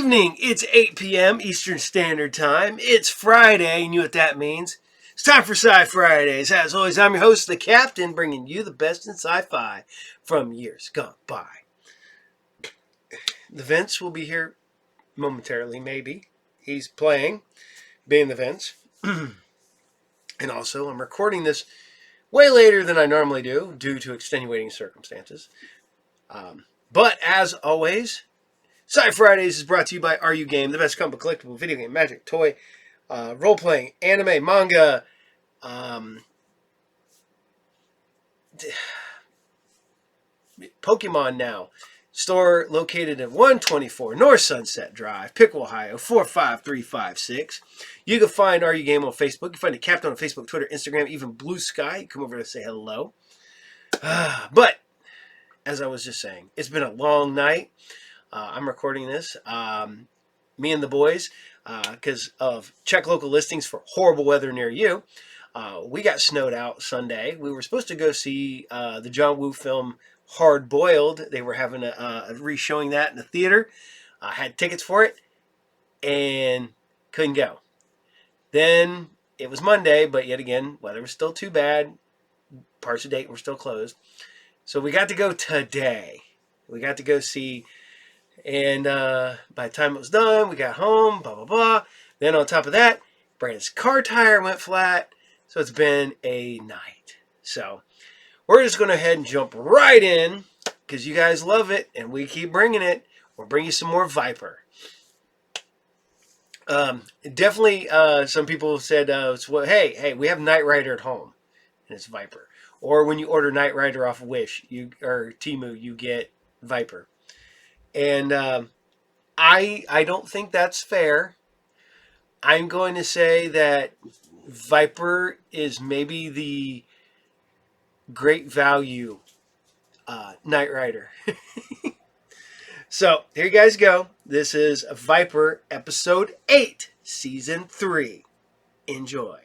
evening. It's 8 p.m. Eastern Standard Time. It's Friday. You know what that means. It's time for SciFridays. As always, I'm your host, the Captain, bringing you the best in sci-fi from years gone by. The Vince will be here momentarily, maybe. He's playing, being the Vince. And also, I'm recording this way later than I normally do, due to extenuating circumstances. But as always, SciFridays is brought to you by Are You Game, the best comic book, collectible, video game, magic, toy, role-playing, anime, manga, Pokemon Now. Store located at 124 North Sunset Drive, Piqua, Ohio, 45356. You can find Are You Game on Facebook. You can find the Captain on Facebook, Twitter, Instagram, even Blue Sky. You come over to say hello. But, as I was just saying, it's been a long night. I'm recording this, me and the boys, because of check local listings for horrible weather near you. We got snowed out Sunday. We were supposed to go see the John Woo film Hard Boiled. They were having a re-showing that in the theater. Had tickets for it and couldn't go. Then it was Monday, but yet again, weather was still too bad. Parts of Dayton were still closed. So we got to go today. We got to go see. And by the time it was done, we got home, blah, blah, blah. Then on top of that, Brandon's car tire went flat. So it's been a night. So we're just going to head and jump right in because you guys love it and we keep bringing it. We'll bring you some more Viper. Definitely some people said, hey, we have Knight Rider at home. And it's Viper. Or when you order Knight Rider off Wish or Temu, you get Viper. And I don't think that's fair. I'm going to say that Viper is maybe the great value Knight Rider. So here you guys go. This is Viper Episode 8, Season 3. Enjoy.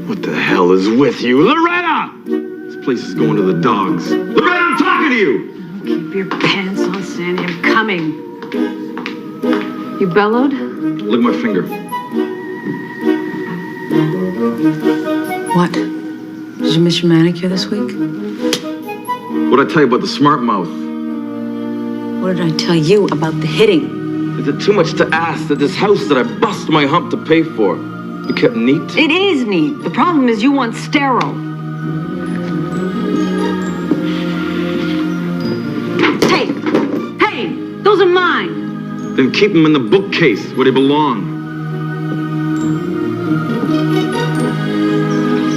What the hell is with you? Loretta! This place is going to the dogs. Loretta, I'm talking to you! Keep your pants on, Sandy. I'm coming. You bellowed? Look at my finger. What? Did you miss your manicure this week? What'd I tell you about the smart mouth? What did I tell you about the hitting? Is it too much to ask that this house that I bust my hump to pay for be kept neat? It is neat. The problem is you want sterile. Hey, those are mine. Then keep them in the bookcase where they belong.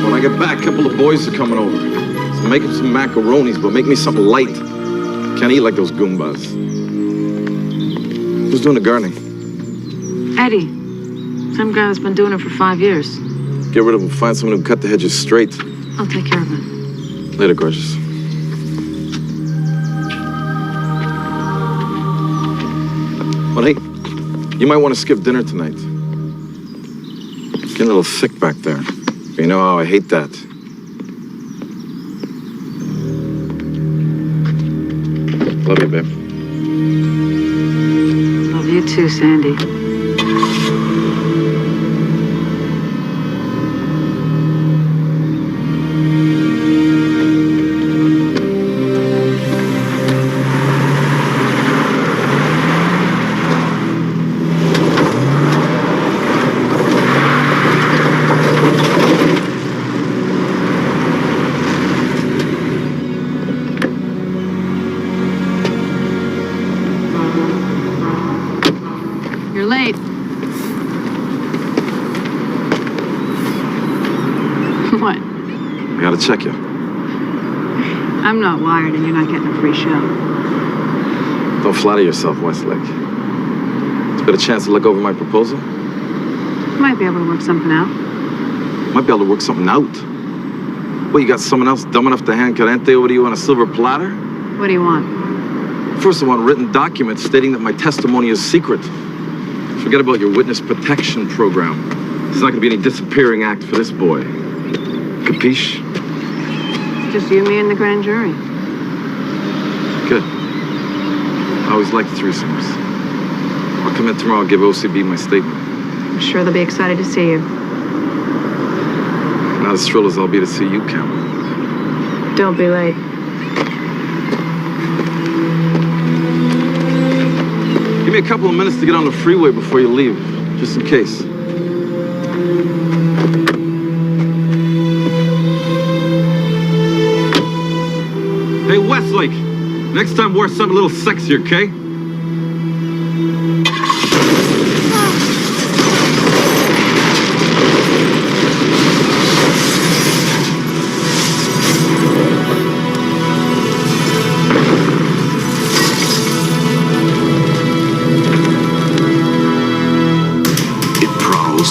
When I get back, a couple of boys are coming over. So make up some macaronis, but make me something light. Can't eat like those Goombas. Who's doing the gardening? Eddie. Some guy that's been doing it for 5 years. Get rid of him. Find someone who can cut the hedges straight. I'll take care of it. Later, gorgeous. Well, hey, you might want to skip dinner tonight. Getting a little sick back there. You know how I hate that. Love you, babe. Love you too, Sandy. You're late. What? I gotta check you. I'm not wired and you're not getting a free show. Don't flatter yourself, Westlake. It's been a chance to look over my proposal. Might be able to work something out. Might be able to work something out. Well, you got someone else dumb enough to hand Calente over to you on a silver platter? What do you want? First, I want written documents stating that my testimony is secret. Forget about your witness protection program. There's not gonna be any disappearing act for this boy. Capiche? Just you, me, and the grand jury. Good. I always like threesomes. I'll come in tomorrow and give OCB my statement. I'm sure they'll be excited to see you. Not as thrilled as I'll be to see you, Cam. Don't be late. Give me a couple of minutes to get on the freeway before you leave, just in case. Hey, Westlake, next time wear something a little sexier, okay?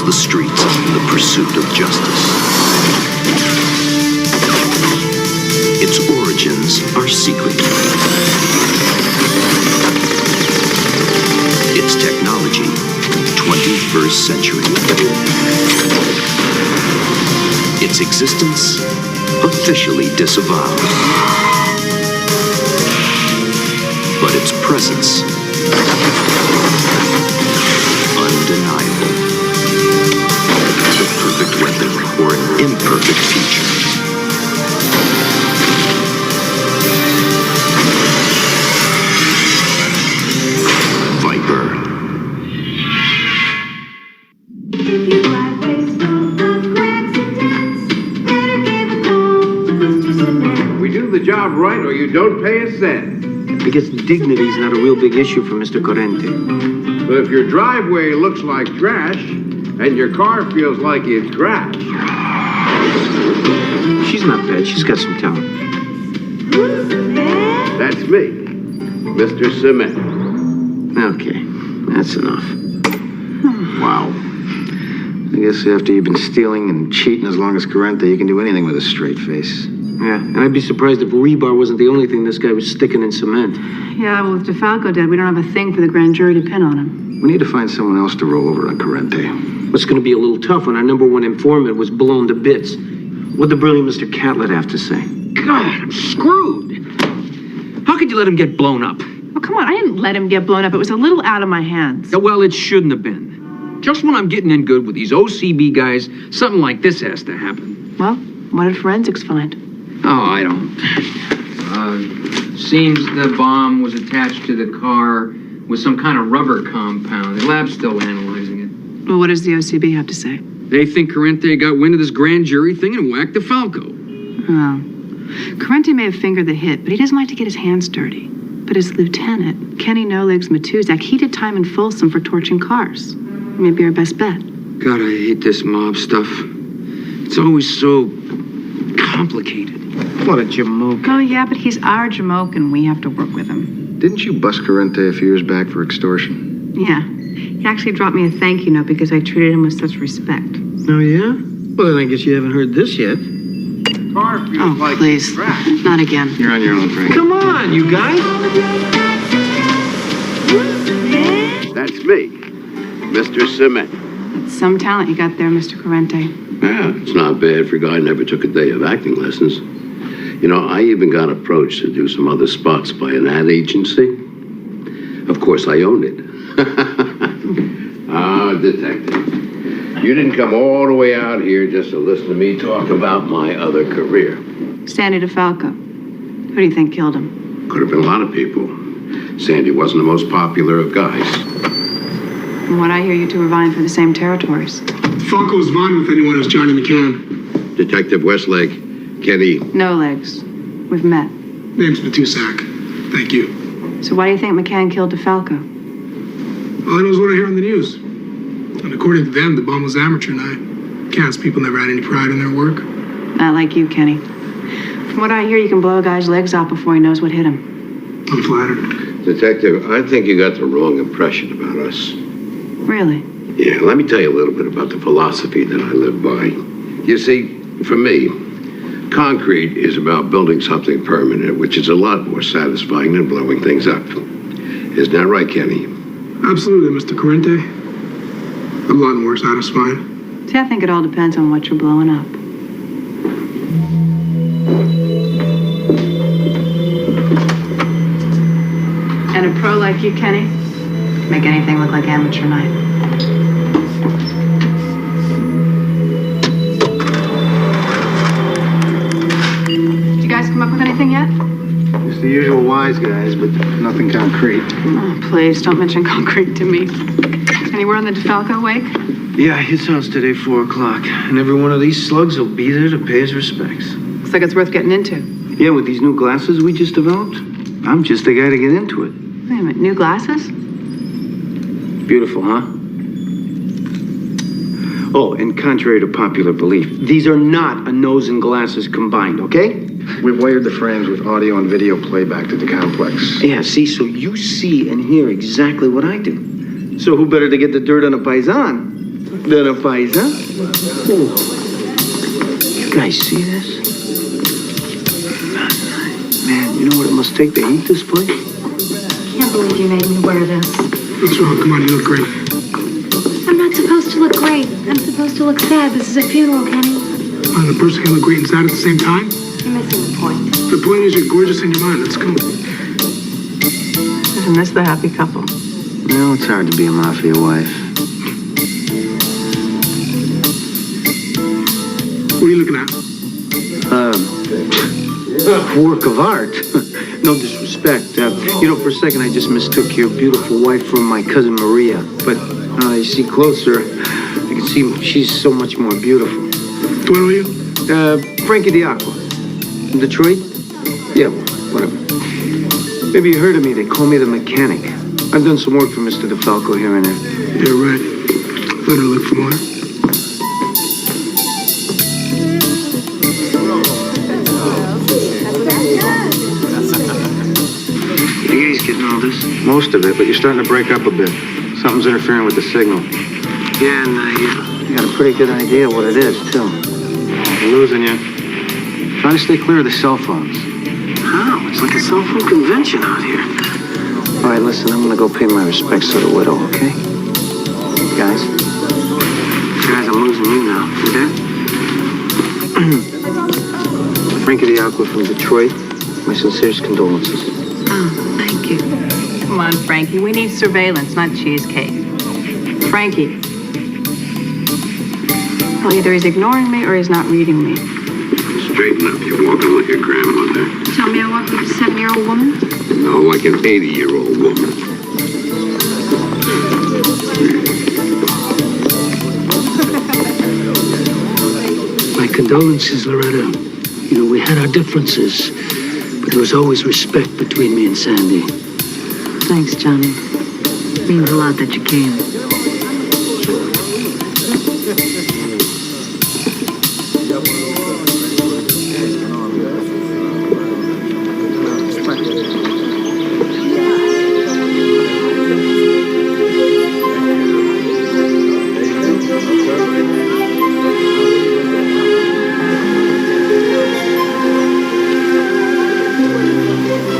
The streets in the pursuit of justice. Its origins are secret. Its technology, 21st century. Its existence, officially disavowed. But its presence, undeniable. The perfect weapon or an imperfect future. Viper. We do the job right or you don't pay a cent. I guess dignity's not a real big issue for Mr. Corrente. But if your driveway looks like trash, and your car feels like it crashed. She's not bad. She's got some talent. That's me, Mr. Cement. Okay, that's enough. Wow. I guess after you've been stealing and cheating as long as Corrente, you can do anything with a straight face. Yeah, and I'd be surprised if rebar wasn't the only thing this guy was sticking in cement. Yeah, well, with DeFalco dead, we don't have a thing for the grand jury to pin on him. We need to find someone else to roll over on Corrente. It's going to be a little tough when our number one informant was blown to bits. What'd the brilliant Mr. Catlett have to say? God, I'm screwed. How could you let him get blown up? Oh, come on, I didn't let him get blown up. It was a little out of my hands. Yeah, well, it shouldn't have been. Just when I'm getting in good with these OCB guys, something like this has to happen. Well, what did forensics find? Oh, I don't. Seems the bomb was attached to the car with some kind of rubber compound. The lab's still analyzing it. Well, what does the OCB have to say? They think Corrente got wind of this grand jury thing and whacked DeFalco. Oh. Corrente may have fingered the hit, but he doesn't like to get his hands dirty. But his lieutenant, Kenny No Legs Matuzak, he did time in Folsom for torching cars. Maybe our best bet. God, I hate this mob stuff. It's always so complicated. What a jamoke. Oh, yeah, but he's our jamoke and we have to work with him. Didn't you bust Corrente a few years back for extortion? Yeah. He actually dropped me a thank you note because I treated him with such respect. Oh, yeah? Well, then I guess you haven't heard this yet. Car feels Oh, like please. it's crashed. Not again. You're on your own, Frank. Come on, you guys. That's me, Mr. Cement. Some talent you got there, Mr. Corrente. Yeah, it's not bad for a guy who never took a day of acting lessons. You know, I even got approached to do some other spots by an ad agency. Of course, I owned it. Detective, you didn't come all the way out here just to listen to me talk about my other career. Sandy DeFalco. Who do you think killed him? Could have been a lot of people. Sandy wasn't the most popular of guys. From what I hear, you two are vying for the same territories. Falco's vying with anyone who's Johnny McCann. Detective Westlake, Kenny. No Legs. We've met. Name's Matusak. Thank you. So why do you think McCann killed DeFalco? All I know is what I hear on the news. And according to them, the bomb was amateur night. Can's people never had any pride in their work. Not like you, Kenny. From what I hear, you can blow a guy's legs off before he knows what hit him. I'm flattered. Detective, I think you got the wrong impression about us. Really? Yeah, let me tell you a little bit about the philosophy that I live by. You see, for me, concrete is about building something permanent, which is a lot more satisfying than blowing things up. Isn't that right, Kenny? Absolutely, Mr. Corrente. A lot more satisfying. See, I think it all depends on what you're blowing up. pro like you, Kenny. Make anything look like amateur night. Did you guys come up with anything yet? Just the usual wise guys, but nothing concrete. Oh, please, don't mention concrete to me. Anywhere on the DeFalco wake? Yeah, his house today, 4 o'clock. And every one of these slugs will be there to pay his respects. Looks like it's worth getting into. Yeah, with these new glasses we just developed, I'm just the guy to get into it. Wait a minute, new glasses? Beautiful, huh? Oh, and contrary to popular belief, these are not a nose and glasses combined, okay? We've wired the frames with audio and video playback to the complex. Yeah, see, so you see and hear exactly what I do. So who better to get the dirt on a paisan than a paisan? You guys see this? Man, you know what it must take to heat this place? Can't believe you made me wear this. What's wrong? Come on, you look great. I'm not supposed to look great. I'm supposed to look sad. This is a funeral, Kenny. The person can look great and sad at the same time? You're missing the point. The point is you're gorgeous in your mind. Let's go. Isn't this the happy couple? Well, it's hard to be a mafia wife. What are you looking at? Work of art. No disrespect. You know, for a second I just mistook your beautiful wife for my cousin Maria. But you see closer, I can see she's so much more beautiful. What are you? Frankie D'Aqua. From Detroit? Yeah, whatever. Maybe you heard of me. They call me the mechanic. I've done some work for Mr. DeFalco here and there. You're right. Let her look familiar. You guys getting all this? Most of it, but you're starting to break up a bit. Something's interfering with the signal. Yeah, and you got a pretty good idea what it is, too. I'm losing you. Try to stay clear of the cell phones. How? It's like a cell phone convention out here. All right, listen, I'm gonna go pay my respects to the widow, okay? Guys, I'm losing you now. You there? Frankie D'Aqua from Detroit. My sincerest condolences. Oh, thank you. Come on, Frankie. We need surveillance, not cheesecake. Frankie. Well, either he's ignoring me or he's not reading me. Straighten up. You're walking like a grandmother. Tell me I walk like a 7-year-old woman? No, like an 80-year-old woman. My condolences, Loretta. You know, we had our differences, but there was always respect between me and Sandy. Thanks, Johnny. Means a lot that you came.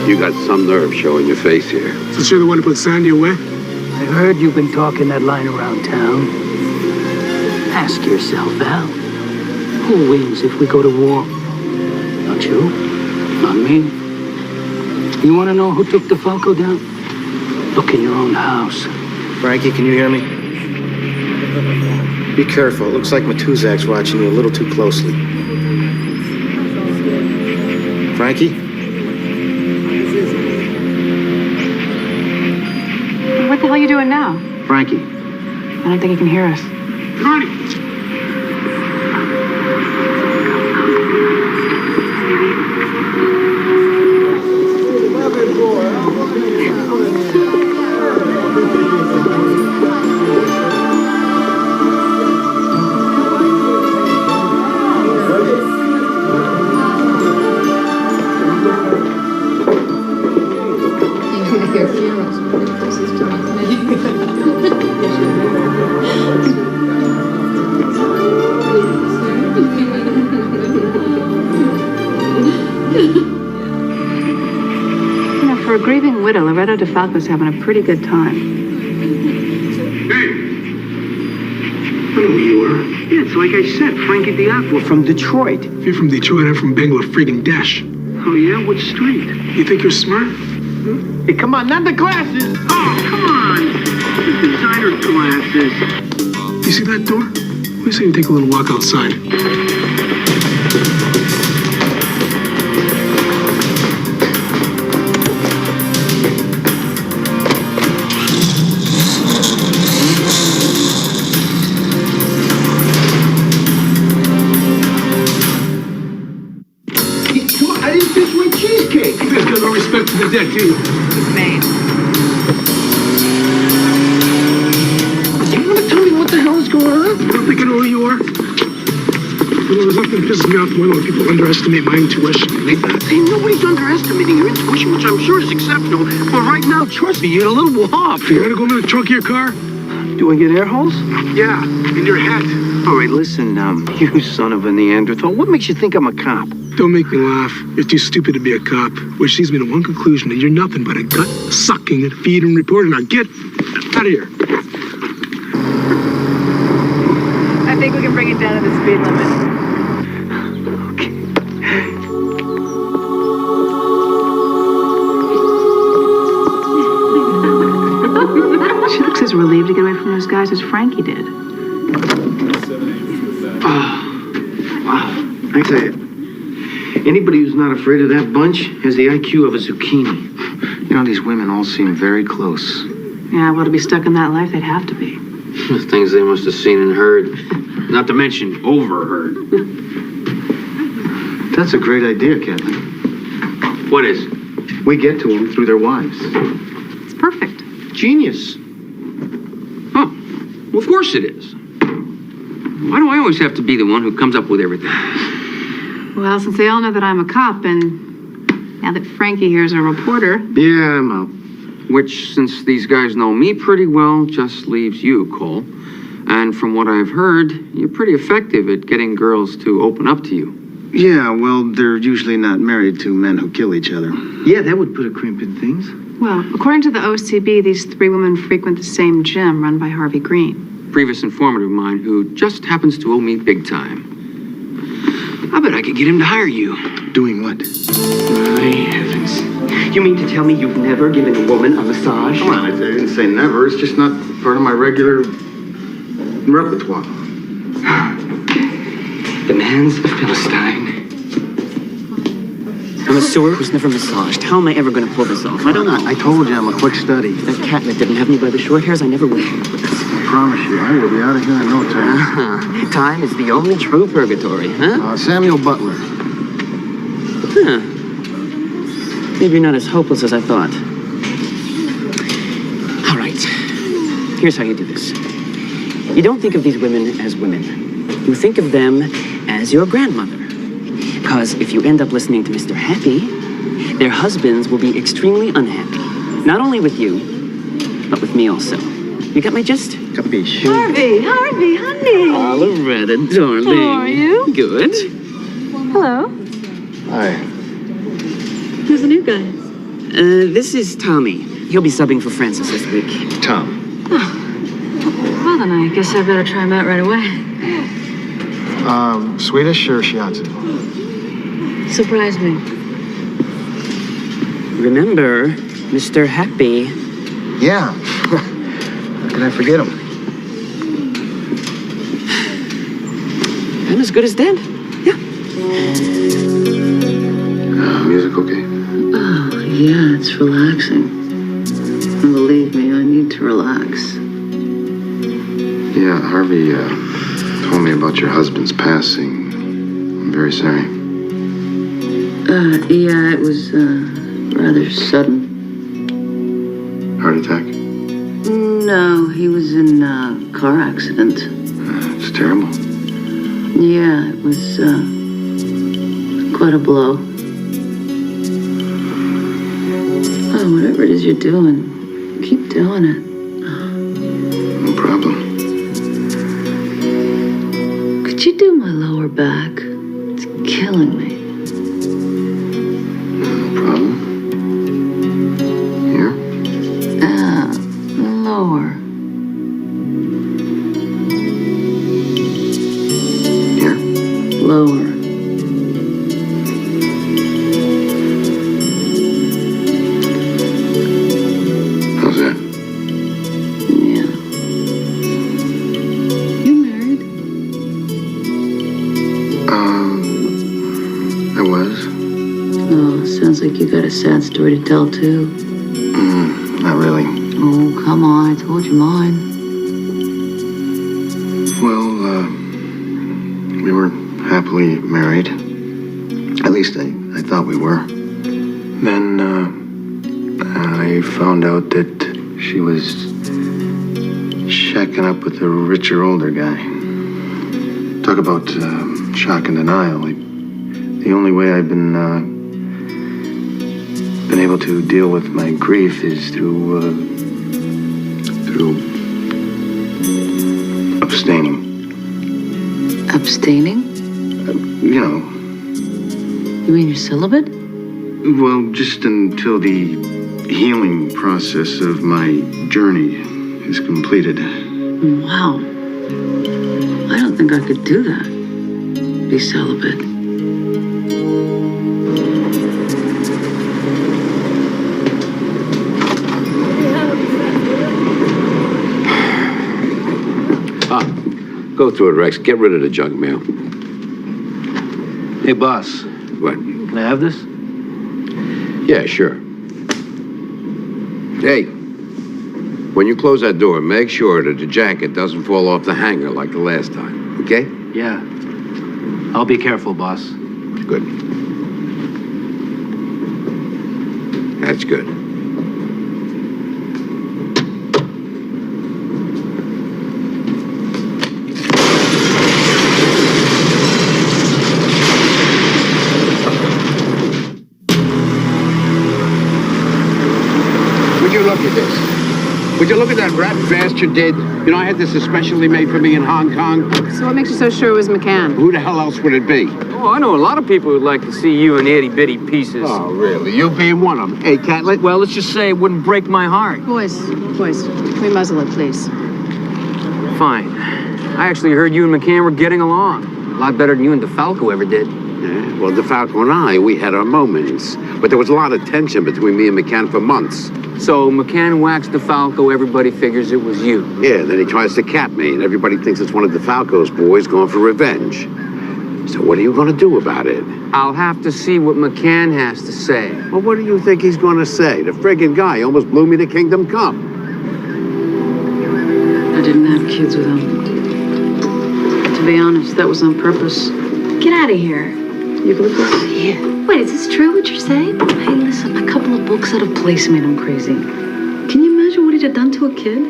You got some nerve showing your face here. Since you're the one who put Sandy away? I heard you've been talking that line around town. Ask yourself, Al, who wins if we go to war? Not you, not me. You want to know who took DeFalco down? Look in your own house. Frankie, can you hear me? Be careful. It looks like Matuzak's watching you a little too closely. Frankie? What the hell are you doing now? Frankie. I don't think he can hear us. Connie! For a grieving widow, Loretta DeFalco's having a pretty good time. Hey! I know who you are. Yeah, it's like I said, Frankie D'Aqua from Detroit. If you're from Detroit, I'm from Bangla freaking Dash. Oh, yeah? What street? You think you're smart? Hey, come on, not the glasses! Oh, come on! Designer glasses. You see that door? What do you say we take a little walk outside? Come on, I didn't finish my cheesecake! You guys got no respect for the dead, do you? Do you want to tell me what the hell is going on? I don't think I know who you are. You know, there's nothing that pisses me off more than when people underestimate my intuition. Hey, nobody's underestimating your intuition, which I'm sure is exceptional. But right now, trust me, you're a little off. You gotta go into the trunk of your car? Do I get air holes? Yeah, in your head. All right, listen, you son of a Neanderthal. What makes you think I'm a cop? Don't make me laugh. You're too stupid to be a cop, which leads me to one conclusion, that you're nothing but a gut-sucking, feed-and reporter. Now get out of here. I think we can bring it down to the speed limit. She looks as relieved to get away from those guys as Frankie did. Wow. I tell you, anybody who's not afraid of that bunch has the IQ of a zucchini. You know, these women all seem very close. Yeah, well, to be stuck in that life, they'd have to be. The things they must have seen and heard. Not to mention overheard. That's a great idea, Kathleen. What is? We get to them through their wives. It's perfect. Genius. Oh, well, of course it is. Why do I always have to be the one who comes up with everything? Well, since they all know that I'm a cop, and now that Frankie here's a reporter... Yeah, I'm out. Which, since these guys know me pretty well, just leaves you, Cole. And from what I've heard, you're pretty effective at getting girls to open up to you. Yeah, well, they're usually not married to men who kill each other. Yeah, that would put a crimp in things. Well, according to the OCB, these three women frequent the same gym run by Harvey Green. Previous informant of mine who just happens to owe me big time. I bet I could get him to hire you. Doing what? My heavens. You mean to tell me you've never given a woman a massage? Come on, I didn't say never. It's just not part of my regular repertoire. The man's a Philistine. I'm a sewer who's never massaged. How am I ever going to pull this off? I don't know. I told you I'm a quick study. That catnip didn't have me by the short hairs. I never would have with this. I promise you, I will be out of here in no time. Uh-huh. Time is the only true purgatory, huh? Samuel Butler. Huh. Maybe you're not as hopeless as I thought. All right. Here's how you do this. You don't think of these women as women. You think of them as your grandmother. Because if you end up listening to Mr. Happy, their husbands will be extremely unhappy. Not only with you, but with me also. You got my gist? Capiche. Harvey, honey. Oh, Loretta, darling. How are you? Good. Hello. Hi. Who's the new guy? This is Tommy. He'll be subbing for Francis this week. Tom. Well, then I guess I better try him out right away. Swedish or Shiatsu? Surprise me. Remember, Mr. Happy. Yeah. How can I forget him? I'm as good as dead. Yeah. Music okay? Oh, yeah, it's relaxing. Believe me, I need to relax. Yeah, Harvey told me about your husband's passing. I'm very sorry. Yeah, it was rather sudden. Heart attack? No, he was in a car accident. It's terrible. Yeah, it was quite a blow. Oh, whatever it is you're doing, keep doing it. No problem. Could you do my lower back? It's killing me. No problem. Here? Lower. Here? Lower. Sounds like you got a sad story to tell, too. Not really. Oh, come on. I told you mine. Well, we were happily married. At least I thought we were. Then, I found out that she was shacking up with a richer, older guy. Talk about shock and denial. The only way I've been able to deal with my grief is through abstaining. Abstaining? You know. You mean you're celibate? Well, just until the healing process of my journey is completed. Wow. I don't think I could do that. Be celibate. Go through it, Rex. Get rid of the junk mail. Hey, boss. What? Can I have this? Yeah, sure. Hey, when you close that door, make sure that the jacket doesn't fall off the hanger like the last time, okay? Yeah. I'll be careful, boss. Good. That's good. Would you look at that rat vest you did? You know, I had this especially made for me in Hong Kong. So what makes you so sure it was McCann? Who the hell else would it be? Oh, I know a lot of people who'd like to see you in itty-bitty pieces. Oh, really? You being one of them. Hey, Catlett? Well, let's just say it wouldn't break my heart. Boys, can we muzzle it, please? Fine. I actually heard you and McCann were getting along. A lot better than you and DeFalco ever did. Yeah, well, DeFalco and I, we had our moments. But there was a lot of tension between me and McCann for months. So McCann waxed DeFalco, everybody figures it was you. Yeah, then he tries to cap me, and everybody thinks it's one of DeFalco's boys going for revenge. So what are you going to do about it? I'll have to see what McCann has to say. Well, what do you think he's going to say? The friggin' guy almost blew me to kingdom come. I didn't have kids with him. To be honest, that was on purpose. Get out of here. Eucalyptus? Yeah. Wait, is this true what you're saying? Hey, listen, a couple of books out of place made him crazy. Can you imagine what he'd have done to a kid?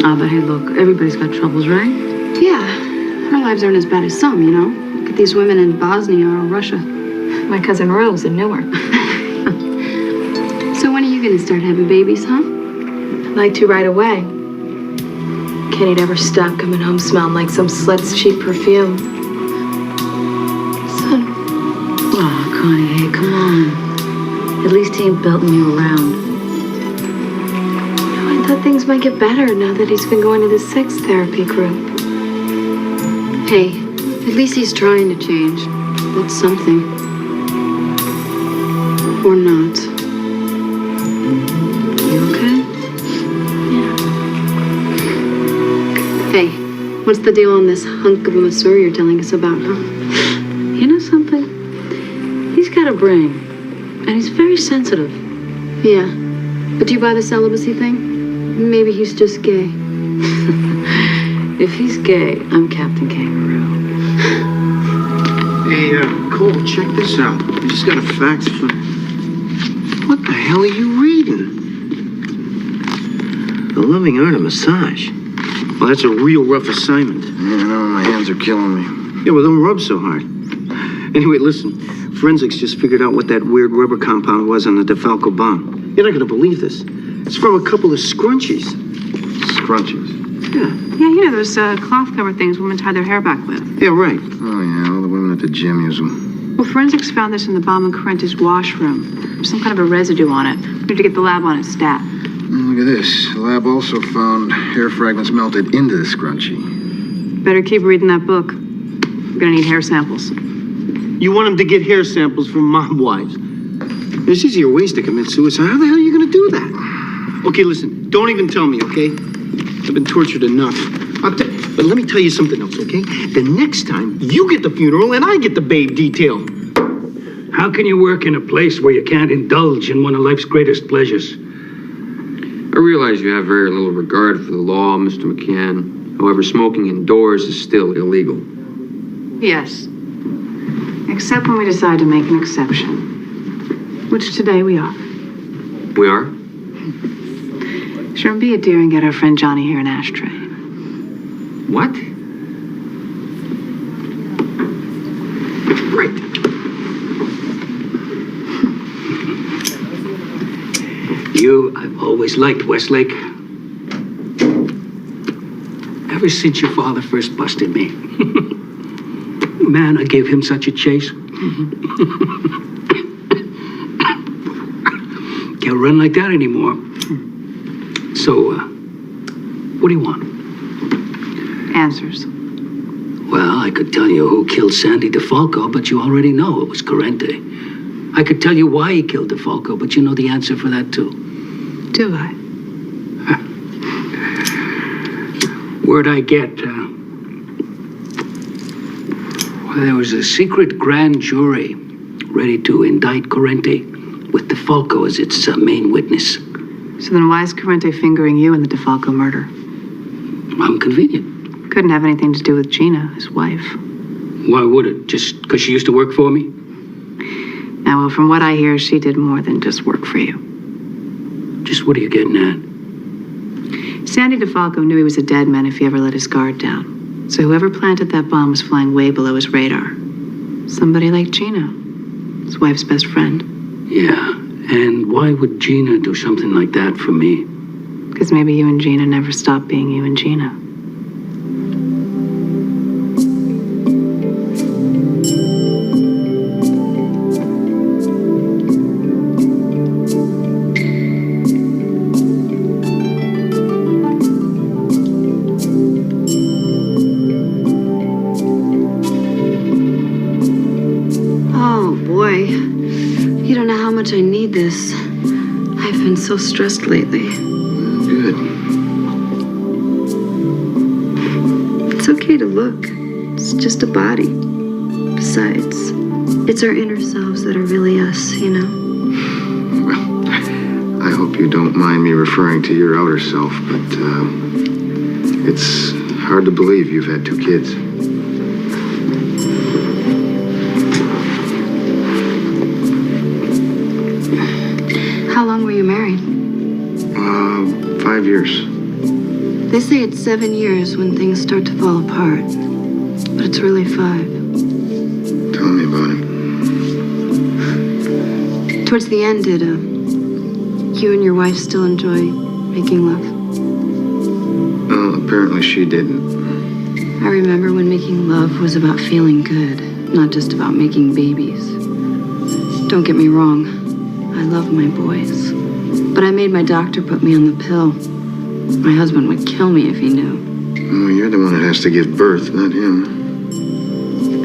Ah, but hey, look, everybody's got troubles, right? Yeah. Our lives aren't as bad as some, you know? Look at these women in Bosnia or Russia. My cousin Rose in Newark. So when are you gonna start having babies, huh? I'd like to right away. Kenny'd ever stop coming home smelling like some slut's cheap perfume. Oh, Connie, hey, come on. At least he ain't belting you around. I thought things might get better now that he's been going to this sex therapy group. Hey, at least he's trying to change. That's something. Or not. You okay? Yeah. Hey, what's the deal on this hunk of a masseur you're telling us about, huh? You know something? He's got a brain, and he's very sensitive. Yeah. But do you buy the celibacy thing? Maybe he's just gay. If he's gay, I'm Captain Kangaroo. Hey, Cole, check this out. I just got a fax from... What the hell are you reading? The Loving Art of Massage. Well, that's a real rough assignment. Yeah, I know, my hands are killing me. Yeah, well, don't rub so hard. Anyway, listen. Forensics just figured out what that weird rubber compound was on the DeFalco bomb. You're not going to believe this. It's from a couple of scrunchies. Scrunchies? Yeah. Yeah, you know those cloth cover things women tie their hair back with. Yeah, right. Oh, yeah, all the women at the gym use them. Well, forensics found this in the bomb in Correntes' washroom. There's some kind of a residue on it. We have to get the lab on it stat. Look at this. The lab also found hair fragments melted into the scrunchie. Better keep reading that book. We're gonna need hair samples. You want him to get hair samples from mob wives. There's easier ways to commit suicide. How the hell are you going to do that? Okay, listen. Don't even tell me, okay? I've been tortured enough. But let me tell you something else, okay? The next time, you get the funeral and I get the babe detail. How can you work in a place where you can't indulge in one of life's greatest pleasures? I realize you have very little regard for the law, Mr. McCann. However, smoking indoors is still illegal. Yes. Except when we decide to make an exception. Which today we are. We are? Sure, be a dear and get our friend Johnny here an ashtray. What? Right. I've always liked Westlake. Ever since your father first busted me. Man, I gave him such a chase. Can't run like that anymore. So, what do you want? Answers. Well, I could tell you who killed Sandy DeFalco, but you already know it was Corrente. I could tell you why he killed DeFalco, but you know the answer for that too. Do I? Word I get, there was a secret grand jury ready to indict Corrente with DeFalco as its main witness. So then why is Corrente fingering you in the DeFalco murder? I'm convenient. Couldn't have anything to do with Gina, his wife. Why would it? Just because she used to work for me? Now, well, from what I hear, she did more than just work for you. Just what are you getting at? Sandy DeFalco knew he was a dead man if he ever let his guard down. So whoever planted that bomb was flying way below his radar. Somebody like Gina, his wife's best friend. Yeah, and why would Gina do something like that for me? Because maybe you and Gina never stopped being you and Gina. I need this. I've been so stressed lately. Good. It's okay to look. It's just a body. Besides, it's our inner selves that are really us, you know? Well, I hope you don't mind me referring to your outer self, but it's hard to believe you've had 2 kids. How long were you married? 5 years. They say it's 7 years when things start to fall apart. But it's really 5. Tell me about it. Towards the end, did you and your wife still enjoy making love? Well, apparently she didn't. I remember when making love was about feeling good, not just about making babies. Don't get me wrong. I love my boys. But I made my doctor put me on the pill. My husband would kill me if he knew. Well, you're the one that has to give birth, not him.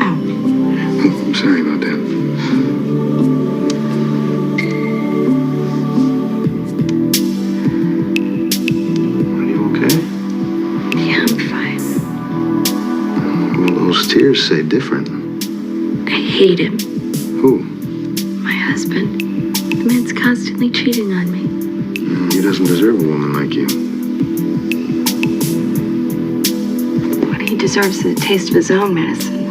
Ow. Oh, I'm sorry about that. Are you okay? Yeah, I'm fine. Well, those tears say different. I hate him. Who? My husband. The man's constantly cheating on me. He doesn't deserve a woman like you. What he deserves is the taste of his own medicine.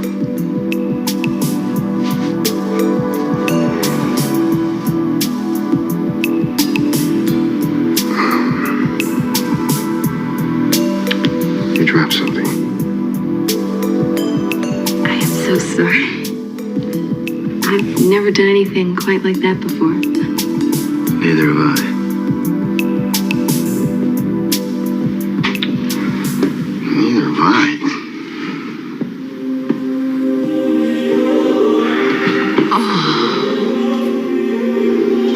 You dropped something. I am so sorry. I've never done anything quite like that before. Neither have I. Neither have I.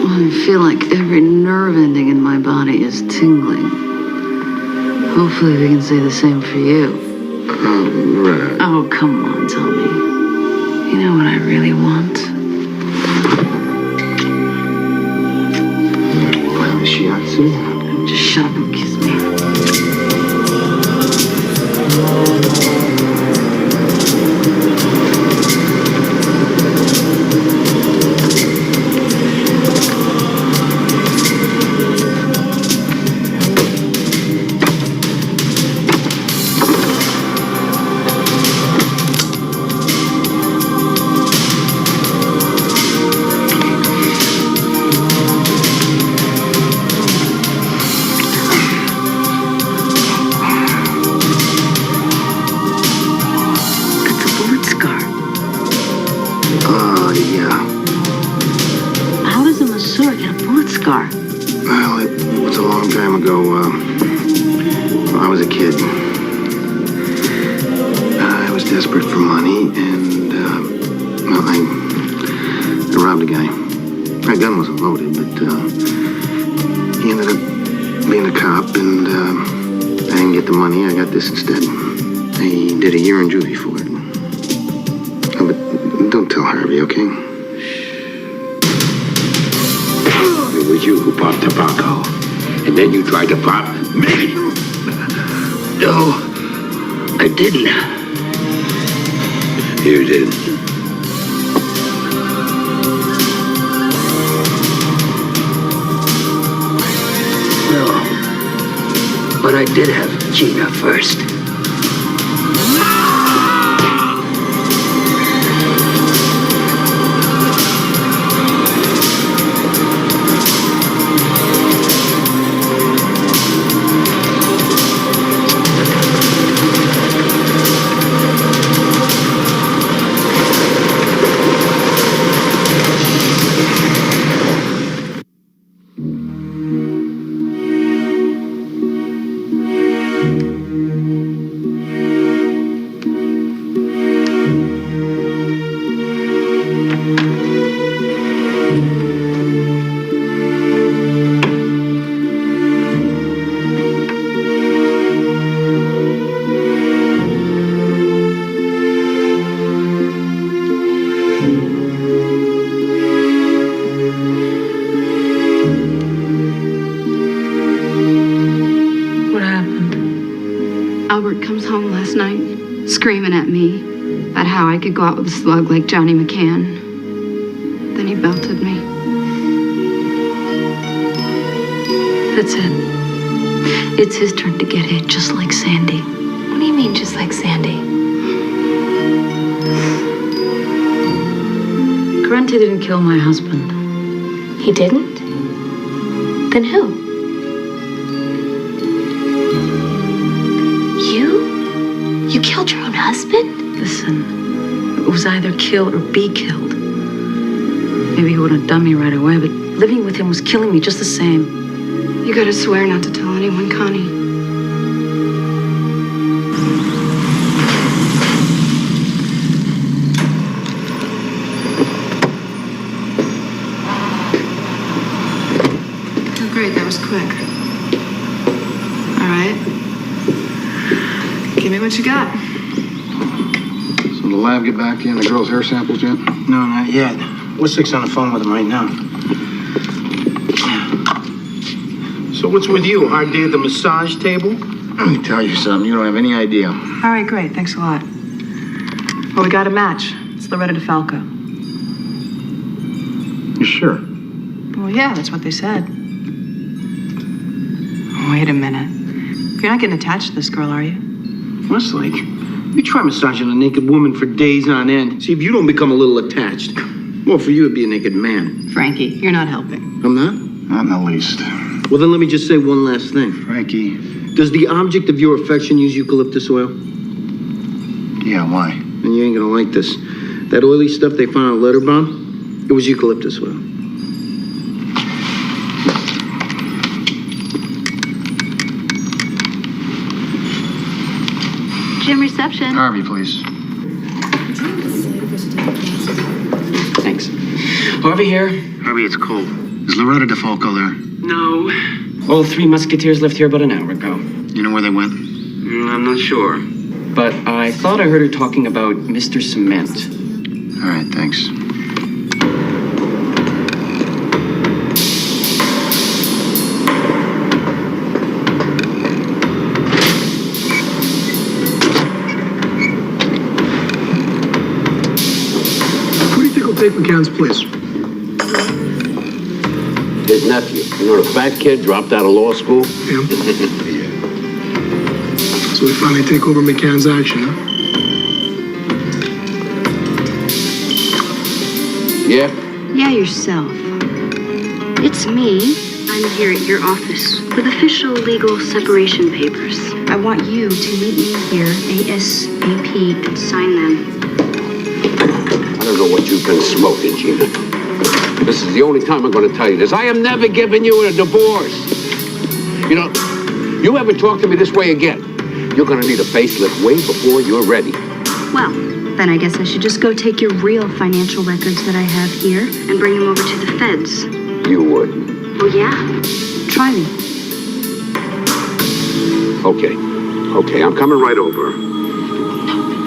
I feel like every nerve ending in my body is tingling. Hopefully we can say the same for you. Right. Oh, come on, tell me. You know what I really want? Shiatsu? Just shut up and kiss me. scar? Well, it was a long time ago. When I was a kid. I was desperate for money, and, well, I robbed a guy. My gun wasn't loaded, but, he ended up being a cop, and, I didn't get the money. I got this instead. I did a year in juvie for it. Oh, but don't tell Harvey, okay? It was you who popped tobacco, and then you tried to pop me. No, I didn't. You did. No, but I did have Gina first. Albert comes home last night, screaming at me about how I could go out with a slug like Johnny McCann. Then he belted me. That's it. It's his turn to get hit, just like Sandy. What do you mean, just like Sandy? Corrente didn't kill my husband. He didn't? Then who? You killed your own husband? Listen, it was either kill or be killed. Maybe he wouldn't have done me right away, but living with him was killing me just the same. You gotta swear not to tell anyone, Connie. Oh, great, that was quick. All right. Give me what you got. So the lab get back in the girl's hair samples yet? No, not yet. We're six on the phone with him right now. So what's with you? Hard day at the massage table? Let me tell you something. You don't have any idea. All right, great. Thanks a lot. Well, we got a match. It's Loretta DeFalco. You sure? Well, yeah, that's what they said. Wait a minute. You're not getting attached to this girl, are you? Westlake, you try massaging a naked woman for days on end. See if you don't become a little attached. Well, for you, it'd be a naked man. Frankie, you're not helping. I'm not? Not in the least. Well, then let me just say one last thing. Frankie. Does the object of your affection use eucalyptus oil? Yeah, why? And you ain't gonna like this. That oily stuff they found on letter bomb, it was eucalyptus oil. Gym reception. Harvey, please. Thanks. Harvey here. Harvey, it's Cole. Is Loretta DeFalco there? No. All three musketeers left here about an hour ago. You know where they went? I'm not sure. But I thought I heard her talking about Mr. Cement. All right, thanks. Take McCann's place. His nephew. You know, the fat kid dropped out of law school? Yeah. So we finally take over McCann's action, huh? Yeah? Yeah, yourself. It's me. I'm here at your office with official legal separation papers. I want you to meet me here ASAP and sign them. I don't know what you've been smoking, Gina. This is the only time I'm going to tell you this. I am never giving you a divorce. You know, you ever talk to me this way again, you're going to need a facelift way before you're ready. Well, then I guess I should just go take your real financial records that I have here and bring them over to the feds. You wouldn't. Oh, yeah? Try me. Okay, I'm coming right over.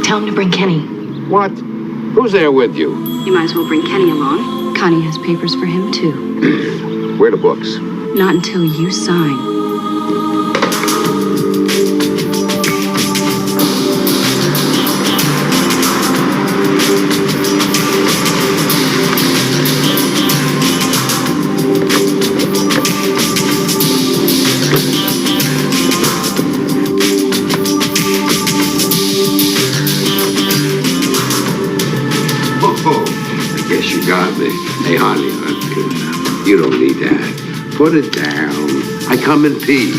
Tell him to bring Kenny. What? Who's there with you? You might as well bring Kenny along. Connie has papers for him, too. Where are the books? Not until you sign. Got me. Hey, honey, you don't need that. Put it down. I come in peace.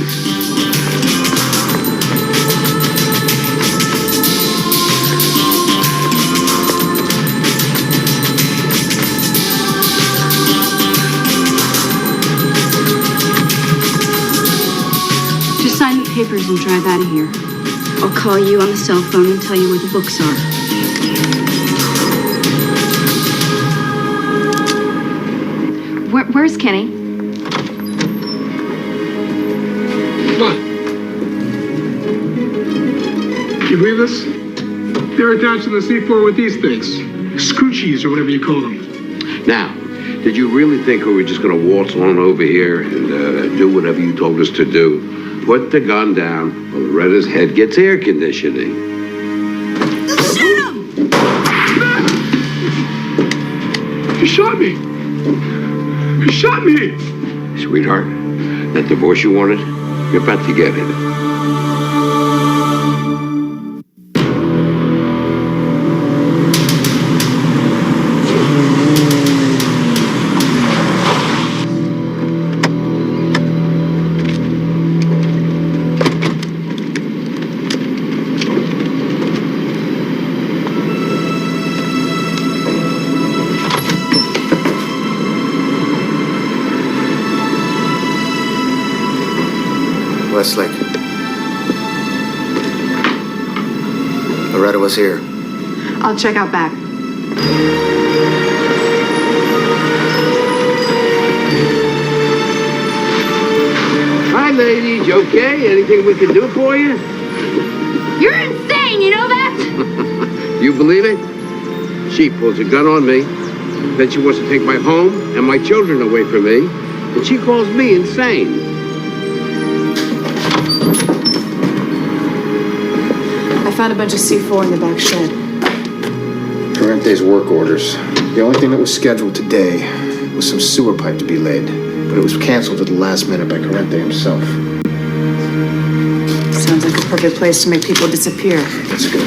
Just sign the papers and drive out of here. I'll call you on the cell phone and tell you where the books are. Where's Kenny? Come on. You believe this? They're attached to the C4 with these things. Scoochies or whatever you call them. Now, did you really think we were just going to waltz on over here and do whatever you told us to do? Put the gun down while Loretta's head gets air conditioning. Shoot him! You shot me! You shot me! Sweetheart, that divorce you wanted, you're about to get it. Westlake. Loretta was here. I'll check out back. Hi, ladies. You okay? Anything we can do for you? You're insane, you know that? You believe it? She pulls a gun on me. Then she wants to take my home and my children away from me. And she calls me insane. I found a bunch of C4 in the back shed. Corrente's work orders. The only thing that was scheduled today was some sewer pipe to be laid, but it was canceled at the last minute by Corrente himself. Sounds like a perfect place to make people disappear. Let's go.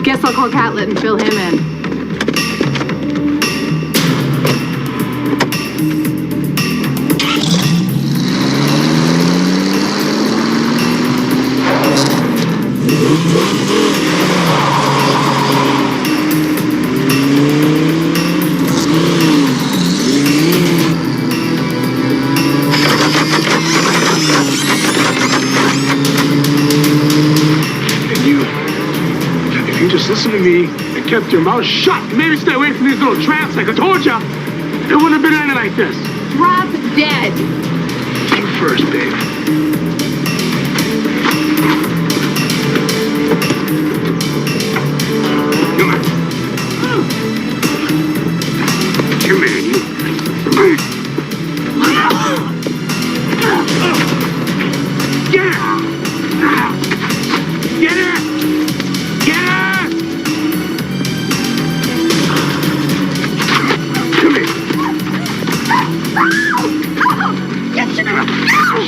Guess I'll call Catlett and fill him in. Listen to me and kept your mouth shut. Maybe stay away from these little tramps like I told you. It wouldn't have been anything like this. Drop dead. You first, babe. Come on. Come here, you. Get her! Get her! Get her!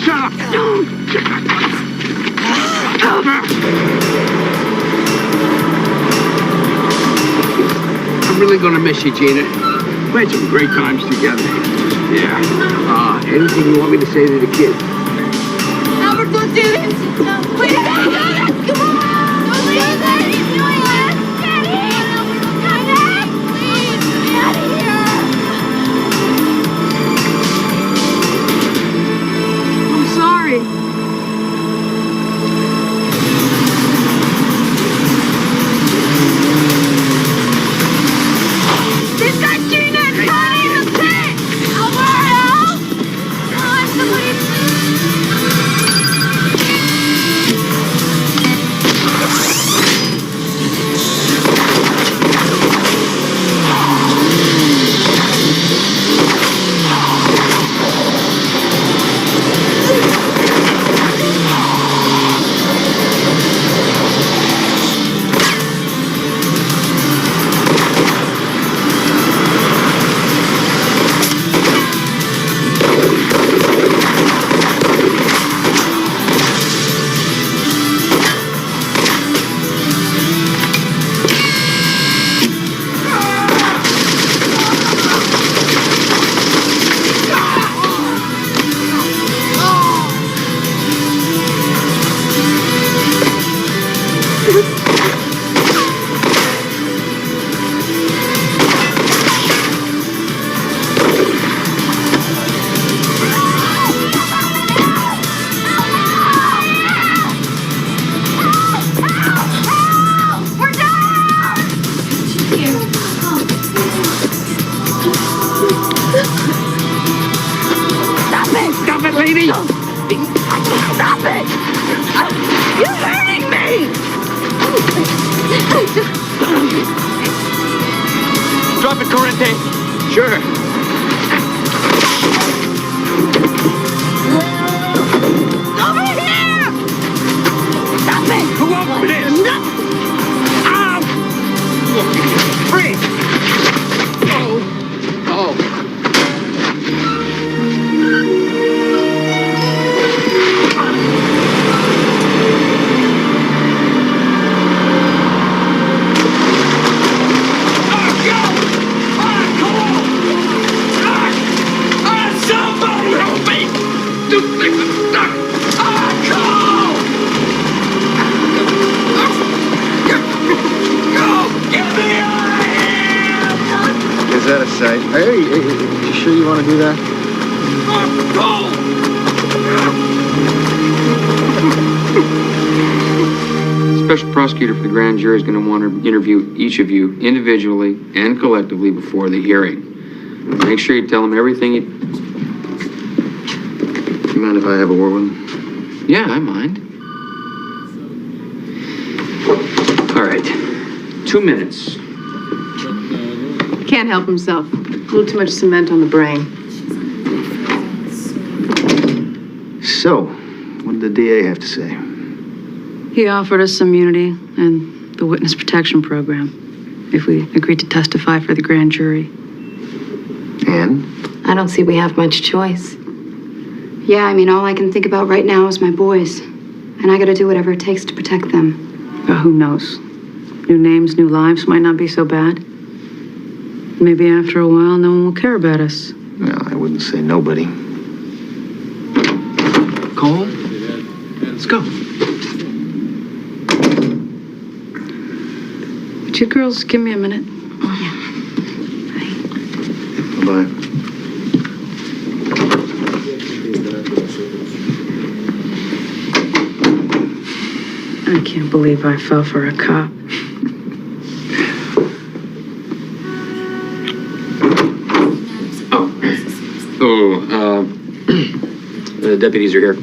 Shut up! I'm really gonna miss you, Gina. We had some great times together. Yeah. Anything you want me to say to the kids? Albert, don't do this! No, please don't do this! Come on! Don't leave that! He's doing this! Kenny! Kenny! Please, get out of here! Stop it! Stop it, lady! Stop it! You're hurting me! Drop it, Corrente. Sure. Over here! Stop it! Who opened this? No! Free! Oh. Somebody help me! Is that a sight? Hey, you sure you want to do that? Special prosecutor for the grand jury is going to want to interview each of you individually and collectively before the hearing. Make sure you tell them everything you... You mind if I have a word with him? Yeah, I mind. All right. 2 minutes. Can't help himself. A little too much cement on the brain. So, what did the DA have to say? He offered us immunity and the witness protection program if we agreed to testify for the grand jury. And? I don't see we have much choice. Yeah, I mean, all I can think about right now is my boys. And I gotta do whatever it takes to protect them. But who knows? New names, new lives might not be so bad. Maybe after a while, no one will care about us. Well, I wouldn't say nobody. Cole, let's go. Would you girls give me a minute? Bye. I can't believe I fell for a cop. The deputies are here.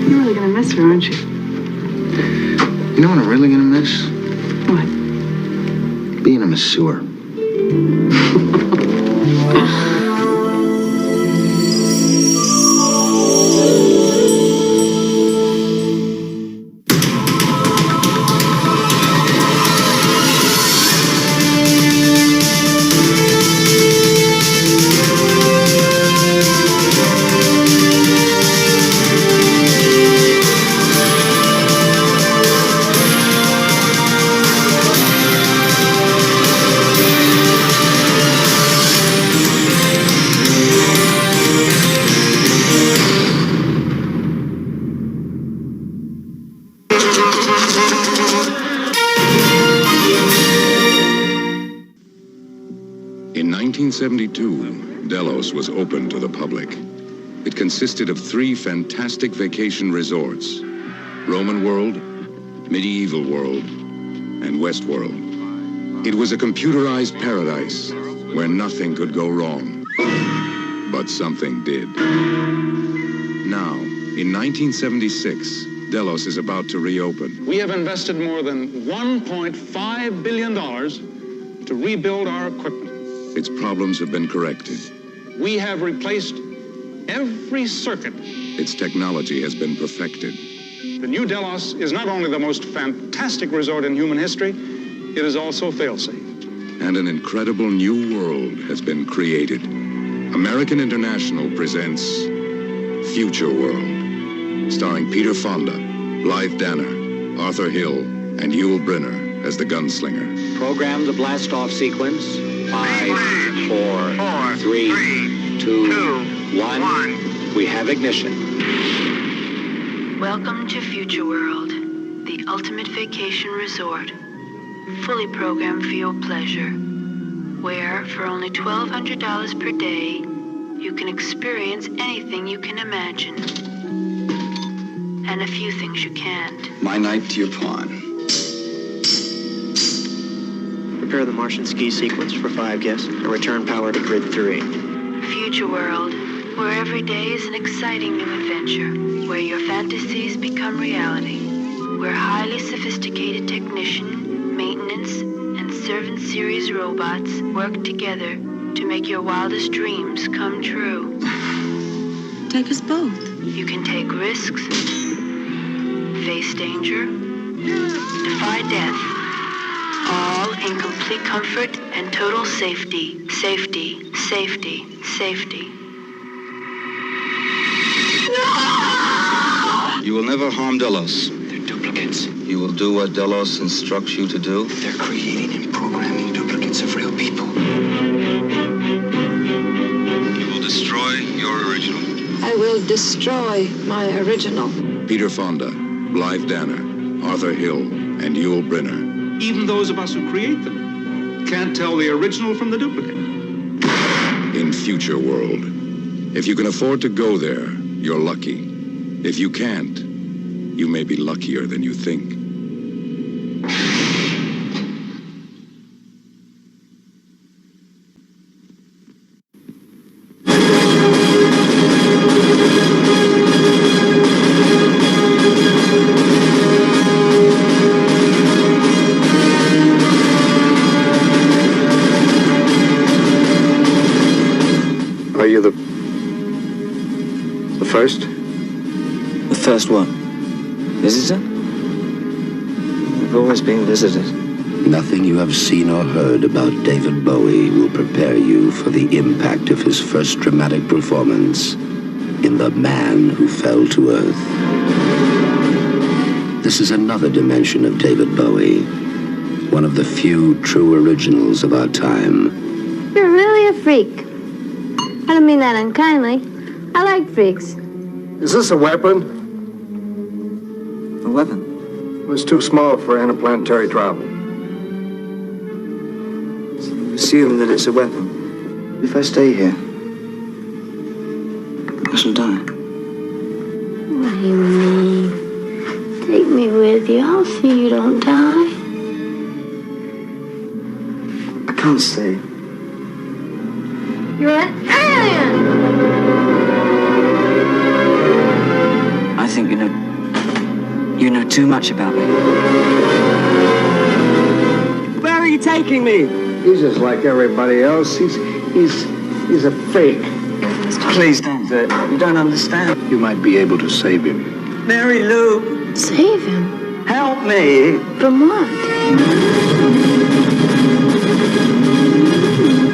You're really gonna miss her, aren't you? You know what I'm really gonna miss? What? Being a masseur. In 1972, Delos was open to the public. It consisted of 3 fantastic vacation resorts: Roman World, Medieval World, and Westworld. It was a computerized paradise where nothing could go wrong. But something did. Now, in 1976, Delos is about to reopen. We have invested more than $1.5 billion to rebuild our equipment. Its problems have been corrected. We have replaced every circuit. Its technology has been perfected. The new Delos is not only the most fantastic resort in human history, it is also fail-safe. And an incredible new world has been created. American International presents Future World, starring Peter Fonda, Blythe Danner, Arthur Hill, and Yul Brynner as the gunslinger. Program the blast-off sequence. 5, 4, 3, 2, 1. We have ignition. Welcome to Future World, the ultimate vacation resort. Fully programmed for your pleasure. Where, for only $1,200 per day, you can experience anything you can imagine. And a few things you can't. My knight to your pawn. Prepare the Martian ski sequence for 5 guests and return power to grid 3. Future world, where every day is an exciting new adventure, where your fantasies become reality, where highly sophisticated technician, maintenance, and servant series robots work together to make your wildest dreams come true. Take us both. You can take risks, face danger, defy death, all in complete comfort and total safety. Safety, safety, safety. You will never harm Delos. They're duplicates. You will do what Delos instructs you to do. They're creating and programming duplicates of real people. You will destroy your original. I will destroy my original. Peter Fonda, Blythe Danner, Arthur Hill, and Yul Brynner. Even those of us who create them can't tell the original from the duplicate. In Future World. If you can afford to go there, you're lucky. If you can't, you may be luckier than you think. Are you the first? The first one? Visitor? We've always been visitors. Nothing you have seen or heard about David Bowie will prepare you for the impact of his first dramatic performance in The Man Who Fell to Earth. This is another dimension of David Bowie, one of the few true originals of our time. You're really a freak. I don't mean that unkindly. I like freaks. Is this a weapon? A weapon? It was too small for interplanetary travel. Assume that it's a weapon. If I stay here, I shall die. What do you mean? Take me with you. I'll see you don't die. I can't stay. You're an alien! I think you know too much about me. Where are you taking me? He's just like everybody else. He's a fake. Please don't do it. You don't understand. You might be able to save him. Mary Lou. Save him? Help me. From what?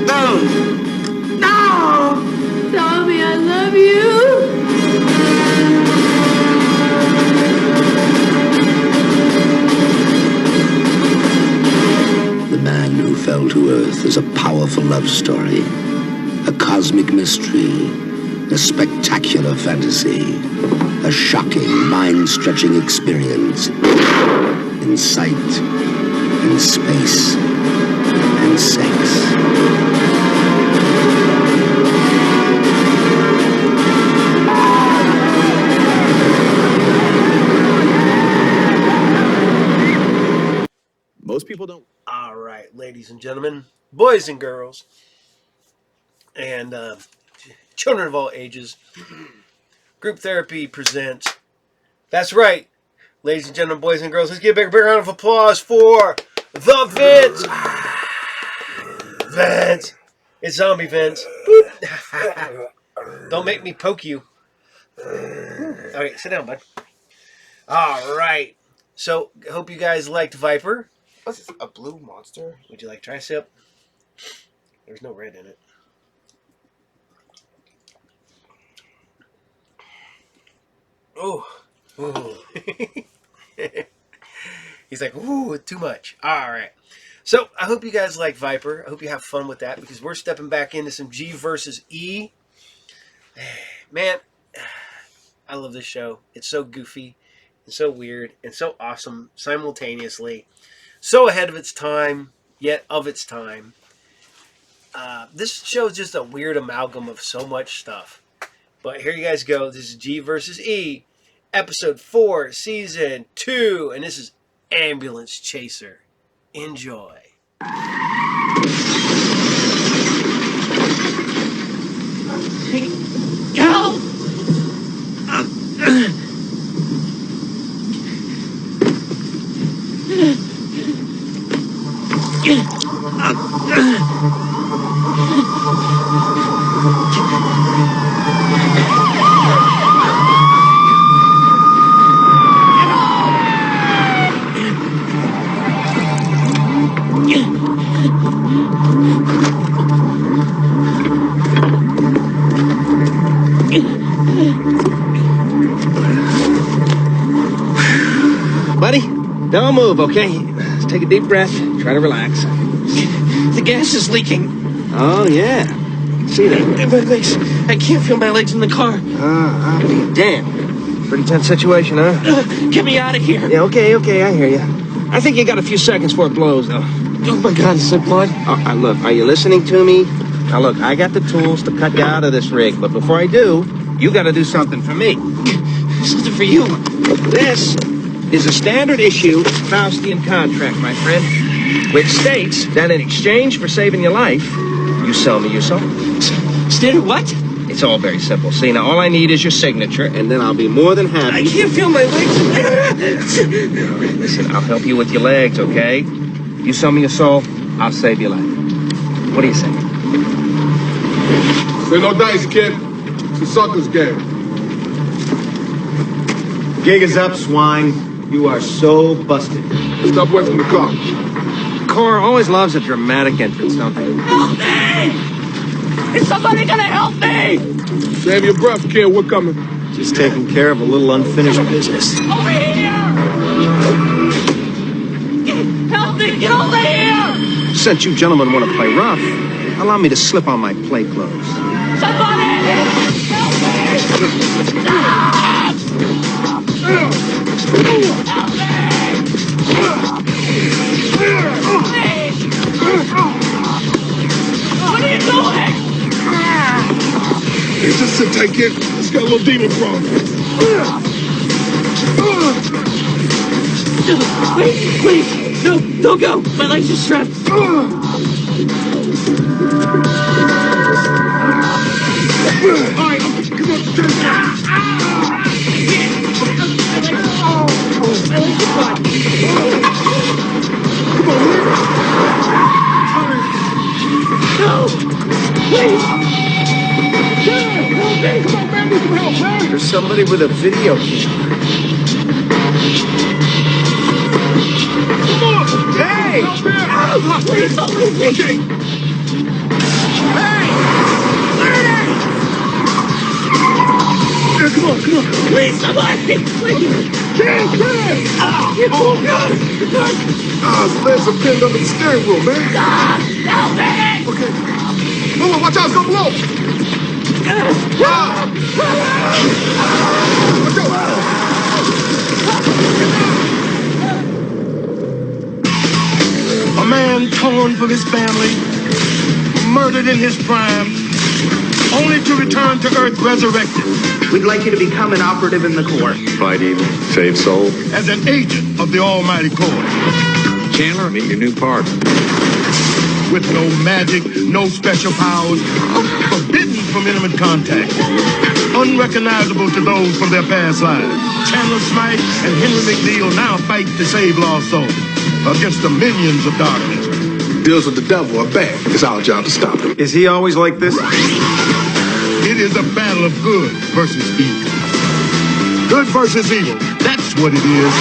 No. No! Tommy, I love you. The Man Who Fell to Earth is a powerful love story, a cosmic mystery, a spectacular fantasy, a shocking, mind-stretching experience in sight, in space, and sex. Most people don't. All right, ladies and gentlemen, boys and girls, and children of all ages, Group Therapy presents. That's right, ladies and gentlemen, boys and girls. Let's give a big round of applause for the Vince. Vince, it's Zombie Vince. Don't make me poke you. Okay, sit down, bud. All right. So, hope you guys liked Viper. What's this, a blue monster? Would you like tricep? There's no red in it. Oh. Ooh. He's like, ooh, too much. All right. So, I hope you guys like Viper. I hope you have fun with that because we're stepping back into some G versus E. Man, I love this show. It's so goofy and so weird and so awesome simultaneously. So ahead of its time, yet of its time. This show is just a weird amalgam of so much stuff. But here you guys go. This is G versus E, episode 4, season 2, and this is Ambulance Chaser. Enjoy. Help! Buddy, don't move, okay? Just take a deep breath. Try to relax. The gas is leaking. Oh, yeah. See that? My legs. I can't feel my legs in the car. I'll be damned. Pretty tense situation, huh? Get me out of here. Yeah, okay, I hear you. I think you got a few seconds before it blows, though. Oh, my God, is it blood? Look, are you listening to me? Now, look, I got the tools to cut you out of this rig, but before I do, you got to do something for me. Something for you. This is a standard issue Faustian contract, my friend, which states that in exchange for saving your life, you sell me your soul. Standard what? It's all very simple. See, now all I need is your signature, and then I'll be more than happy. I can't feel my legs. Listen, I'll help you with your legs, okay? You sell me your soul, I'll save your life. What do you say? Say no dice, kid. It's a sucker's game. Gig is up, swine. You are so busted. Step away from the car. Cora always loves a dramatic entrance, don't they? Help me! Is somebody gonna help me? Save your breath, kid. We're coming. Just taking care of a little unfinished business. Over here! Help me! Get over here! Since you gentlemen want to play rough, allow me to slip on my play clothes. Somebody! Help me! Stop! Help me! What are you doing? Hey, just sit tight, kid. It's got a little demon problem. Wait. No, don't go. My legs are strapped. All right, come on, turn it down. My legs are caught. Come on, man. No! Please! Help me! Come on, man, need some help, man! There's somebody with a video camera. Come on! Hey! Help me! Please don't leave me! Okay. Hey! Murder! Yeah, come on. Please, somebody! Please! Kid! Oh, God! His legs are pinned under the steering wheel, man. Stop! Help me! Okay. Hold on, watch out, it's gonna blow. Watch out. A man torn from his family, murdered in his prime, only to return to Earth resurrected. We'd like you to become an operative in the Corps. Fight evil, save soul. As an agent of the Almighty Corps. Chandler, meet your new partner. With no magic, no special powers, forbidden from intimate contact, unrecognizable to those from their past lives. Chandler Smythe and Henry McNeil now fight to save lost souls against the minions of darkness. Deals with the devil are bad. It's our job to stop him. Is he always like this? It is a battle of good versus evil. Good versus evil. That's what it is.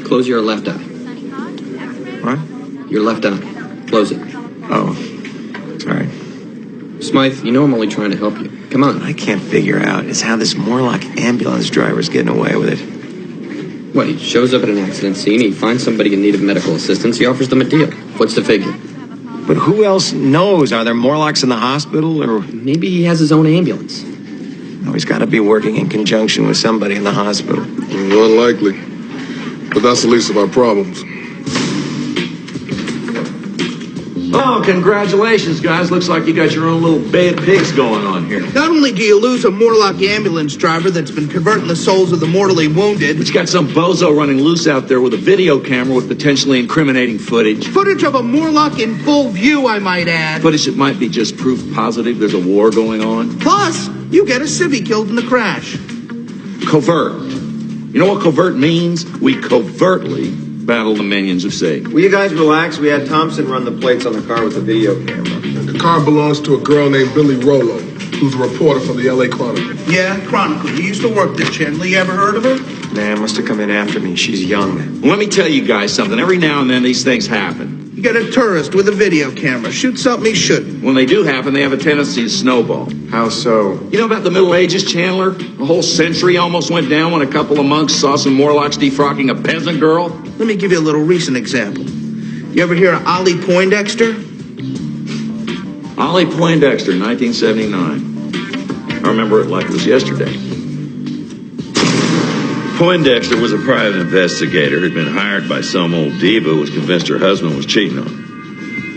Close your left eye. What? Your left eye. Close it. Oh. Sorry. Smythe, you know I'm only trying to help you. Come on. What I can't figure out is how this Morlock ambulance driver's getting away with it. What, he shows up at an accident scene, he finds somebody in need of medical assistance, he offers them a deal. What's the figure? But who else knows? Are there Morlocks in the hospital, or... Maybe he has his own ambulance. No, he's got to be working in conjunction with somebody in the hospital. Unlikely. But that's the least of our problems. Oh, congratulations, guys. Looks like you got your own little bay of pigs going on here. Not only do you lose a Morlock ambulance driver that's been converting the souls of the mortally wounded, But you got some bozo running loose out there with a video camera with potentially incriminating footage. footage of a Morlock in full view, I might add. Footage that might be just proof positive there's a war going on. Plus, you get a civvy killed in the crash. Covert. You know what covert means? We covertly battle the minions of Satan. Will you guys relax? We had Thompson run the plates on the car with the video camera. The car belongs to a girl named Billy Rollo, who's a reporter for the LA Chronicle. Yeah, Chronicle. You used to work there, Chandler. You ever heard of her? Man, must have come in after me. She's young. Let me tell you guys something. Every now and then these things happen. You get a tourist with a video camera. Shoot something he shouldn't. When they do happen, they have a tendency to snowball. How so? You know about the Middle Ages, Chandler? A whole century almost went down when a couple of monks saw some Morlocks defrocking a peasant girl. Let me give you a little recent example. You ever hear of Ollie Poindexter? Ollie Poindexter, 1979. I remember it like it was yesterday. Poindexter was a private investigator who'd been hired by some old diva who was convinced her husband was cheating on her.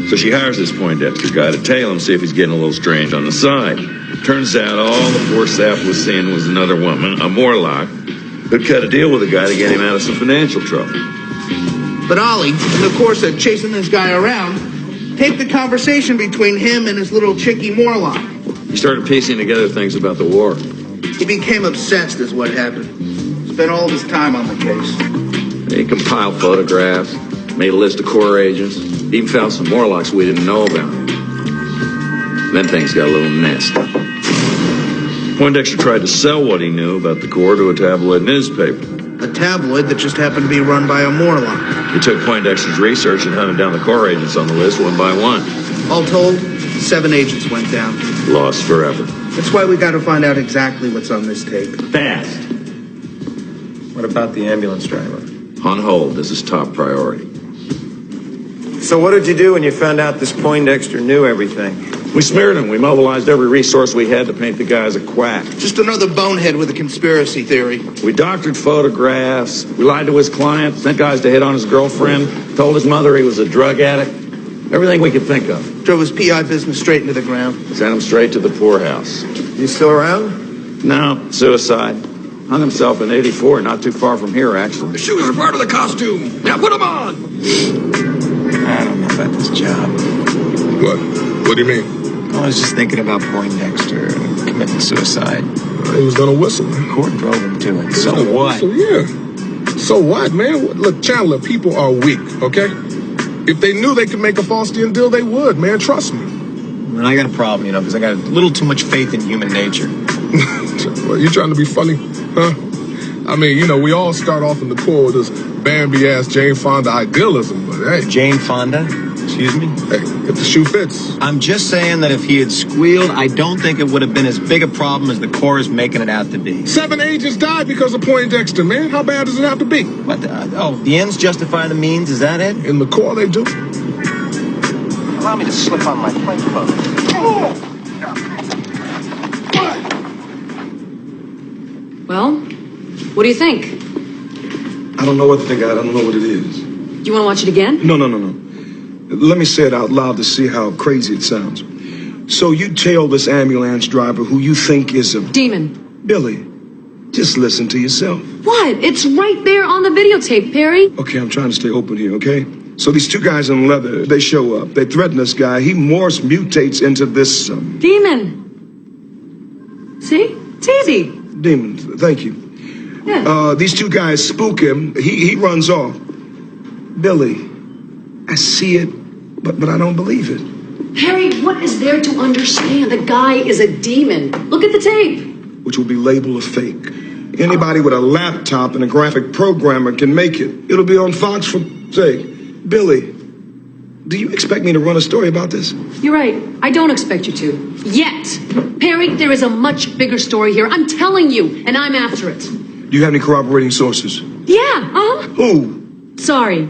So she hires this Poindexter guy to tail him, see if he's getting a little strange on the side. Turns out all the poor sap was seeing was another woman, a Morlock, who'd cut a deal with the guy to get him out of some financial trouble. But Ollie, in the course of chasing this guy around, taped the conversation between him and his little chickie Morlock. He started piecing together things about the war. He became obsessed is what happened. Spent all of his time on the case. He compiled photographs, made a list of core agents, even found some Morlocks we didn't know about. Then things got a little nasty. Poindexter tried to sell what he knew about the Corps to a tabloid newspaper. A tabloid that just happened to be run by a Morlock. He took Poindexter's research and hunted down the Corps agents on the list one by one. All told, 7 agents went down. Lost forever. That's why we got to find out exactly what's on this tape. Fast. What about the ambulance driver? On hold, this is top priority. So what did you do when you found out this Poindexter knew everything? We smeared him. We mobilized every resource we had to paint the guy as a quack. Just another bonehead with a conspiracy theory. We doctored photographs. We lied to his client, sent guys to hit on his girlfriend, told his mother he was a drug addict. Everything we could think of. Drove his PI business straight into the ground. Sent him straight to the poorhouse. You still around? No, suicide. Hung himself in 84, not too far from here, actually. The shoes are part of the costume. Now put them on. I don't know about this job. What? What do you mean? I was just thinking about Poindexter and committing suicide. He was gonna whistle. The court drove him to it. So what? Whistle, yeah. So what, man? Look, Chandler, people are weak, okay? If they knew they could make a Faustian deal, they would, man. Trust me. And I got a problem, because I got a little too much faith in human nature. Well, you trying to be funny, huh? I mean, we all start off in the Corps with this Bambi-ass Jane Fonda idealism, but hey. Jane Fonda? Excuse me? Hey, if the shoe fits. I'm just saying that if he had squealed, I don't think it would have been as big a problem as the Corps is making it out to be. 7 agents died because of Poindexter, man. How bad does it have to be? What? The ends justify the means? Is that it? In the Corps, they do. Allow me to slip on my plate coat. Well, what do you think? I don't know what to think. I don't know what it is. Do you want to watch it again? No. Let me say it out loud to see how crazy it sounds. So you tail this ambulance driver who you think is a... Demon. Billy, just listen to yourself. What? It's right there on the videotape, Perry. Okay, I'm trying to stay open here, okay? So these two guys in leather, they show up. They threaten this guy. He mutates into this... Demon. See? It's easy. Demon, thank you. Yeah. These two guys spook him. He runs off. Billy, I see it, but I don't believe it. Harry, what is there to understand? The guy is a demon. Look at the tape. Which will be labeled a fake. Anybody with a laptop and a graphic programmer can make it. It'll be on Fox for sake. Billy, do you expect me to run a story about this? You're right. I don't expect you to. Yet. Perry, there is a much bigger story here. I'm telling you, and I'm after it. Do you have any corroborating sources? Yeah, Who? Sorry.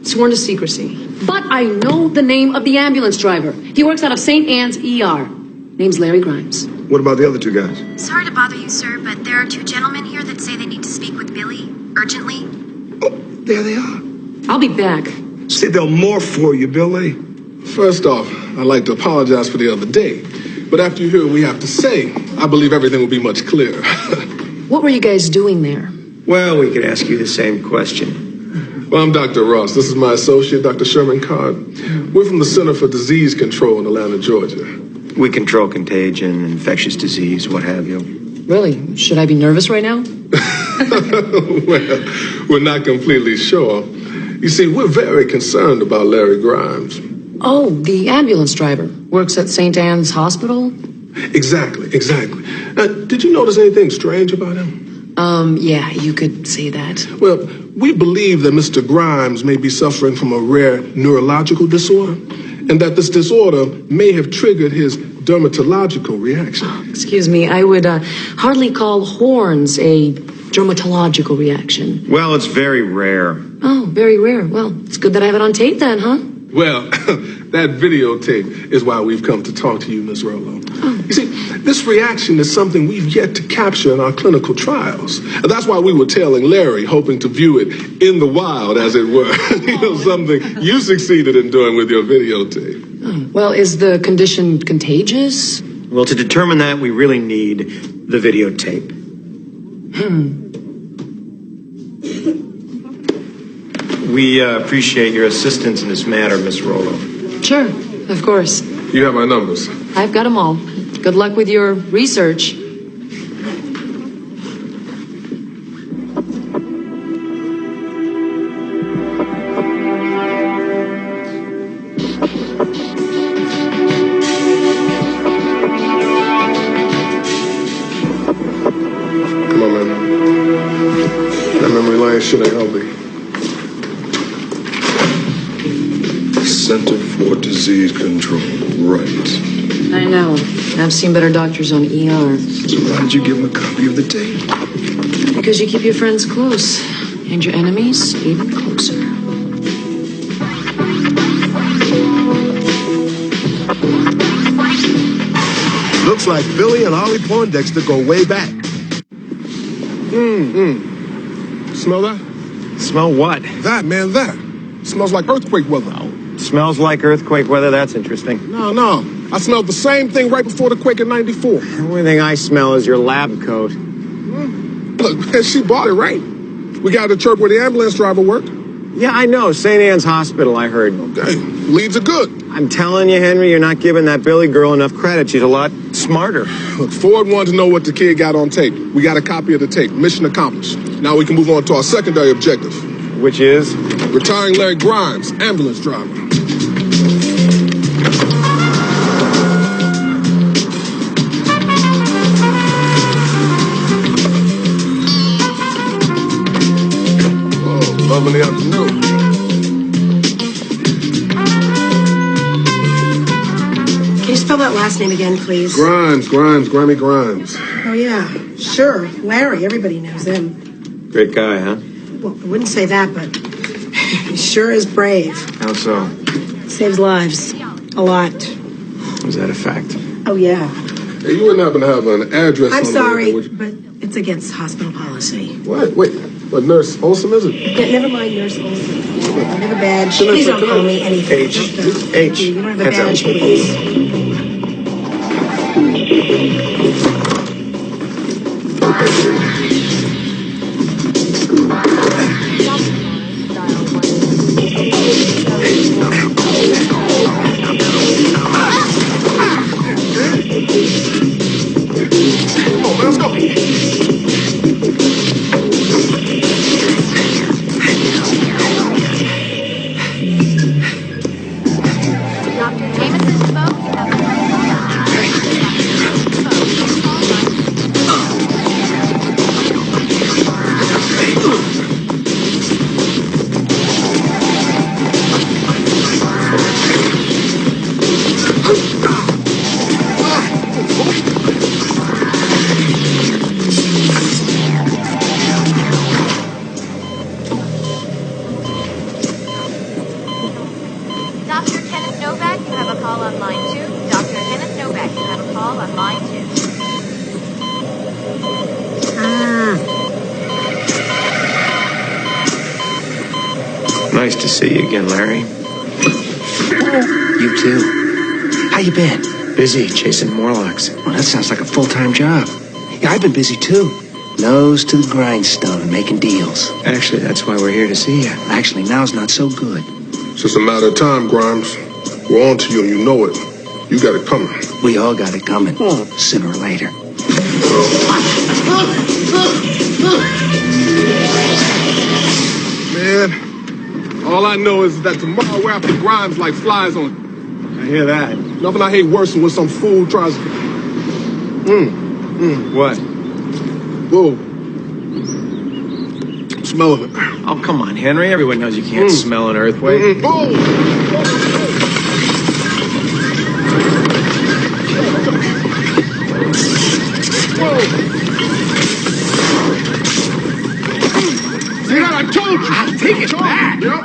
Sworn to secrecy. But I know the name of the ambulance driver. He works out of St. Anne's ER. Name's Larry Grimes. What about the other two guys? Sorry to bother you, sir, but there are two gentlemen here that say they need to speak with Billy urgently. Oh, there they are. I'll be back. Say they'll more for you, Billy. First off, I'd like to apologize for the other day. But after you hear what we have to say, I believe everything will be much clearer. What were you guys doing there? Well, we could ask you the same question. Well, I'm Dr. Ross. This is my associate, Dr. Sherman Card. We're from the Center for Disease Control in Atlanta, Georgia. We control contagion, infectious disease, what have you. Really? Should I be nervous right now? Well, we're not completely sure. You see, we're very concerned about Larry Grimes. Oh, the ambulance driver. Works at St. Anne's Hospital? Exactly. Did you notice anything strange about him? Yeah, you could say that. Well, we believe that Mr. Grimes may be suffering from a rare neurological disorder, and that this disorder may have triggered his dermatological reaction. Excuse me, I would hardly call horns a dermatological reaction. Well, it's very rare. Oh, very rare. Well, it's good that I have it on tape then, huh? Well, that videotape is why we've come to talk to you, Ms. Rollo. Oh. You see, this reaction is something we've yet to capture in our clinical trials. And that's why we were tailing Larry, hoping to view it in the wild, as it were. Something you succeeded in doing with your videotape. Oh. Well, is the condition contagious? Well, to determine that, we really need the videotape. We appreciate your assistance in this matter, Miss Rollo. Sure, of course. You have my numbers. I've got them all. Good luck with your research. Come on, man. That memory lane shit ain't healthy. Center for Disease Control, right. I know. I've seen better doctors on ER. So why did you give him a copy of the tape? Because you keep your friends close, and your enemies even closer. Looks like Billy and Ollie Poindexter go way back. Smell that? Smell what? That, man, that. Smells like earthquake weather. Smells like earthquake weather? That's interesting. No. I smelled the same thing right before the quake in '94. The only thing I smell is your lab coat. Look, man, she bought it, right? We got to chirp where the ambulance driver worked. Yeah, I know. St. Anne's Hospital, I heard. Okay, leads are good. I'm telling you, Henry, you're not giving that Billy girl enough credit. She's a lot smarter. Look, Ford wanted to know what the kid got on tape. We got a copy of the tape. Mission accomplished. Now we can move on to our secondary objective. Which is? Retiring Larry Grimes, ambulance driver. Whoa, love in the afternoon. Can you spell that last name again, please? Grimey Grimes. Oh, yeah. Sure. Larry, everybody knows him. Great guy, huh? Well, I wouldn't say that, but he sure is brave. How so? Saves lives. A lot. Is that a fact? Oh, yeah. Hey, you wouldn't happen to have an address I'm on sorry, the... but it's against hospital policy. What? Wait, what Nurse Olsen is it? Yeah, never mind, Nurse Olsen. I have a badge. Please don't call me anything. H. You don't have a badge, please. Let's go. call on line 2. Dr. Kenneth Novak, you have a call on line 2. Nice to see you again, Larry. You too. How you been? Busy, chasing Morlocks. Well, that sounds like a full-time job. Yeah, I've been busy too. Nose to the grindstone, making deals. Actually, that's why we're here to see you. Actually, now's not so good. It's just a matter of time, Grimes. We're on to you and you know it. You got it coming. We all got it coming. Sooner or later. Man, all I know is that tomorrow we're after Grimes like flies on. I hear that. Nothing I hate worse than when some fool tries. What? Whoa. I'm smelling it. Oh, come on, Henry. Everyone knows you can't smell an earthquake. See that? I told you. I'll take it back. Yep.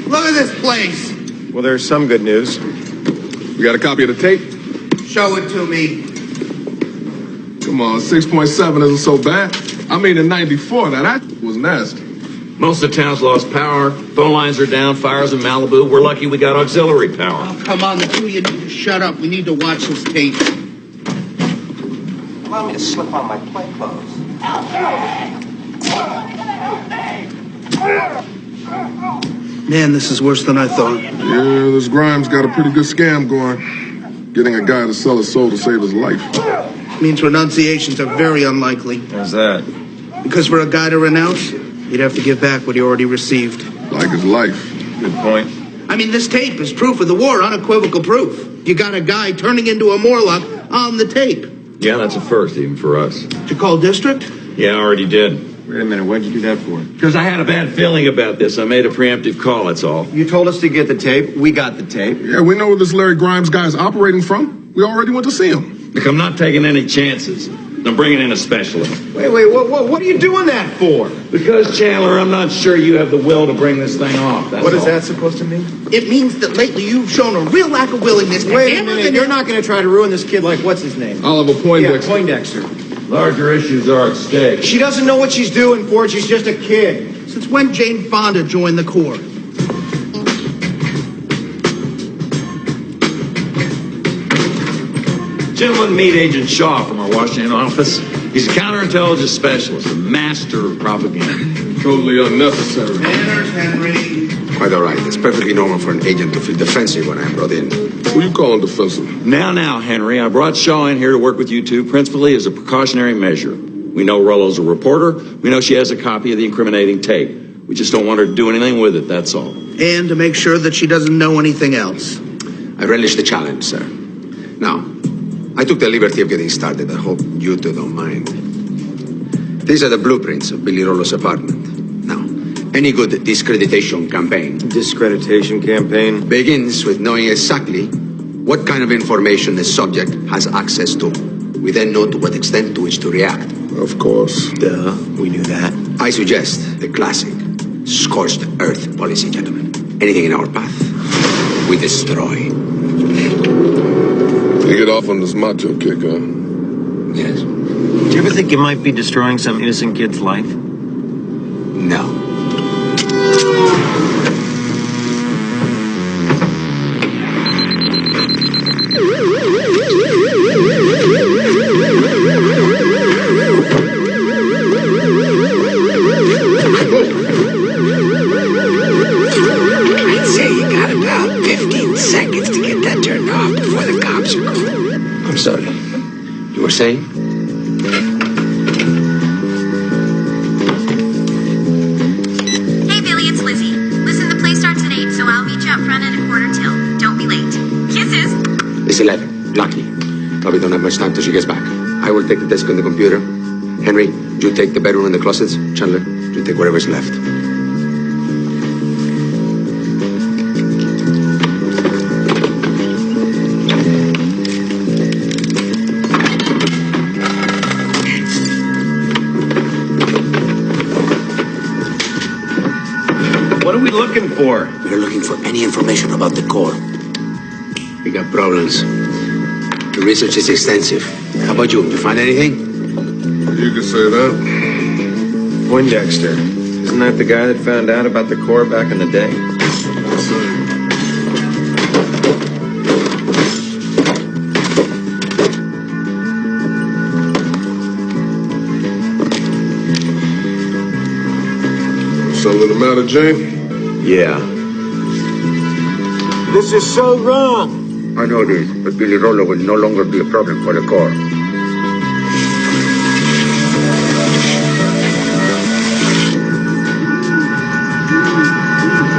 Look at this place. Well, there's some good news. You got a copy of the tape? Show it to me. Come on, 6.7 isn't so bad. I mean, in 94, now that was nasty. Most of the town's lost power. Phone lines are down. Fires in Malibu. We're lucky we got auxiliary power. Oh, come on, the two of you need to shut up. We need to watch this tape. Allow me to slip on my play clothes. Man, this is worse than I thought. Yeah, this Grimes got a pretty good scam going. Getting a guy to sell his soul to save his life. Means renunciations are very unlikely. How's that? Because for a guy to renounce, you'd have to give back what he already received. Like his life. Good point. I mean, this tape is proof of the war, unequivocal proof. You got a guy turning into a Morlock on the tape. Yeah, that's a first even for us. Did you call district? Yeah, I already did. Wait a minute. What'd you do that for? Because I had a bad feeling about this. I made a preemptive call, that's all. You told us to get the tape. We got the tape. Yeah, we know where this Larry Grimes guy is operating from. We already went to see him. Look, I'm not taking any chances. I'm bringing in a specialist. Wait, what are you doing that for? Because, Chandler, I'm not sure you have the will to bring this thing off. That's What is all. that supposed to mean? It means that lately you've shown a real lack of willingness to Wait a hammer minute, the you're not going to try to ruin this kid like what's his name? Oliver Poindexter. Yeah, Poindexter. Larger issues are at stake. She doesn't know what she's doing, Ford. She's just a kid. Since when Jane Fonda joined the Corps? Gentlemen, meet Agent Shaw from our Washington office. He's a counterintelligence specialist, a master of propaganda. Totally unnecessary. Manners, Henry. Quite all right. It's perfectly normal for an agent to feel defensive when I'm brought in. Who you calling defensive? Now, Henry, I brought Shaw in here to work with you two, principally as a precautionary measure. We know Rollo's a reporter. We know she has a copy of the incriminating tape. We just don't want her to do anything with it, that's all. And to make sure that she doesn't know anything else. I relish the challenge, sir. Now, I took the liberty of getting started. I hope you two don't mind. These are the blueprints of Billy Rollo's apartment. Now, any good discreditation campaign Discreditation campaign? begins with knowing exactly what kind of information the subject has access to. We then know to what extent to which to react. Of course. Duh, we knew that. I suggest the classic scorched earth policy, gentlemen. Anything in our path, we destroy. You get off on this macho kick, huh? Yes. Do you ever think you might be destroying some innocent kid's life? No. I'd say you got about 15 seconds to get that turned off before the cops are called. I'm sorry. You were saying? Hey, Billy, it's Lizzie. Listen, the play starts at 8, so I'll meet you up front at 8:45. Don't be late. Kisses! It's 11. Lucky. Probably don't have much time till she gets back. I will take the desk and the computer. Henry, you take the bedroom and the closets. Chandler, you take whatever's left. What are we looking for? We're looking for any information about the core. We got problems. The research is extensive. How about you? You find anything? You could say that. Poindexter. Isn't that the guy that found out about the core back in the day? Something the matter, Jane? Yeah. This is so wrong. I know this, but Billy Rollo will no longer be a problem for the core.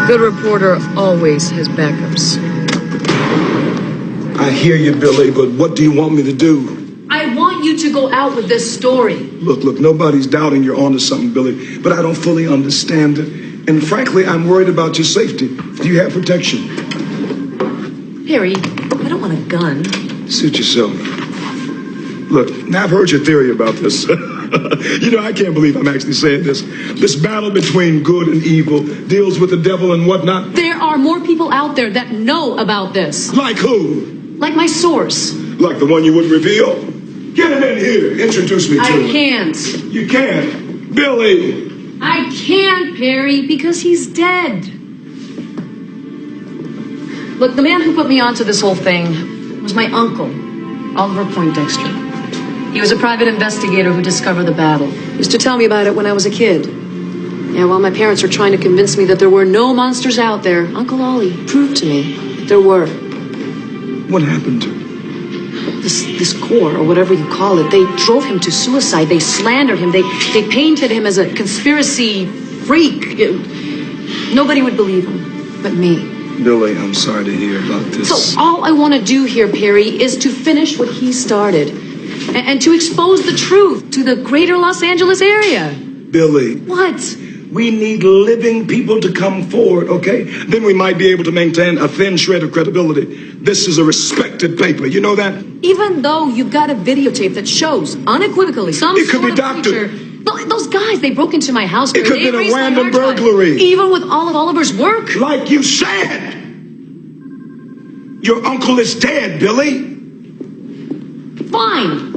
Good reporter always has backups. I hear you, Billy, but what do you want me to do? I want you to go out with this story. Look, nobody's doubting you're onto something, Billy, but I don't fully understand it. And frankly, I'm worried about your safety. Do you have protection? Harry, I don't want a gun. Suit yourself. Look, now I've heard your theory about this. You know, I can't believe I'm actually saying this. This battle between good and evil deals with the devil and whatnot. There are more people out there that know about this. Like who? Like my source. Like the one you wouldn't reveal? Get him in here. Introduce me to him. I can't. You can't. Billy. I can't, Perry, because he's dead. Look, the man who put me onto this whole thing was my uncle, Oliver Poindexter. He was a private investigator who discovered the battle. He used to tell me about it when I was a kid. Yeah, while my parents were trying to convince me that there were no monsters out there, Uncle Ollie proved to me that there were. What happened to him? This core, or whatever you call it, they drove him to suicide. They slandered him. They painted him as a conspiracy freak. Nobody would believe him but me. Billy, I'm sorry to hear about this. So all I want to do here, Perry, is to finish what he started. And to expose the truth to the greater Los Angeles area. Billy. What? We need living people to come forward, okay? Then we might be able to maintain a thin shred of credibility. This is a respected paper, you know that? Even though you've got a videotape that shows unequivocally some it could sort be of doctored. creature. Those guys, they broke into my house. It could have been a random burglary. Even with all of Oliver's work. Like you said. Your uncle is dead, Billy. Fine.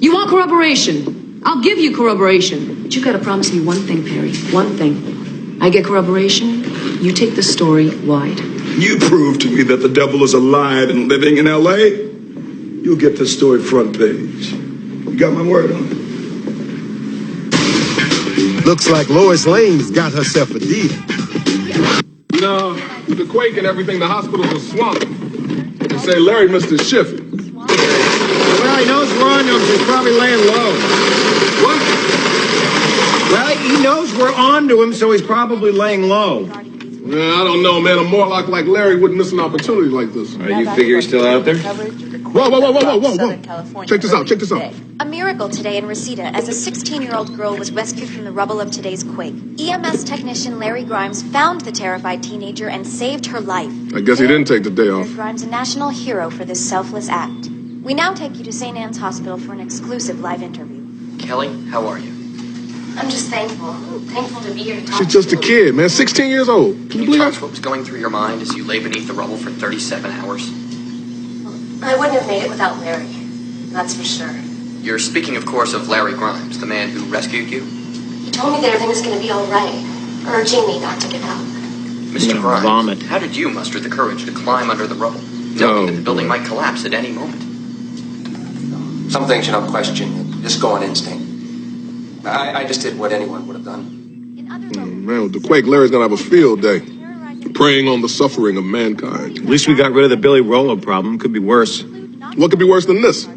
You want corroboration? I'll give you corroboration. But you gotta promise me one thing, Perry. One thing. I get corroboration, you take the story wide. You prove to me that the devil is alive and living in L.A., you'll get this story front page. You got my word on it. Looks like Lois Lane's got herself a deal. No, with the quake and everything, the hospitals are swamped. They say Larry missed his shift. Well, he knows we're on to him, so he's probably laying low. What? Well, he knows we're on to him, so he's probably laying low. I don't know, man. A Morlock like Larry wouldn't miss an opportunity like this. You figure he's still out there? Whoa. Check this out. A miracle today in Reseda as a 16-year-old girl was rescued from the rubble of today's quake. EMS technician Larry Grimes found the terrified teenager and saved her life. I guess he didn't take the day off. Grimes a national hero for this selfless act. We now take you to St. Anne's Hospital for an exclusive live interview. Kelly, how are you? I'm just thankful to be here to talk She's just a kid, man. 16 years old. Can you tell us what was going through your mind as you lay beneath the rubble for 37 hours? I wouldn't have made it without Larry. That's for sure. You're speaking, of course, of Larry Grimes, the man who rescued you. He told me that everything was going to be all right, urging me not to give up. Mr. Grimes, how did you muster the courage to climb under the rubble, knowing that the building might collapse at any moment? Some things you don't question. Just go on instinct. I just did what anyone would have done. Man, with the quake, Larry's gonna have a field day. Preying on the suffering of mankind. At least we got rid of the Billy Rollo problem. Could be worse. What could be worse than this?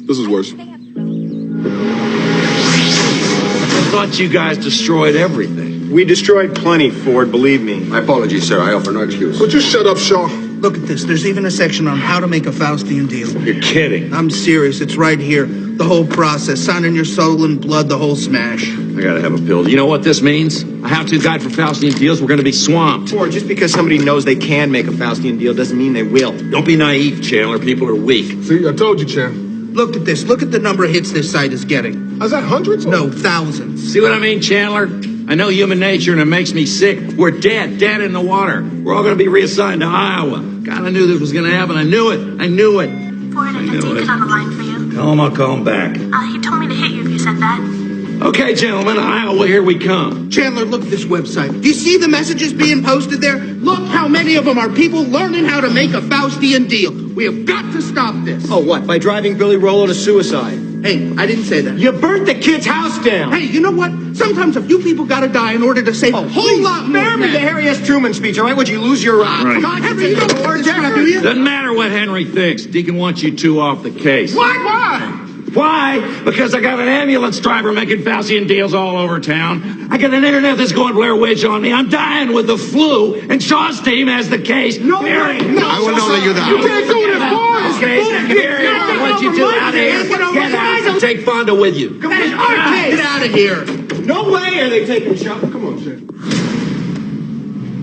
This is worse. I thought you guys destroyed everything. We destroyed plenty, Ford, believe me. My apologies, sir. I offer no excuse. Would you shut up, Shaw? Look at this. There's even a section on how to make a Faustian deal. You're kidding. I'm serious. It's right here. The whole process. Signing your soul and blood, the whole smash. I gotta have a pill. You know what this means? A how-to guide for Faustian deals. We're gonna be swamped. Ford, just because somebody knows they can make a Faustian deal doesn't mean they will. Don't be naive, Chandler. People are weak. See, I told you, Chan. Look at this. Look at the number of hits this site is getting. Is that hundreds? No, thousands. See what I mean, Chandler? I know human nature and it makes me sick. We're dead in the water. We're all going to be reassigned to Iowa. God, I knew this was going to happen. I knew it. Ford, it's David on the line for you. Tell him I'll call him back. He told me to hit you if you said that. Okay, gentlemen, Iowa, here we come. Chandler, look at this website. Do you see the messages being posted there? Look how many of them are people learning how to make a Faustian deal. We have got to stop this. Oh, what? By driving Billy Rollo to suicide? Hey, I didn't say that. You burnt the kid's house down. Hey, you know what? Sometimes a few people gotta die in order to save a whole lot more. Spare me the Harry S. Truman speech, all right? Would you lose your Right. God, Henry, you don't know this crap, do you? Doesn't matter what Henry thinks. Deacon wants you two off the case. Why? Why? Because I got an ambulance driver making Faustian deals all over town. I got an internet that's going Blair Witch on me. I'm dying with the flu, and Shaw's team has the case. No, Harry, no, I will not let you down. You can't do this, boys. Okay, Harry, I want you two out of here. Get out and take Fonda with you. That is our case. Get out of here. No way are they taking a shot. Come on, Sam.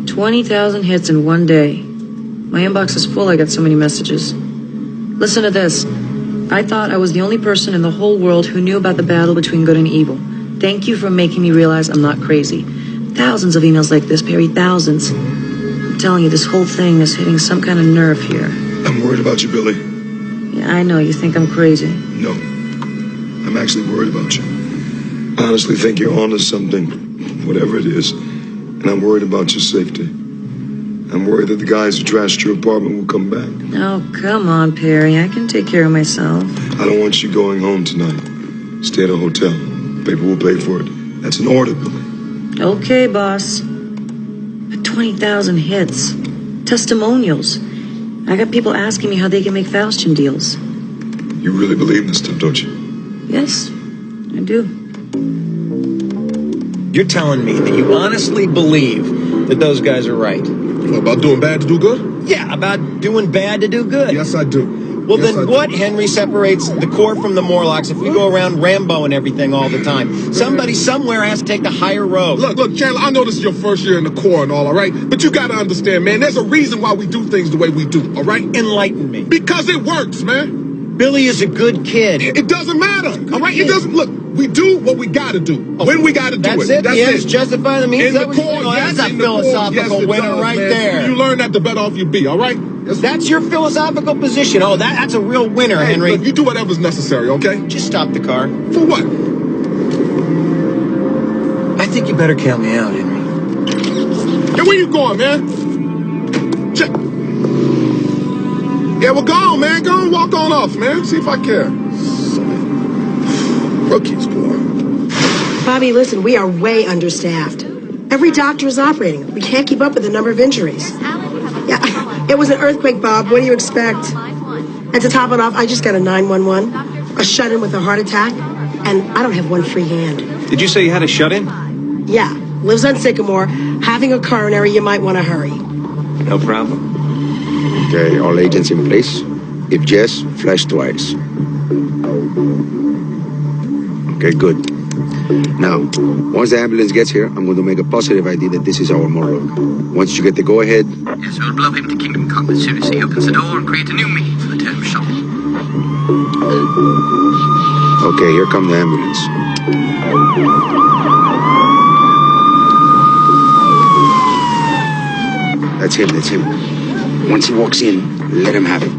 20,000 hits in one day. My inbox is full. I got so many messages. Listen to this. I thought I was the only person in the whole world who knew about the battle between good and evil. Thank you for making me realize I'm not crazy. Thousands of emails like this, Perry, thousands. I'm telling you, this whole thing is hitting some kind of nerve here. I'm worried about you, Billy. Yeah, I know, you think I'm crazy. No, I'm actually worried about you. I honestly think you're onto something, whatever it is, and I'm worried about your safety. I'm worried that the guys who trashed your apartment will come back. Oh, come on, Perry. I can take care of myself. I don't want you going home tonight. Stay at a hotel. Paper will pay for it. That's an order, Billy. Okay, boss. But 20,000 hits. Testimonials. I got people asking me how they can make Faustian deals. You really believe in this stuff, don't you? Yes, I do. You're telling me that you honestly believe that those guys are right? About doing bad to do good? Yeah, about doing bad to do good. Yes, I do. Well, Yes, then I do. what, Henry, separates the core from the Morlocks if we go around Rambo and everything all the time? Somebody somewhere has to take the higher road. Look, Chandler, I know this is your first year in the Corps and all right? But you gotta understand, man, there's a reason why we do things the way we do, all right? Enlighten me. Because it works, man. Billy is a good kid. It doesn't matter, all right? It doesn't, look, we do what we gotta do, when we gotta do That's it. it? The ends justify the means? In That the was- Corps, oh, yes, that's a in the Corps, philosophical yes, it winner does, right man. there. You learn that, the better off you be, all right? That's your philosophical position. Oh, that's a real winner, Hey, Henry. look, you do whatever's necessary, okay? Just stop the car. For what? I think you better count me out, Henry. Hey, where you going, man? Yeah, well, go on, man. Go on, walk on off, man. See if I care. Rookies, boy. Bobby, listen, we are way understaffed. Every doctor is operating. We can't keep up with the number of injuries. Yeah, it was an earthquake, Bob. What do you expect? And to top it off, I just got a 911, a shut-in with a heart attack, and I don't have one free hand. Did you say you had a shut-in? Yeah, lives on Sycamore. Having a coronary, you might want to hurry. No problem. Okay, all agents in place? If yes, flash twice. Okay, good. Now, once the ambulance gets here, I'm going to make a positive ID that this is our Morlock. Once you get the go-ahead... Yes, we'll blow him to Kingdom Come as soon as he opens the door and create a new me for the term shop. Okay, here come the ambulance. That's him. Once he walks in, let him have it.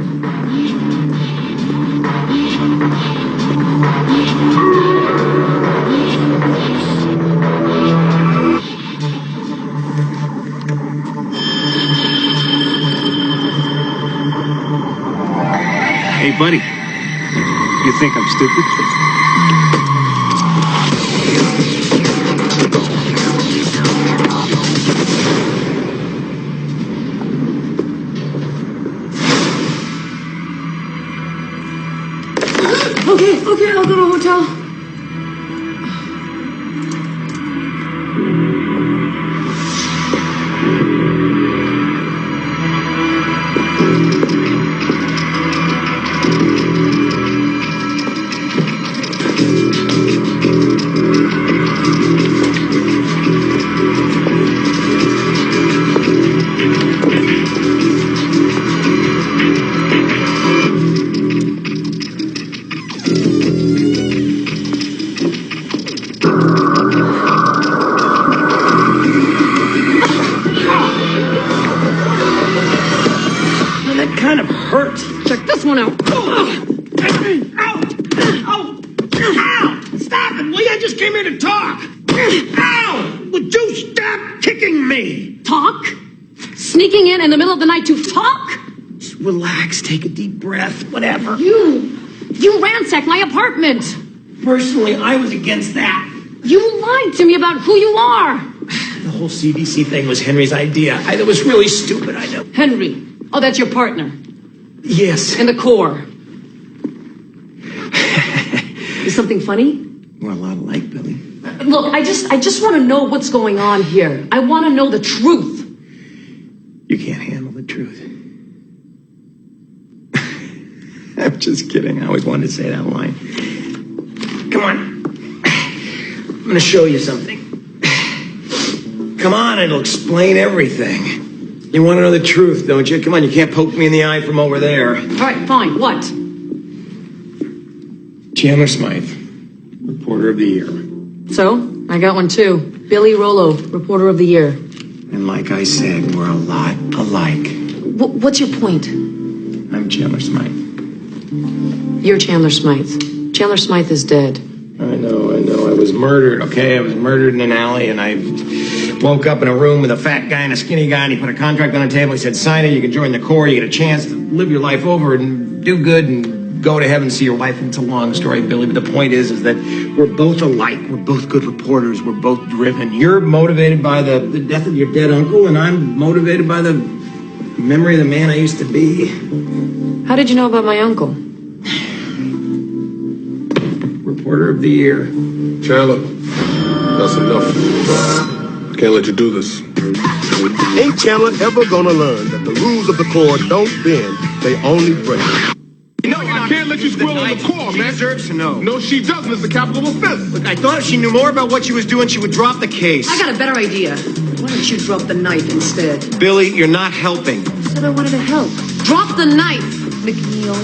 Hey, buddy. You think I'm stupid? Okay, I'll go to a hotel. me. Talk? Sneaking in the middle of the night to talk? Just relax, take a deep breath, whatever. You ransacked my apartment. Personally, I was against that. You lied to me about who you are. The whole CDC thing was Henry's idea. It was really stupid, I know. Henry. Oh, that's your partner. Yes. In the Corps. Is something funny? We're a lot alike, Billy. Look, I just want to know what's going on here. I want to know the truth. You can't handle the truth. I'm just kidding. I always wanted to say that line. Come on. I'm going to show you something. Come on, it'll explain everything. You want to know the truth, don't you? Come on, you can't poke me in the eye from over there. All right, fine. What? Chandler Smythe, Reporter of the Year. So, I got one too. Billy Rollo, Reporter of the Year. And like I said, we're a lot alike. What's your point? I'm Chandler Smythe. You're Chandler Smythe. Chandler Smythe is dead. I know. I was murdered, okay? I was murdered in an alley, and I woke up in a room with a fat guy and a skinny guy, and he put a contract on the table. He said, sign it, you can join the Corps, you get a chance to live your life over and do good and go to heaven, see your wife. And it's a long story, Billy, but the point is that we're both alike. We're both good reporters. We're both driven. You're motivated by the death of your dead uncle, and I'm motivated by the memory of the man I used to be. How did you know about my uncle? Reporter of the Year. Chandler, that's enough. Can't let you do this. Ain't Chandler ever gonna learn that the rules of the Corps don't bend, they only break? No, I can't let you squirrel in the Corps, man. She deserves to know. No, she doesn't. It's a capital offense. Look, I thought if she knew more about what she was doing, she would drop the case. I got a better idea. Why don't you drop the knife instead? Billy, you're not helping. I said I wanted to help. Drop the knife, McNeil.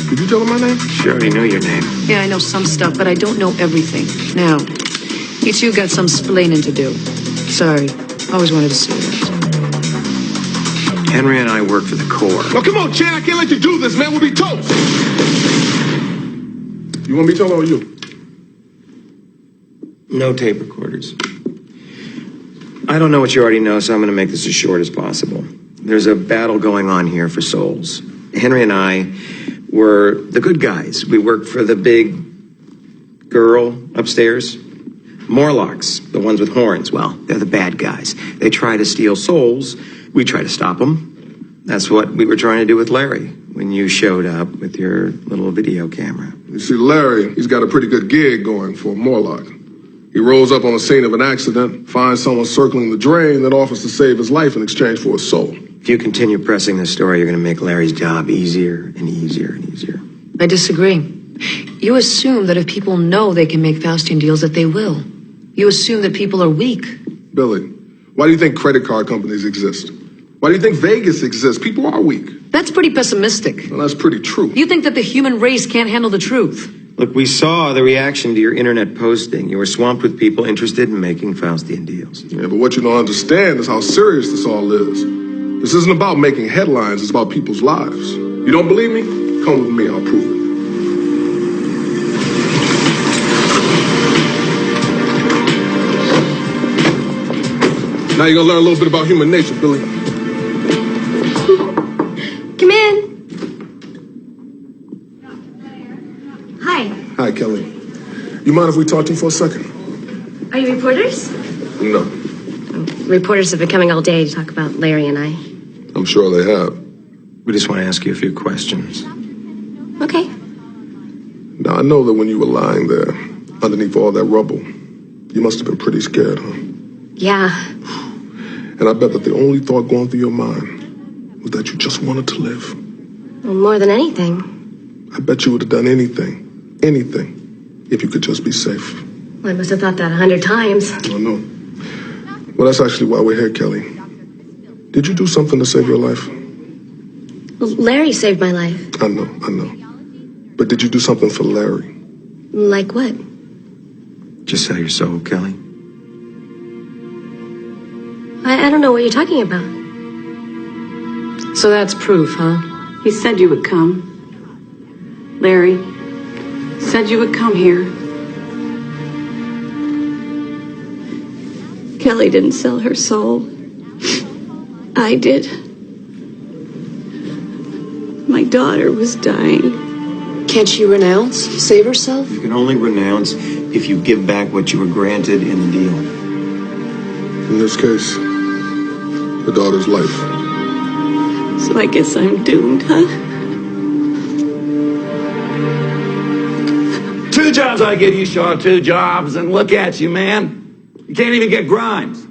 Did you tell her my name? She already knew your name. Yeah, I know some stuff, but I don't know everything. Now, you two got some splaining to do. Sorry. Always wanted to see that. Henry and I work for the Corps. Oh, come on, Chan. I can't let you do this, man. We'll be toast. You want me to tell her or you? No tape recorders. I don't know what you already know, so I'm going to make this as short as possible. There's a battle going on here for souls. Henry and I were the good guys. We worked for the big girl upstairs. Morlocks, the ones with horns, well, they're the bad guys. They try to steal souls. We try to stop them. That's what we were trying to do with Larry when you showed up with your little video camera. You see, Larry, he's got a pretty good gig going for a Morlock. He rolls up on the scene of an accident, finds someone circling the drain, then offers to save his life in exchange for a soul. If you continue pressing this story, you're going to make Larry's job easier and easier and easier. I disagree. You assume that if people know they can make Faustian deals, that they will. You assume that people are weak. Billy, why do you think credit card companies exist? Why do you think Vegas exists? People are weak. That's pretty pessimistic. Well, that's pretty true. You think that the human race can't handle the truth. Look, we saw the reaction to your internet posting. You were swamped with people interested in making Faustian deals. Yeah, but what you don't understand is how serious this all is. This isn't about making headlines, it's about people's lives. You don't believe me? Come with me, I'll prove it. Now you're gonna learn a little bit about human nature, Billy. Come in. Hi. Hi, Kelly. You mind if we talk to you for a second? Are you reporters? No. Reporters have been coming all day to talk about Larry and I. I'm sure they have. We just want to ask you a few questions. Okay. Now, I know that when you were lying there, underneath all that rubble, you must have been pretty scared, huh? Yeah. And I bet that the only thought going through your mind was that you just wanted to live. Well, more than anything. I bet you would have done anything, if you could just be safe. Well, I must have thought that 100 times. I know. Well, that's actually why we're here, Kelly. Did you do something to save your life? Well, Larry saved my life. I know. But did you do something for Larry? Like what? Just sell your soul, Kelly. I don't know what you're talking about. So that's proof, huh? He said you would come. Larry said you would come here. Kelly didn't sell her soul. I did. My daughter was dying. Can't she renounce? Save herself? You can only renounce if you give back what you were granted in the deal. In this case, the daughter's life. So I guess I'm doomed, huh? 2 jobs I give you, Shaw, 2 jobs, and look at you, man. You can't even get Grimes.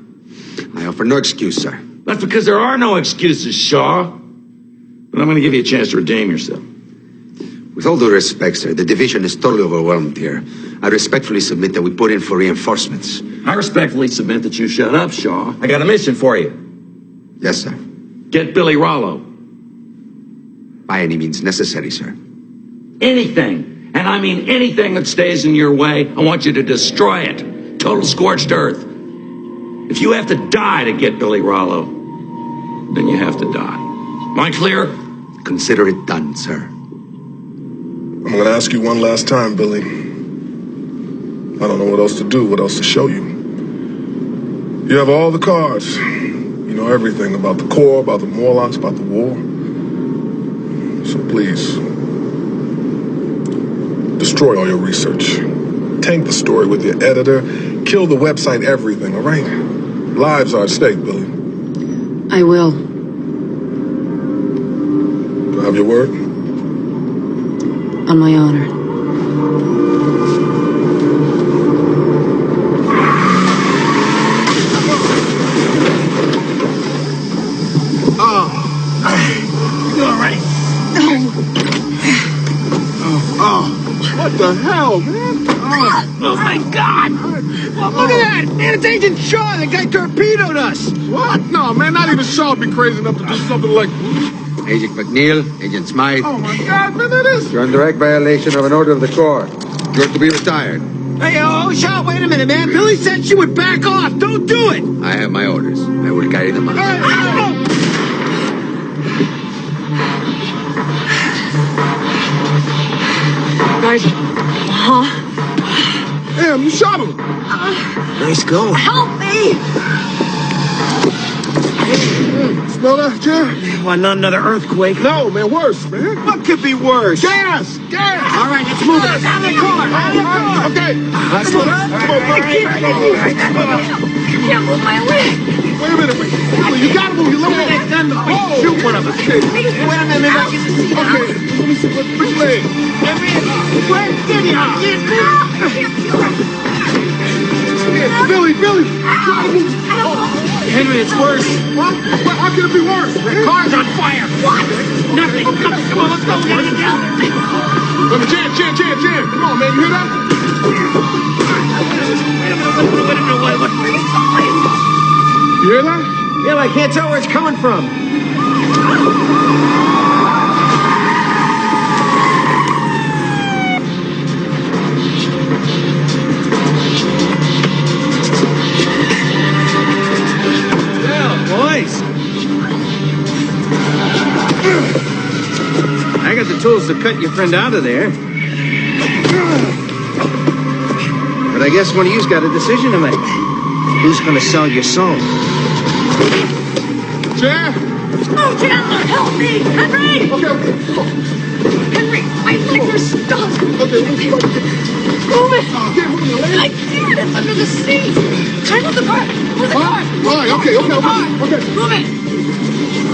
I offer no excuse, sir. That's because there are no excuses, Shaw. But I'm going to give you a chance to redeem yourself. With all due respect, sir, the division is totally overwhelmed here. I respectfully submit that we put in for reinforcements. I respectfully submit that you shut up, Shaw. I got a mission for you. Yes, sir. Get Billy Rollo. By any means necessary, sir. Anything, and I mean anything that stays in your way, I want you to destroy it. Total scorched earth. If you have to die to get Billy Rollo, then you have to die. Am I clear? Consider it done, sir. I'm going to ask you one last time, Billy. I don't know what else to do, what else to show you. You have all the cards. You know everything about the Corps, about the Morlocks, about the war. So please, destroy all your research. Tank the story with your editor. Kill the website, everything, all right? Lives are at stake, Billy. I will. Do I have your word? On my honor. You all right? What the hell, man? Oh my God! Well, look at that! Man, it's Agent Shaw. The guy torpedoed us. What? No, man, not even Shaw would be crazy enough to do something like... Agent McNeil, Agent Smythe. Oh my God, man, that is... You're in direct violation of an order of the Corps. You're to be retired. Hey, Shaw, wait a minute, man. Billy said she would back off. Don't do it. I have my orders. I will carry them out. Guys, huh? Damn, you shot him. Nice go. Help me! Smell that, Jan? Well, not another earthquake. No, man, worse, man. What could be worse? Gas! Gas! All right, let's move it. Out of the car! Out of the car! Okay. Let's move it. You can't move my leg. Wait a minute. Wait. You gotta move your leg. Next time, shoot one of us. Okay. Wait a minute, I can see now. Okay. Let me see. Which leg? Billy. Try to move. Henry, it's worse. What? How can it be worse? The car's on fire. What? Nothing. Come on, let's go. We gotta get down. Let me, Jan. Come on, man. You hear that? Wait a minute. What? You hear that? Yeah, I can't tell where it's coming from. Boys. I got the tools to cut your friend out of there. But I guess one of you's got a decision to make. Who's gonna sell your soul? Jan? Oh, Chandler, help me! Henry! Okay. Henry, my legs are stuck. Okay. Move it! I can't, it's under the seat. Turn on the car. Move the car. All right, okay. Move it.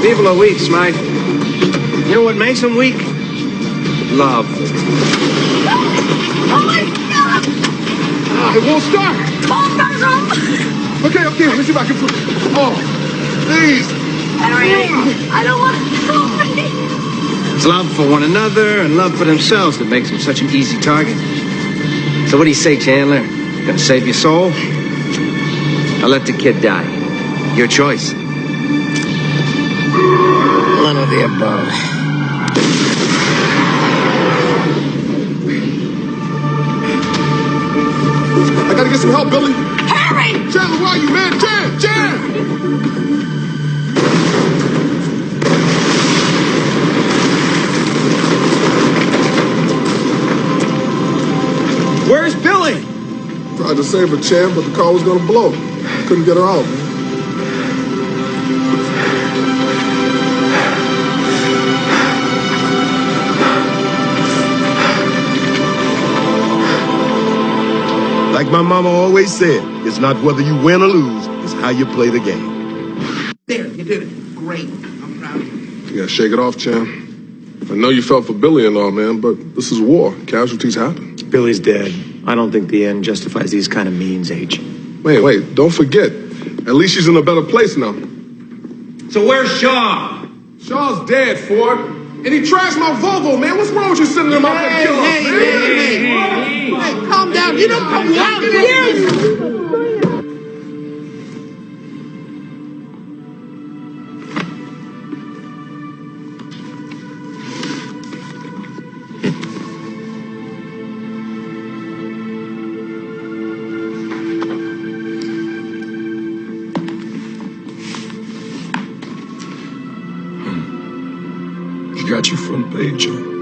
People are weak, Smythe. You know what makes them weak? Love. Oh my God! It won't start. Call Tyrone. Okay. Let me see if I can put... Oh, please. Henry, I don't want to help me. It's love for one another and love for themselves that makes them such an easy target. So what do you say, Chandler? Gonna save your soul? Or let the kid die? Your choice. None of the above. I gotta get some help, Billy. Harry! Chandler, where are you, man? Jan! Where's Billy? Tried to save a champ, but the car was gonna blow. Couldn't get her out, man. Like my mama always said, it's not whether you win or lose, it's how you play the game. There, you did it. Great. I'm proud of you. Yeah, shake it off, champ. I know you felt for Billy and all, man, but this is war. Casualties happen. Billy's dead. I don't think the end justifies these kind of means, H. Wait, don't forget. At least she's in a better place now. So where's Shaw? Shaw's dead, Ford. And he trashed my Volvo, man. What's wrong with you sending him out there to kill us, man? Hey, calm down. You don't come down here. You got your front page on.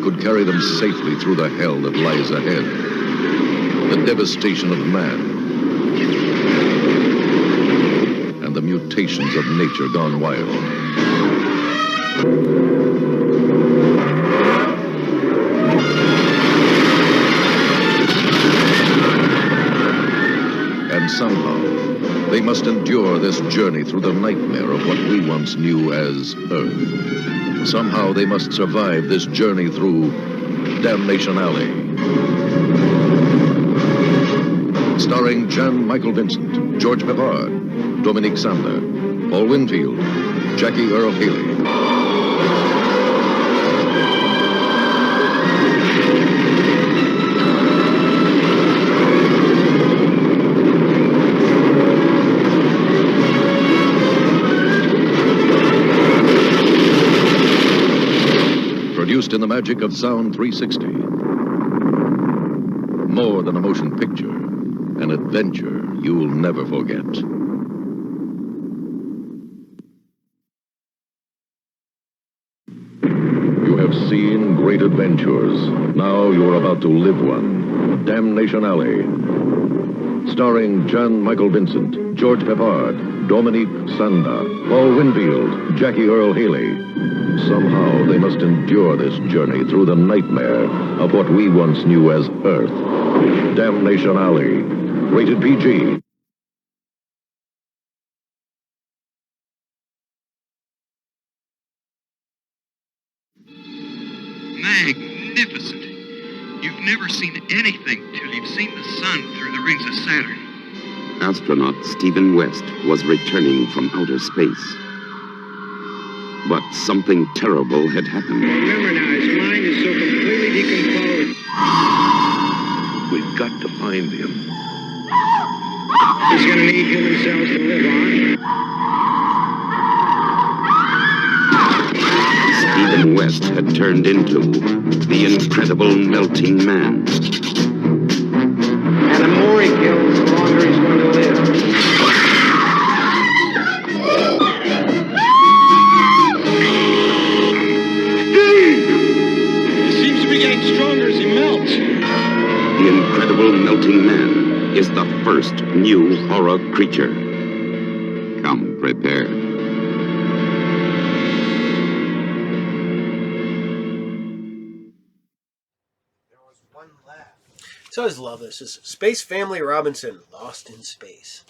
Could carry them safely through the hell that lies ahead. The devastation of man. And the mutations of nature gone wild. And somehow, they must endure this journey through the nightmare of what we once knew as Earth. Somehow they must survive this journey through Damnation Alley. Starring Jan Michael Vincent, George Peppard, Dominique Sander, Paul Winfield, Jackie Earl Haley. Produced in the magic of Sound 360. More than a motion picture, an adventure you'll never forget. You have seen great adventures. Now you're about to live one. Damnation Alley. Starring Jan Michael Vincent, George Peppard, Dominique Sanda, Paul Winfield, Jackie Earl Haley. Somehow they must endure this journey through the nightmare of what we once knew as Earth. Damnation Alley. Rated PG. Magnificent. You've never seen anything till you've seen the sun through the rings of Saturn. Astronaut Stephen West was returning from outer space. But something terrible had happened. Remember now, his mind is so completely decomposed. We've got to find him. He's gonna need human cells to live on. Stephen West had turned into the incredible melting man. And the more he kills, the longer he's going to live. Stronger as he melts. The incredible melting man is the first new horror creature. Come prepared. So I always love this. This is Space Family Robinson, Lost in Space.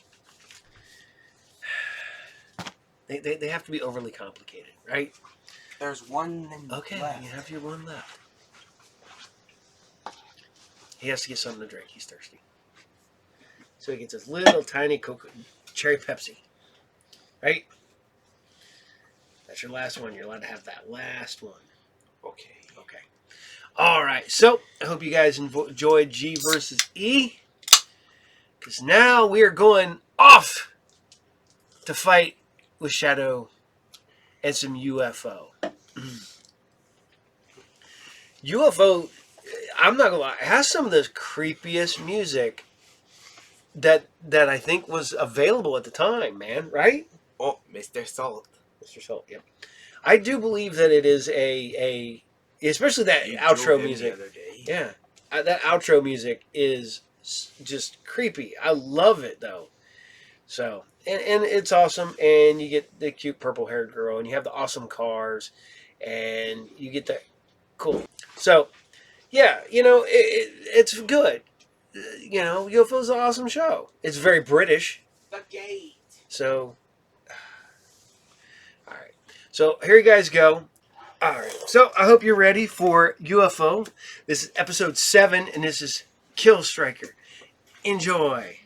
They have to be overly complicated, right? There's one Okay, left. you have your one left. He has to get something to drink. He's thirsty. So he gets this little tiny cherry Pepsi. Right? That's your last one. You're allowed to have that last one. Okay. Okay. All right. So I hope you guys enjoyed G versus E. Because now we are going off to fight with Shadow and some UFO. UFO, I'm not gonna lie, it has some of the creepiest music that I think was available at the time, man. Right? Oh, Mr. Salt. Mr. Salt. Yep. I do believe that it is a especially that You outro drew him music. the other day. Yeah, that outro music is just creepy. I love it though. So and it's awesome, and you get the cute purple haired girl, and you have the awesome cars, and you get the cool. So yeah, it's good. UFO's an awesome show. It's very British. The gate. So all right. So here you guys go. All right. So I hope you're ready for UFO. This is episode 7, and this is Kill Striker. Enjoy.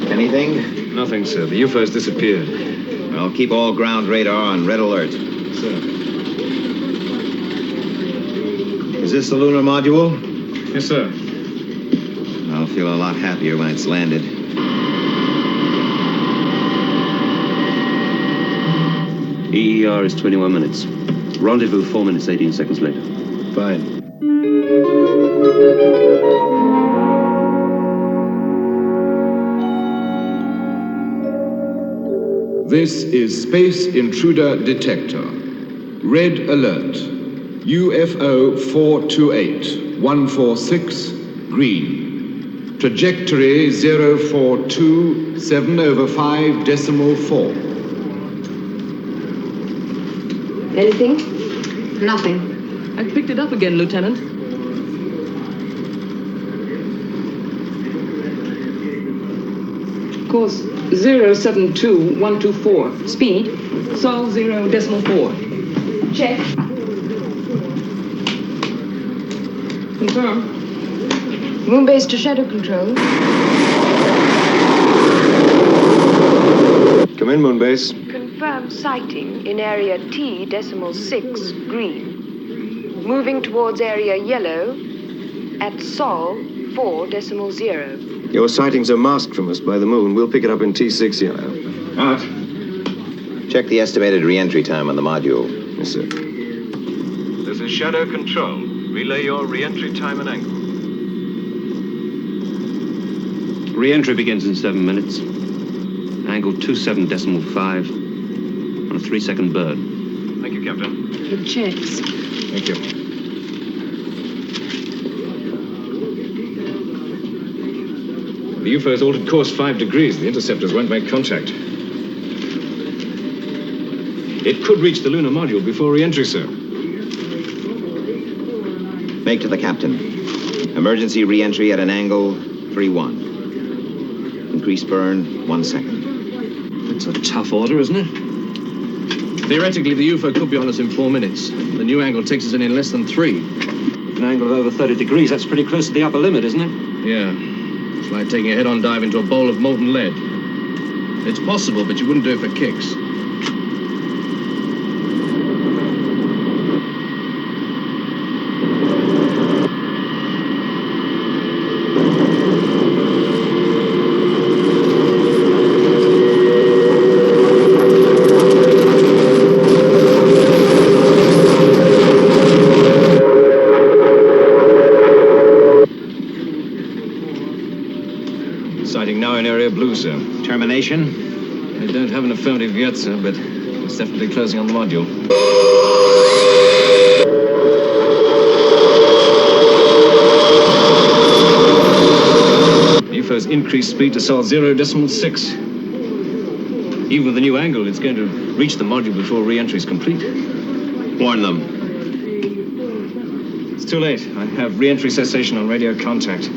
Anything? Nothing, sir. The UFO's disappeared. Well, keep all ground radar on red alert. Sir. Is this the lunar module? Yes, sir. I'll feel a lot happier when it's landed. EER is 21 minutes. Rendezvous 4 minutes, 18 seconds later. Fine. This is Space Intruder Detector. Red alert. UFO 428, 146, green. Trajectory 042, 7/5.4. Anything? Nothing. I picked it up again, Lieutenant. Course 072124. Speed? Sol 0.4. Check. Confirm. Moon base to shadow control. Come in, Moonbase. Confirmed sighting in area T.6, green. Moving towards area yellow at Sol 4.0. Your sightings are masked from us by the moon. We'll pick it up in T6 yellow. Out. Check the estimated re-entry time on the module. Yes, sir. This is Shadow Control. Relay your re-entry time and angle. Re-entry begins in 7 minutes. Angle 27.5 on a 3-second bird. Thank you, Captain. It checks. Thank you. The UFO's altered course 5 degrees. The interceptors won't make contact. It could reach the lunar module before re-entry, sir. Make to the captain. Emergency re-entry at an angle 3-1. Increase burn 1 second. It's a tough order, isn't it? Theoretically, the UFO could be on us in 4 minutes. The new angle takes us in less than 3. An angle of over 30 degrees, that's pretty close to the upper limit, isn't it? Yeah. It's like taking a head-on dive into a bowl of molten lead. It's possible, but you wouldn't do it for kicks. Sighting now in area blue, sir. Termination? I don't have an affirmative yet, sir, but it's definitely closing on the module. UFO's increased speed to Sol 0.6. Even with the new angle, it's going to reach the module before re-entry is complete. Warn them. It's too late. I have re-entry cessation on radio contact.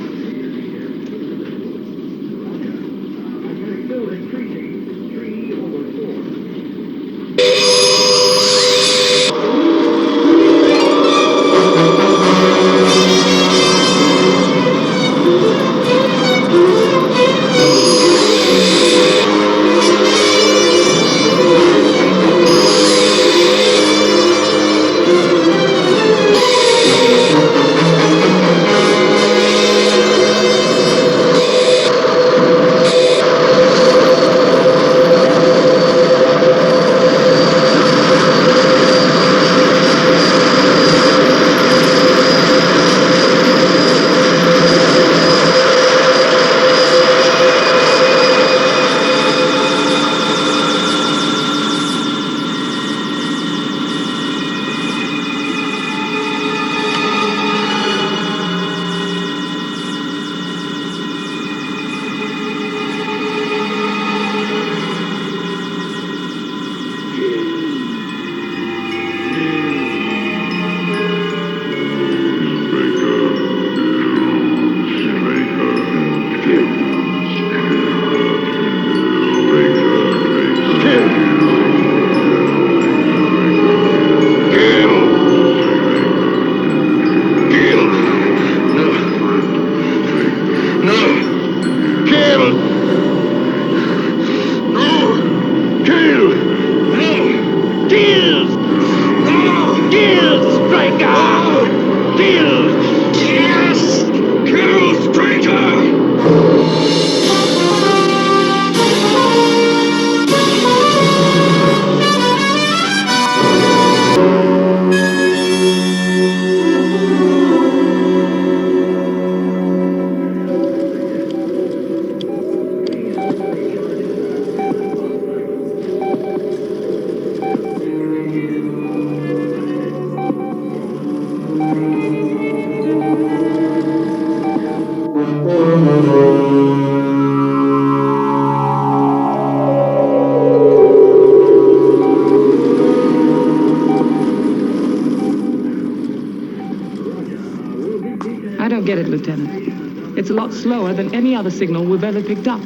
I don't get it, Lieutenant. It's a lot slower than any other signal we've ever picked up.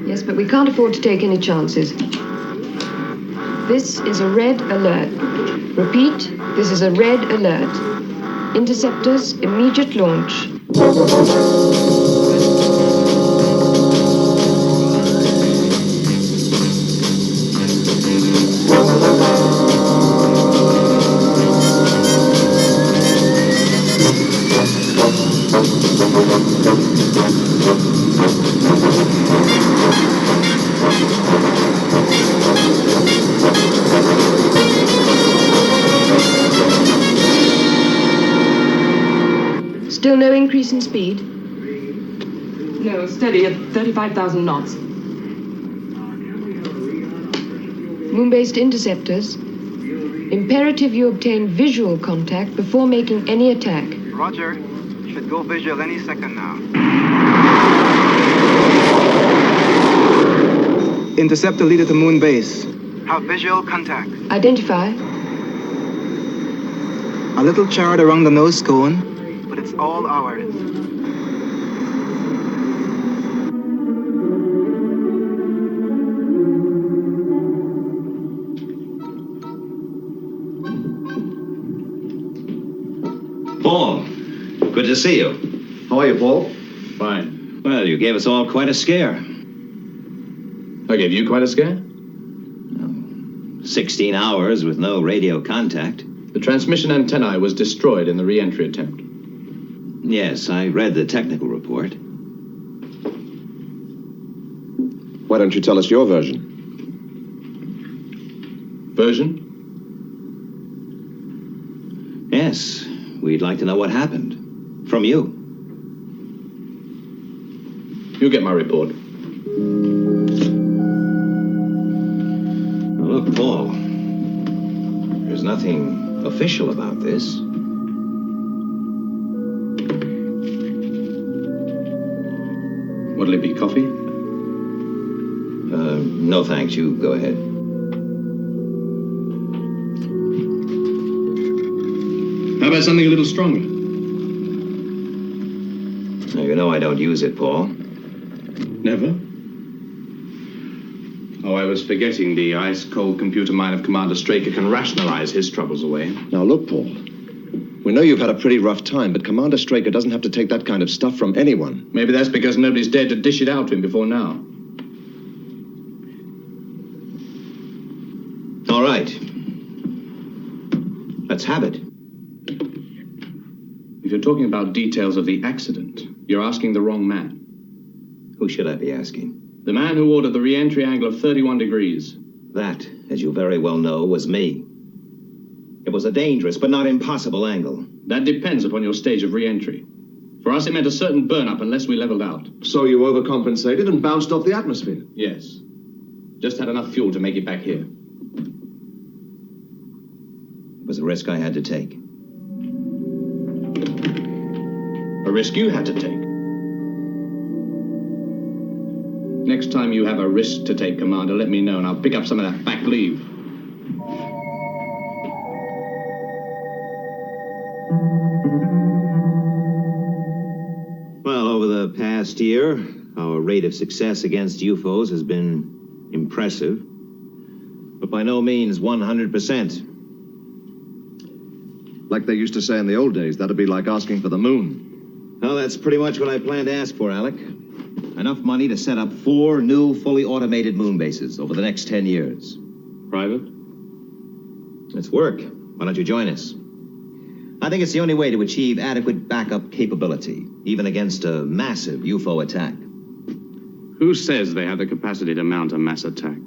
Yes, but we can't afford to take any chances. This is a red alert. Repeat, this is a red alert. Interceptors, immediate launch. Still no increase in speed? No, steady at 35,000 knots. Moon-based interceptors. Imperative you obtain visual contact before making any attack. Roger. Should go visual any second now. Interceptor leader to moon base. Have visual contact. Identify. A little charred around the nose cone, but it's all ours. Paul, good to see you. How are you, Paul? Fine. Well, you gave us all quite a scare. I gave you quite a scare? 16 hours with no radio contact. The transmission antennae was destroyed in the re-entry attempt. Yes, I read the technical report. Why don't you tell us your version? Version? Yes, we'd like to know what happened. From you. You get my report. Look, Paul, there's nothing official about this. What'll it be, coffee? No thanks, you go ahead. How about something a little stronger? Now, you know I don't use it, Paul. Never? Oh, I was forgetting the ice-cold computer mind of Commander Straker can rationalize his troubles away. Now, look, Paul. We know you've had a pretty rough time, but Commander Straker doesn't have to take that kind of stuff from anyone. Maybe that's because nobody's dared to dish it out to him before now. All right. Let's have it. If you're talking about details of the accident, you're asking the wrong man. Who should I be asking? The man who ordered the re-entry angle of 31 degrees. That, as you very well know, was me. It was a dangerous but not impossible angle. That depends upon your stage of re-entry. For us, it meant a certain burn-up unless we leveled out. So you overcompensated and bounced off the atmosphere? Yes. Just had enough fuel to make it back here. It was a risk I had to take. A risk you had to take. Next time you have a risk to take, Commander, let me know and I'll pick up some of that back leave. Well, over the past year, our rate of success against UFOs has been impressive, but by no means 100%. Like they used to say in the old days, that'd be like asking for the moon. Well, that's pretty much what I plan to ask for, Alec. Enough money to set up 4 new, fully automated moon bases over the next 10 years. Private? Let's work. Why don't you join us? I think it's the only way to achieve adequate backup capability, even against a massive UFO attack. Who says they have the capacity to mount a mass attack?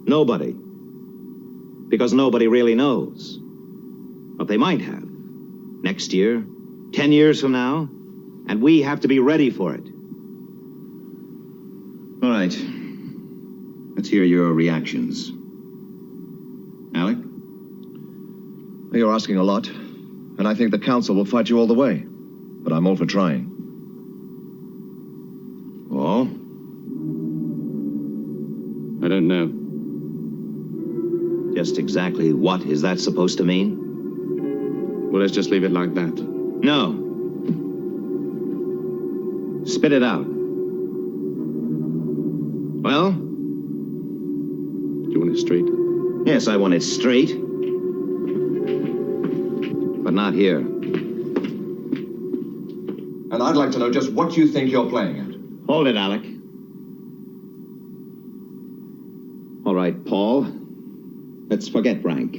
Nobody. Because nobody really knows. But they might have. Next year, 10 years from now, and we have to be ready for it. All right. Let's hear your reactions. Alec? You're asking a lot, and I think the Council will fight you all the way. But I'm all for trying. Oh? I don't know. Just exactly what is that supposed to mean? Well, let's just leave it like that. No. Spit it out. Well? Do you want it straight? Yes, I want it straight. But not here. And I'd like to know just what you think you're playing at. Hold it, Alec. All right, Paul. Let's forget rank.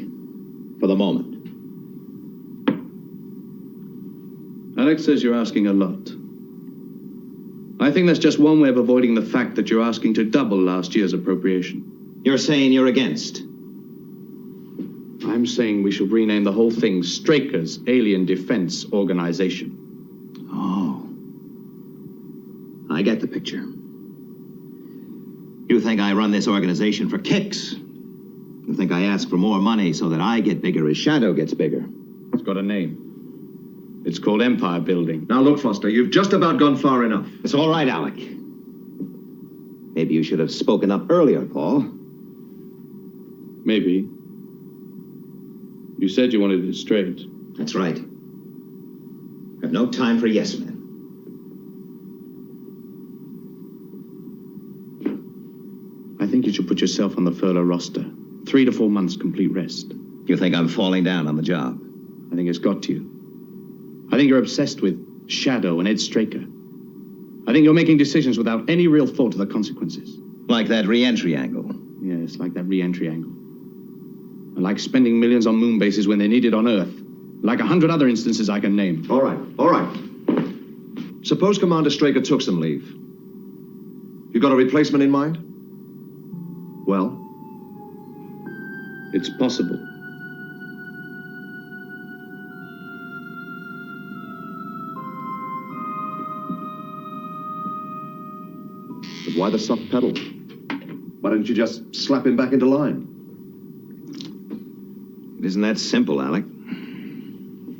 For the moment. Alex says you're asking a lot. I think that's just one way of avoiding the fact that you're asking to double last year's appropriation. You're saying you're against? I'm saying we should rename the whole thing Straker's Alien Defense Organization. Oh. I get the picture. You think I run this organization for kicks? You think I ask for more money so that I get bigger as Shadow gets bigger? It's got a name. It's called Empire Building. Now look, Foster, you've just about gone far enough. It's all right, Alec. Maybe you should have spoken up earlier, Paul. Maybe. You said you wanted it straight. That's right. I've no time for yes men. I think you should put yourself on the furlough roster. 3 to 4 months complete rest. You think I'm falling down on the job? I think it's got to you. I think you're obsessed with Shadow and Ed Straker. I think you're making decisions without any real thought of the consequences. Like that re-entry angle. Yes, like that re-entry angle. I like spending millions on moon bases when they're needed on Earth. Like 100 other instances I can name. All right. Suppose Commander Straker took some leave. You got a replacement in mind? Well? It's possible. But why the soft pedal? Why didn't you just slap him back into line? It isn't that simple, Alec.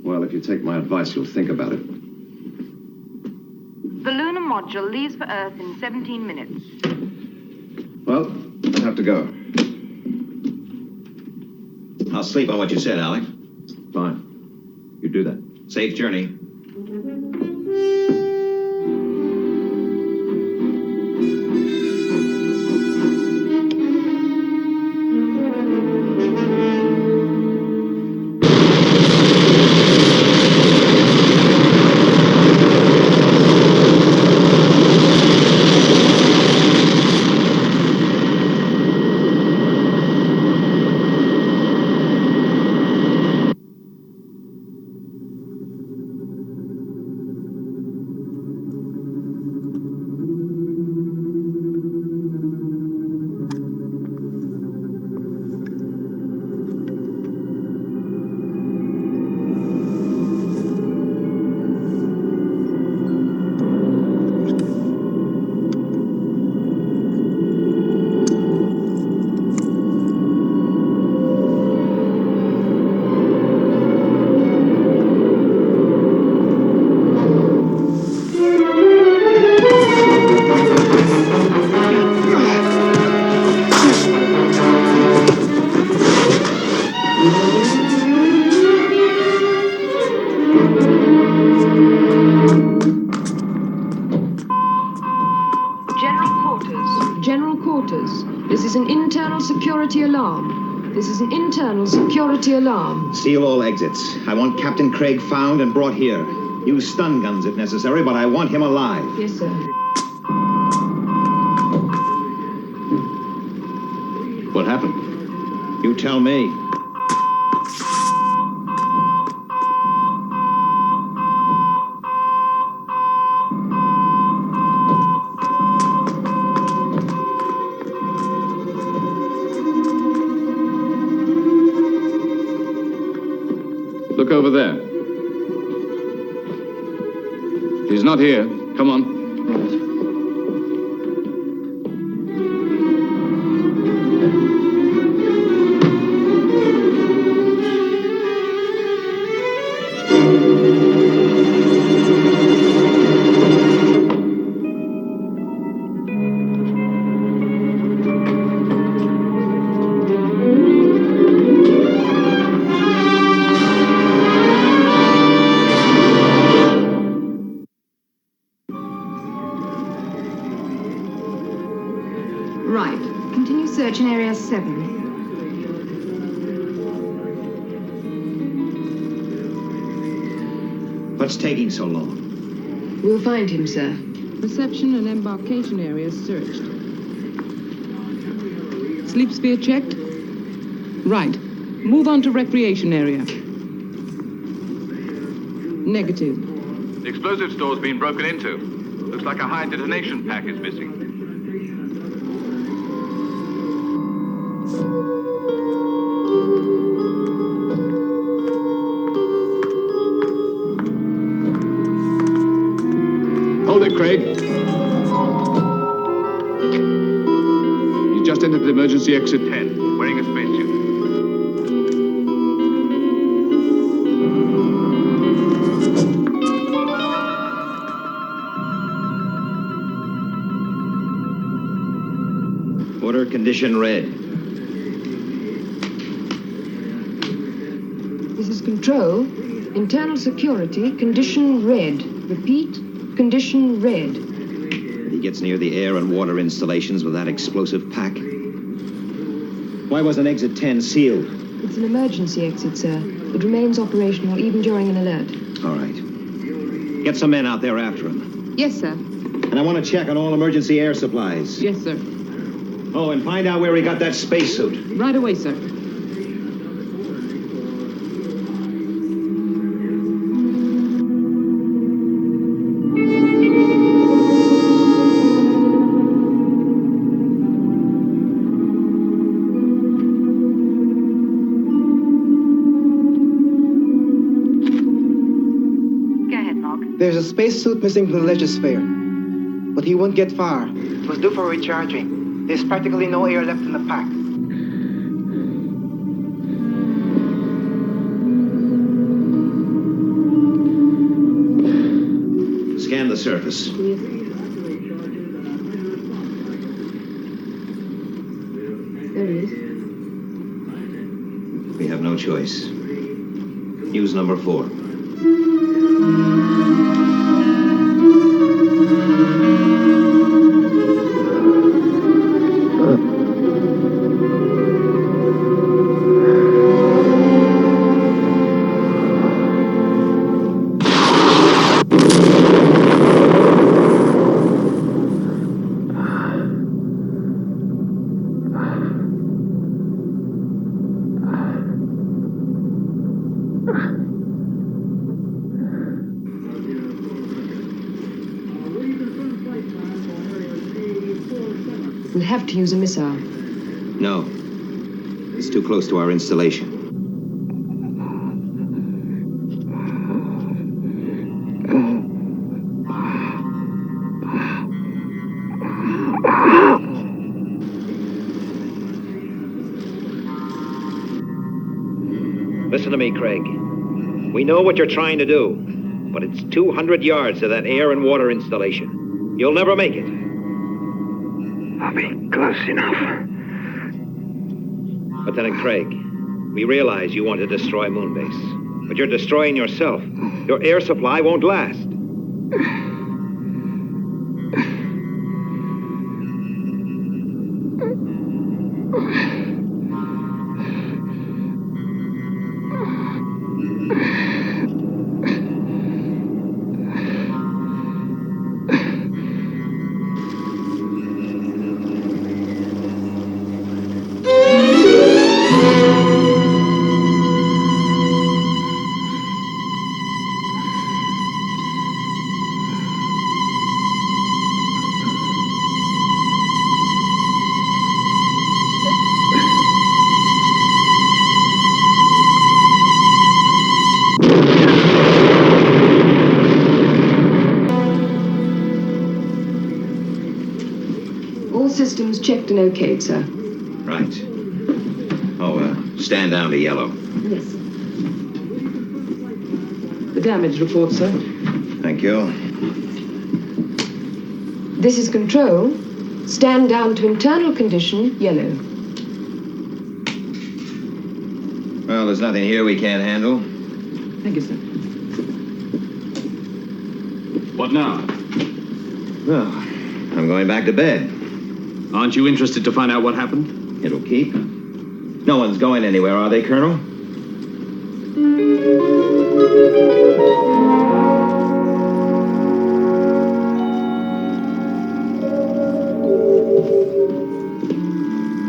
Well, if you take my advice, you'll think about it. The lunar module leaves for Earth in 17 minutes. Well, I have to go. I'll sleep on what you said, Alec. Fine. You do that. Safe journey. General quarters. This is an internal security alarm. This is an internal security alarm. Seal all exits. I want Captain Craig found and brought here. Use stun guns if necessary, but I want him alive. Yes, sir. What happened? You tell me. Look over there. He's not here. Come on. Right. Continue search in Area 7. What's taking so long? We'll find him, sir. Reception and embarkation areas searched. Sleep sphere checked? Right. Move on to recreation area. Negative. The explosive store's been broken into. Looks like a high detonation pack is missing. Hold it, Craig. He's just entered emergency exit 10, wearing a spacesuit. Order condition red. control. Internal security, condition red. Repeat, condition red. He gets near the air and water installations with that explosive pack. Why wasn't exit 10 sealed? It's an emergency exit, sir. It remains operational even during an alert. All right. Get some men out there after him. Yes, sir. And I want to check on all emergency air supplies. Yes, sir. Oh, and find out where he got that spacesuit. Right away, sir. There's a spacesuit missing from the legisphere, but he won't get far. It was due for recharging. There's practically no air left in the pack. Scan the surface. There he is. We have no choice. Use number 4. We'll have to use a missile. No. It's too close to our installation. Listen to me, Craig. We know what you're trying to do, but it's 200 yards to that air and water installation. You'll never make it. I'll be close enough. Lieutenant Craig, we realize you want to destroy Moonbase, but you're destroying yourself. Your air supply won't last. All systems checked and okayed, sir. Right. Oh, stand down to yellow. Yes. The damage report, sir. Thank you. This is control. Stand down to internal condition, yellow. Well, there's nothing here we can't handle. Thank you, sir. What now? Well, I'm going back to bed. Aren't you interested to find out what happened? It'll keep. No one's going anywhere, are they, Colonel?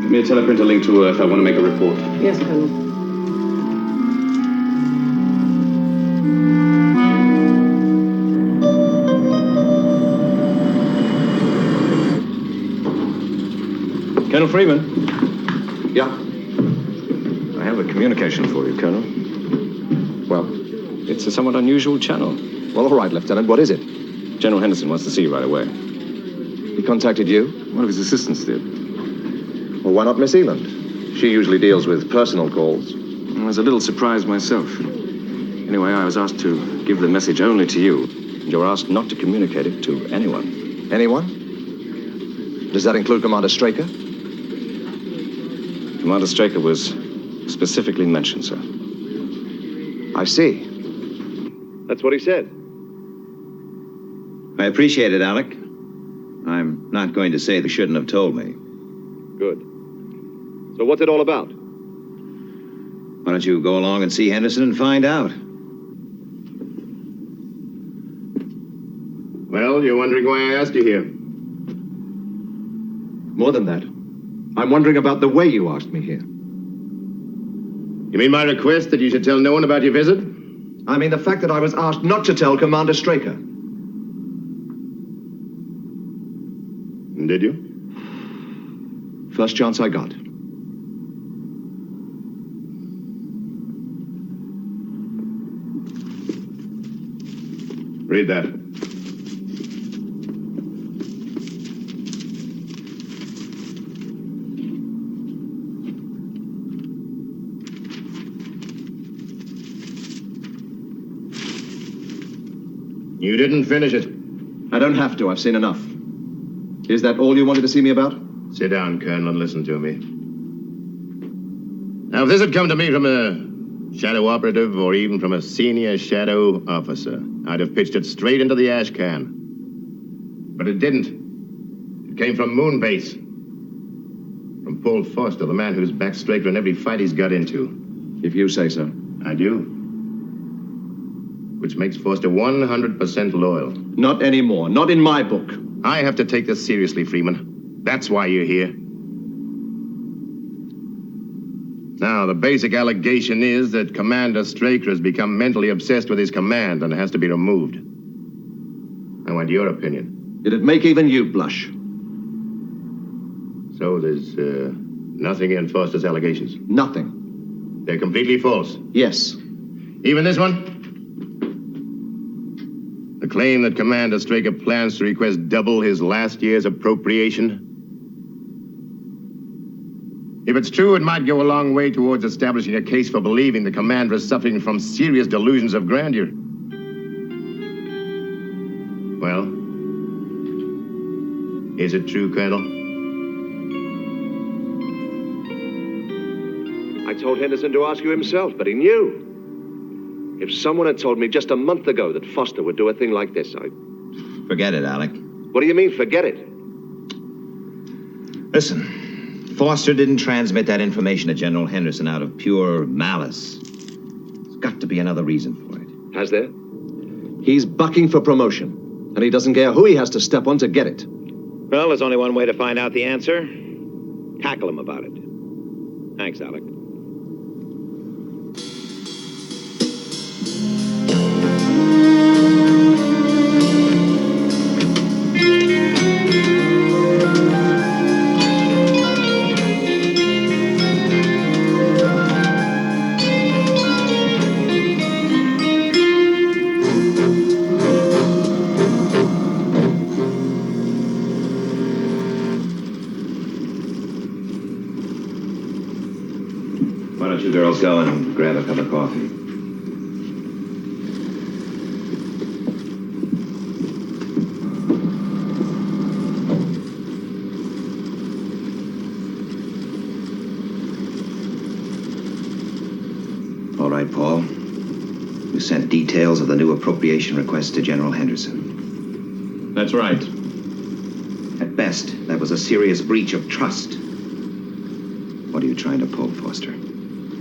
Give me a teleprinter link to Earth. I want to make a report. Yes, Colonel. Colonel Freeman? Yeah? I have a communication for you, Colonel. Well? It's a somewhat unusual channel. Well, all right, Lieutenant. What is it? General Henderson wants to see you right away. He contacted you? One of his assistants did. Well, why not Miss Eland? She usually deals with personal calls. I was a little surprised myself. Anyway, I was asked to give the message only to you. And you're asked not to communicate it to anyone. Anyone? Does that include Commander Straker? Commander Straker was specifically mentioned, sir. I see. That's what he said. I appreciate it, Alec. I'm not going to say they shouldn't have told me. Good. So what's it all about? Why don't you go along and see Henderson and find out? Well, you're wondering why I asked you here. More than that, I'm wondering about the way you asked me here. You mean my request that you should tell no one about your visit? I mean the fact that I was asked not to tell Commander Straker. Did you? First chance I got. Read that. You didn't finish it. I don't have to. I've seen enough. Is that all you wanted to see me about? Sit down, Colonel, and listen to me. Now, if this had come to me from a shadow operative or even from a senior shadow officer, I'd have pitched it straight into the ash can. But it didn't. It came from Moonbase. From Paul Foster, the man who's backed Straker in every fight he's got into. If you say so. I do. Which makes Foster 100% loyal. Not anymore. Not in my book. I have to take this seriously, Freeman. That's why you're here. Now, the basic allegation is that Commander Straker has become mentally obsessed with his command and has to be removed. I want your opinion. It'd make even you blush. So there's nothing in Foster's allegations? Nothing. They're completely false? Yes. Even this one? The claim that Commander Straker plans to request double his last year's appropriation? If it's true, it might go a long way towards establishing a case for believing the commander is suffering from serious delusions of grandeur. Well, is it true, Colonel? I told Henderson to ask you himself, but he knew. If someone had told me just a month ago that Foster would do a thing like this, I'd... Forget it, Alec. What do you mean, forget it? Listen, Foster didn't transmit that information to General Henderson out of pure malice. There's got to be another reason for it. Has there? He's bucking for promotion, and he doesn't care who he has to step on to get it. Well, there's only one way to find out the answer. Tackle him about it. Thanks, Alec. Why don't you girls go and grab a cup of coffee? All right, Paul. You sent details of the new appropriation request to General Henderson. That's right. At best, that was a serious breach of trust. What are you trying to pull, Foster?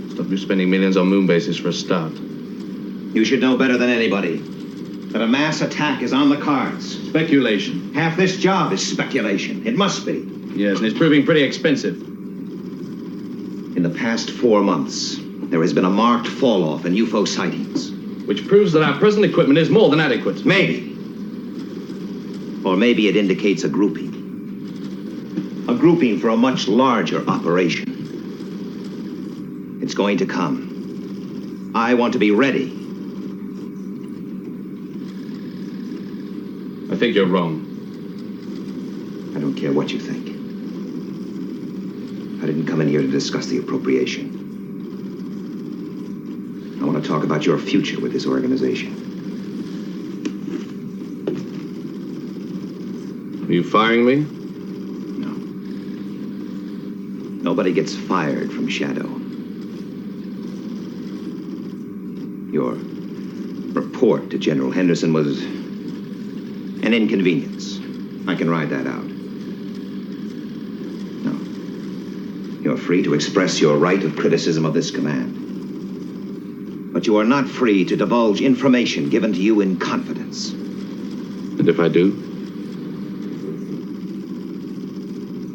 Stop you spending millions on moon bases for a start. You should know better than anybody that a mass attack is on the cards. Speculation. Half this job is speculation. It must be. Yes, and it's proving pretty expensive. In the past 4 months, there has been a marked fall-off in UFO sightings. Which proves that our present equipment is more than adequate. Maybe. Or maybe it indicates a grouping. A grouping for a much larger operation. It's going to come. I want to be ready. I think you're wrong. I don't care what you think. I didn't come in here to discuss the appropriation. I want to talk about your future with this organization. Are you firing me? No. Nobody gets fired from Shadow. You're report to General Henderson was an inconvenience. I can ride that out. No. You're free to express your right of criticism of this command. But you are not free to divulge information given to you in confidence. And if I do?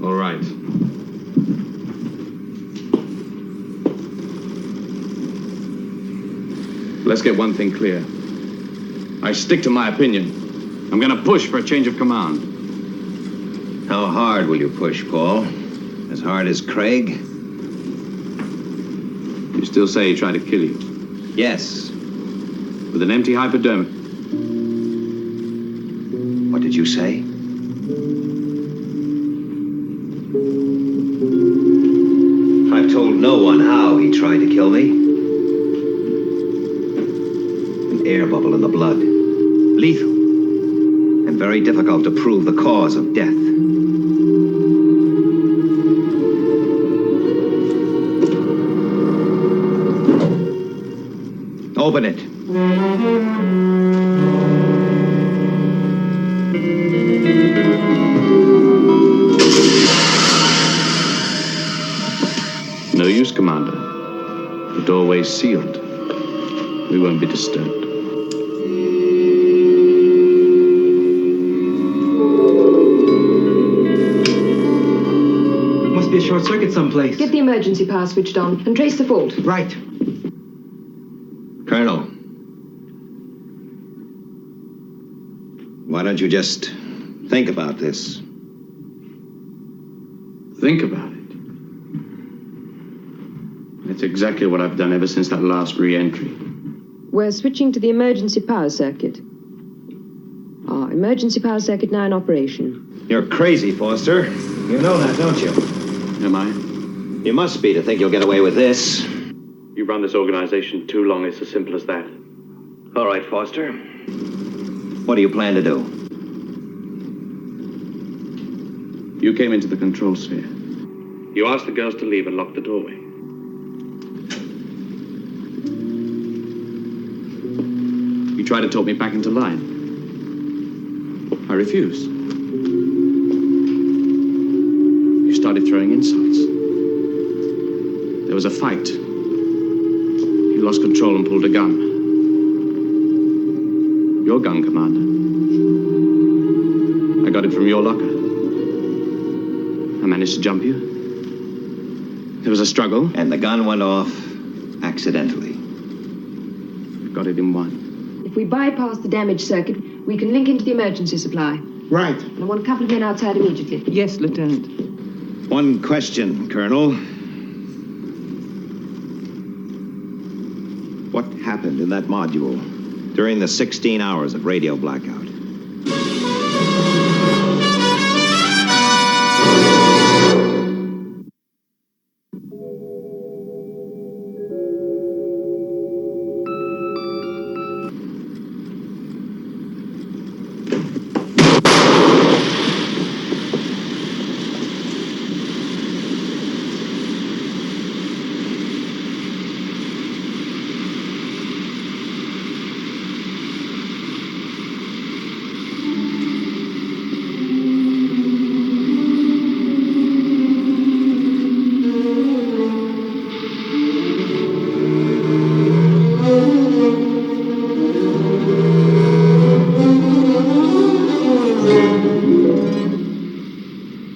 All right. Let's get one thing clear. I stick to my opinion. I'm gonna push for a change of command. How hard will you push, Paul? As hard as Craig? You still say he tried to kill you? Yes. With an empty hypodermic? What did you say? I've told no one how he tried to kill me. An air bubble in the blood. Lethal. And very difficult to prove the cause of death. Open it. No use, Commander. The doorway's sealed. We won't be disturbed. Must be a short circuit someplace. Get the emergency power switched on and trace the fault. Right. Colonel. Why don't you just think about this? Think about it. That's exactly what I've done ever since that last re-entry. We're switching to the emergency power circuit. Our emergency power circuit now in operation. You're crazy, Foster. You know that, don't you? Am I? You must be to think you'll get away with this. You've run this organization too long. It's as simple as that. All right, Foster. What do you plan to do? You came into the control sphere. You asked the girls to leave and locked the doorway. You tried to talk me back into line. I refused. You started throwing insults. There was a fight. You lost control and pulled a gun. Your gun, Commander. I got it from your locker. I managed to jump you. There was a struggle. And the gun went off accidentally. Got it in one. If we bypass the damaged circuit, we can link into the emergency supply. Right. And I want a couple of men outside immediately. Yes, Lieutenant. One question, Colonel. What happened in that module during the 16 hours of radio blackout?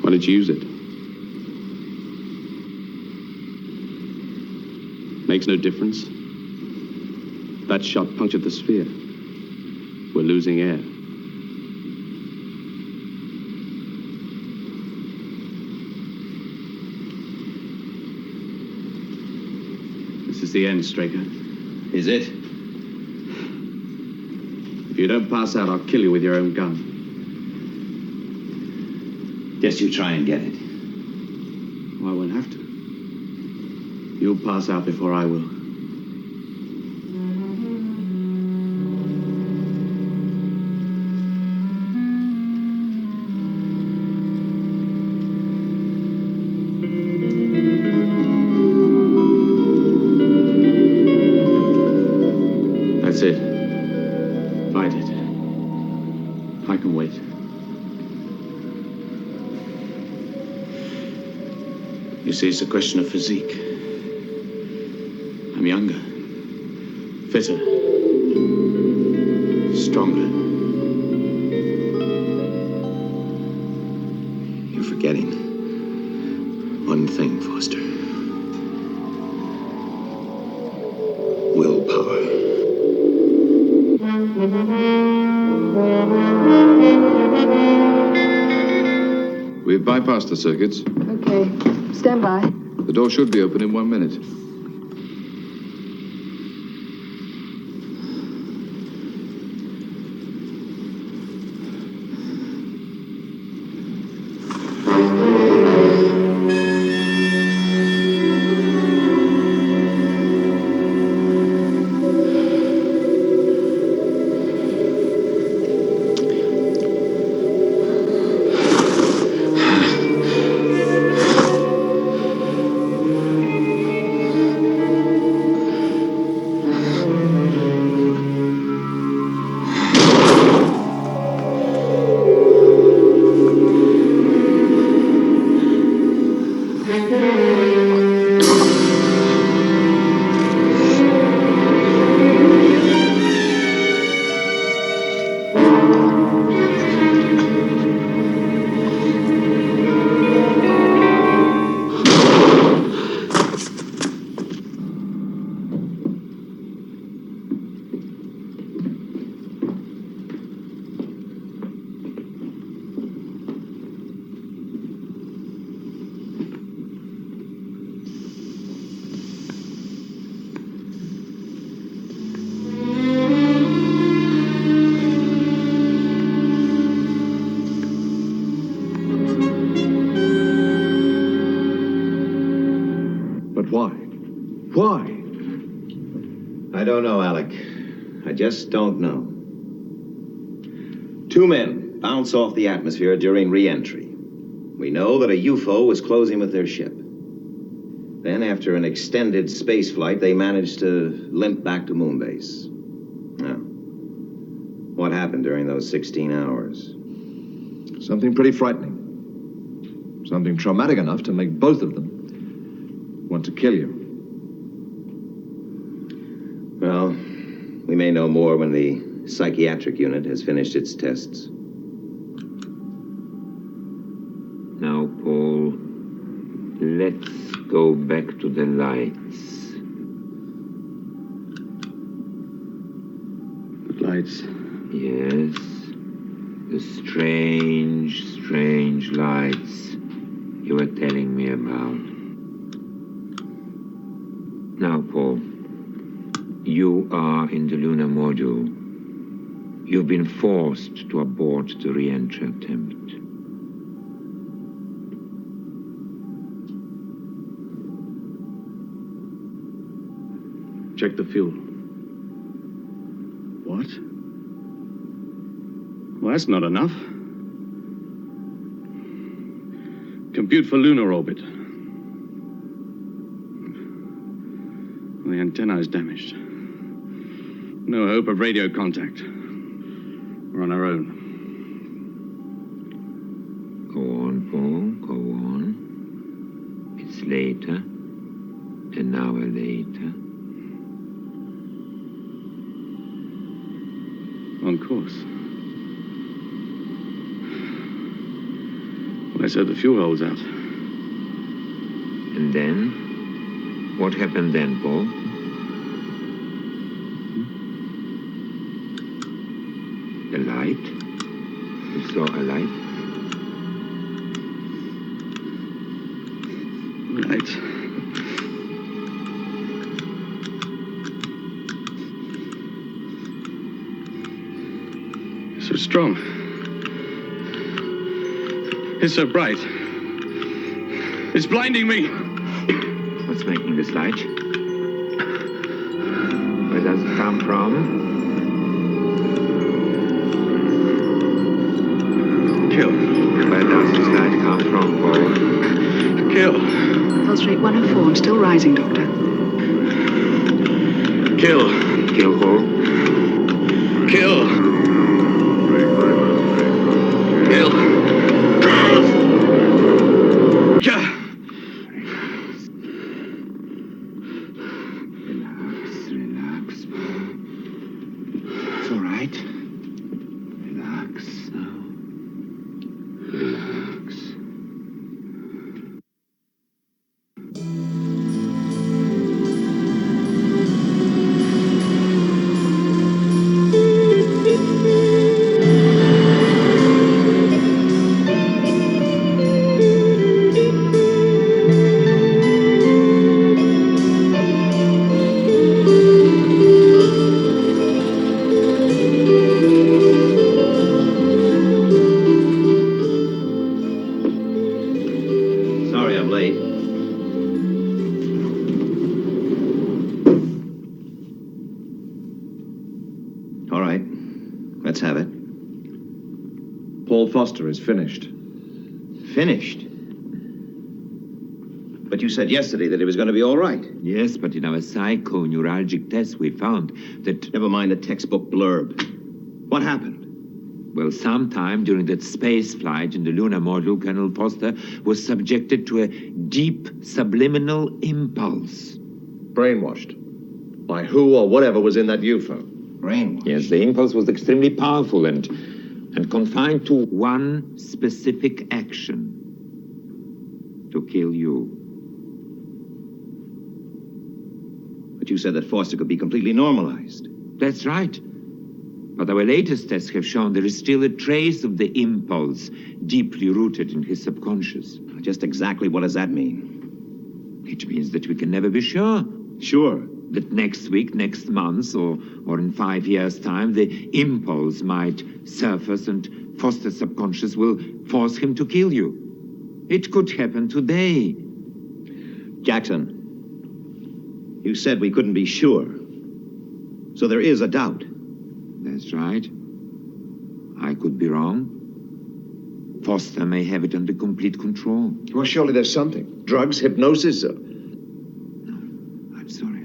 Why did you use it? Makes no difference. That shot punctured the sphere. We're losing air. This is the end, Straker. Is it? If you don't pass out, I'll kill you with your own gun. Guess you try and get it. Well, I won't have to. You'll pass out before I will. That's it. I can wait. You see, it's a question of physique. I'm younger, fitter, stronger. You're forgetting one thing, Foster. Willpower. We've bypassed the circuits. Okay, stand by. The door should be open in 1 minute. But why? Why? I don't know, Alec. I just don't know. 2 men bounce off the atmosphere during re-entry. We know that a UFO was closing with their ship. Then, after an extended space flight, they managed to limp back to Moonbase. Now, what happened during those 16 hours? Something pretty frightening. Something traumatic enough to make both of them want to kill you. Well, we may know more when the psychiatric unit has finished its tests. Now, Paul, let's go back to the lights. The lights? Yes. The strange, strange lights you were telling me about. Now, Paul, you are in the lunar module. You've been forced to abort the re-entry attempt. Check the fuel. What? Well, that's not enough. Compute for lunar orbit. The antenna is damaged. No hope of radio contact. We're on our own. Go on, Paul, go on. It's later, an hour later. On course. Let's hope the fuel holds out. And then? What happened then, Paul? A light? You saw a light? Light. So strong. It's so bright. It's blinding me. What's making this light? Where does it come from? Kill. Where does this light come from, Paul? Kill. Pulse rate 104. I'm still rising, Doctor. Kill. Kill who? Kill. Paul Foster is finished. Finished? But you said yesterday that it was going to be all right. Yes, but in our psychoneuralgic test, we found that... Never mind the textbook blurb. What happened? Well, sometime during that space flight in the lunar module, Colonel Foster was subjected to a deep subliminal impulse. Brainwashed. By who or whatever was in that UFO. Brainwashed? Yes, the impulse was extremely powerful and confined to one specific action. To kill you. But you said that Foster could be completely normalized. That's right. But our latest tests have shown there is still a trace of the impulse deeply rooted in his subconscious. Just exactly what does that mean? It means that we can never be sure. Sure. That next week, next month, or in 5 years' time, the impulse might surface and Foster's subconscious will force him to kill you. It could happen today. Jackson, you said we couldn't be sure. So there is a doubt. That's right. I could be wrong. Foster may have it under complete control. Well, surely there's something. Drugs, hypnosis. No, I'm sorry.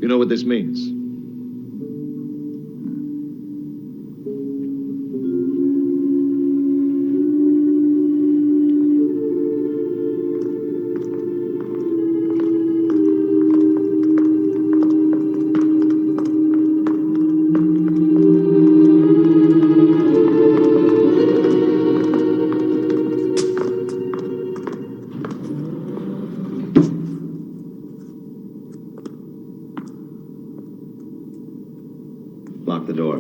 You know what this means? Lock the door.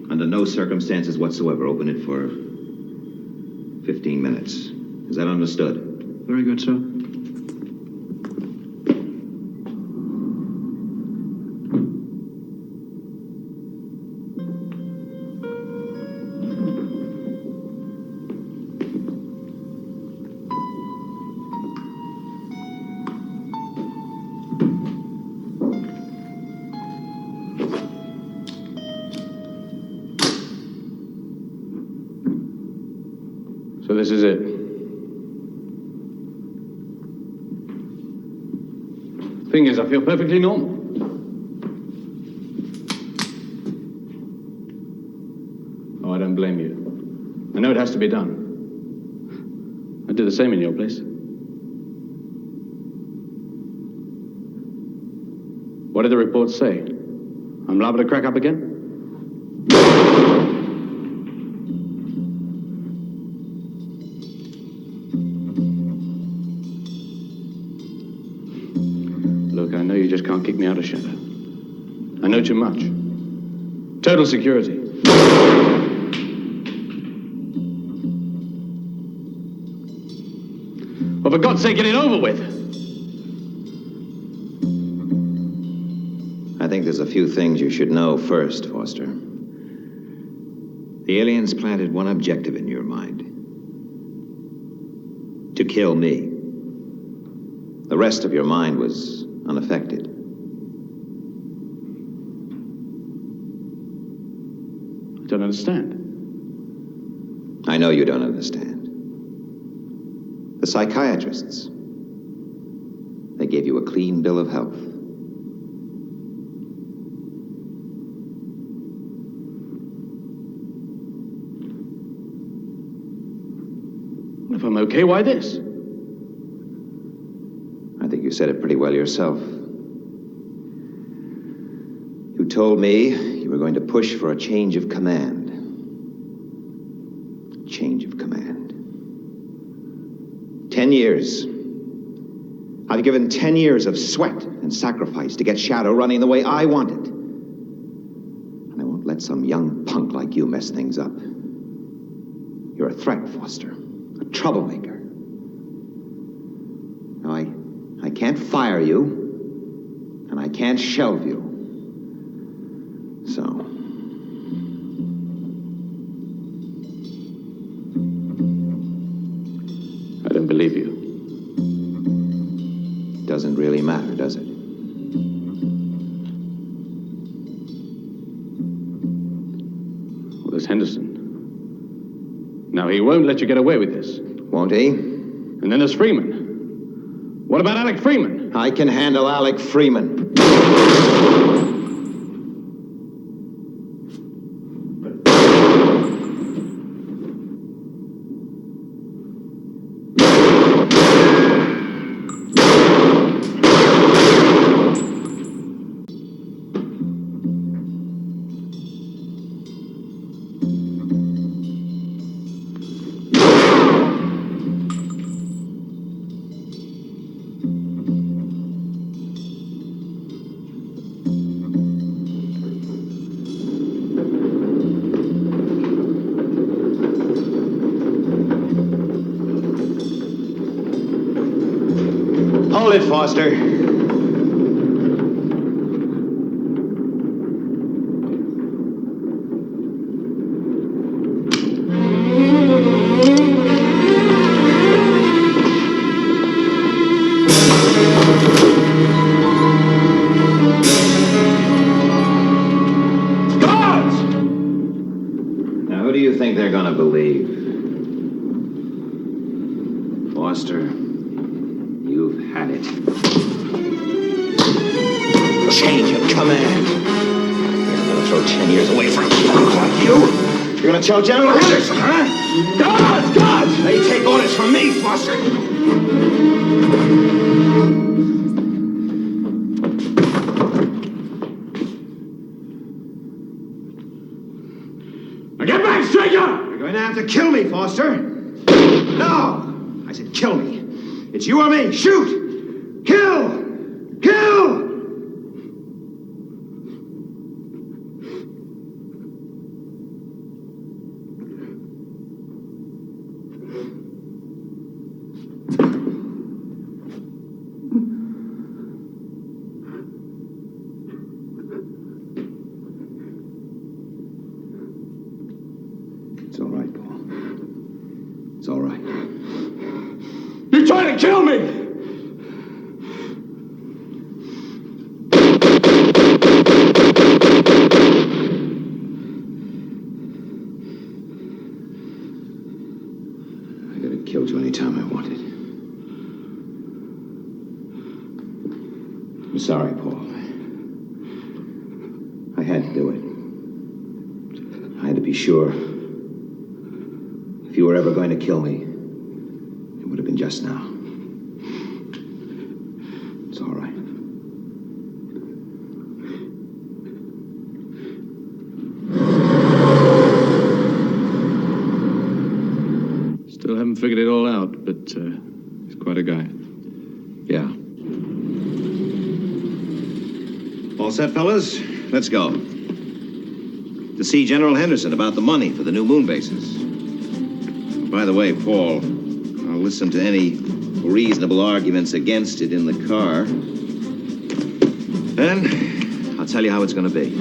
Under no circumstances whatsoever open it for 15 minutes. Is that understood? Very good, sir. So this is it. Thing is, I feel perfectly normal. Oh, I don't blame you. I know it has to be done. I'd do the same in your place. What did the reports say? I'm liable to crack up again? Look, I know you just can't kick me out of Shadow. I know too much. Total security. Well, for God's sake, get it over with. I think there's a few things you should know first, Foster. The aliens planted one objective in your mind. To kill me. The rest of your mind was unaffected. I don't understand. I know you don't understand. The psychiatrists, they gave you a clean bill of health. Well, if I'm okay, why this? I think you said it pretty well yourself. You told me you were going to push for a change of command. Change of command. 10 years. I've given 10 years of sweat and sacrifice to get Shadow running the way I want it. And I won't let some young punk like you mess things up. You're a threat, Foster. A troublemaker. Now, I can't fire you, and I can't shelve you. So... I don't believe you. Doesn't really matter, does it? was Henderson. Now, he won't let you get away with this. Won't he? And then there's Freeman. What about Alec Freeman? I can handle Alec Freeman. Hold it, Foster. Now, who do you think they're gonna believe? Foster, you've had it. Change of command. You're gonna throw 10 years away from a punk like you? You're gonna tell General Henderson, huh? Guards! They take orders from me, Foster! Now get back, stranger! You're going to have to kill me, Foster. No! I said kill me. It's you or me. Shoot! Kill! Kill! It's all right, Paul. It's all right. You're trying to kill me! I could have killed you anytime I wanted. I'm sorry, Paul. I had to do it. I had to be sure. If you were ever going to kill me, it would have been just now. It's all right. Still haven't figured it all out, but he's quite a guy. Yeah. All set, fellas? Let's go. To see General Henderson about the money for the new moon bases. By the way, Paul, I'll listen to any reasonable arguments against it in the car. Then, I'll tell you how it's going to be.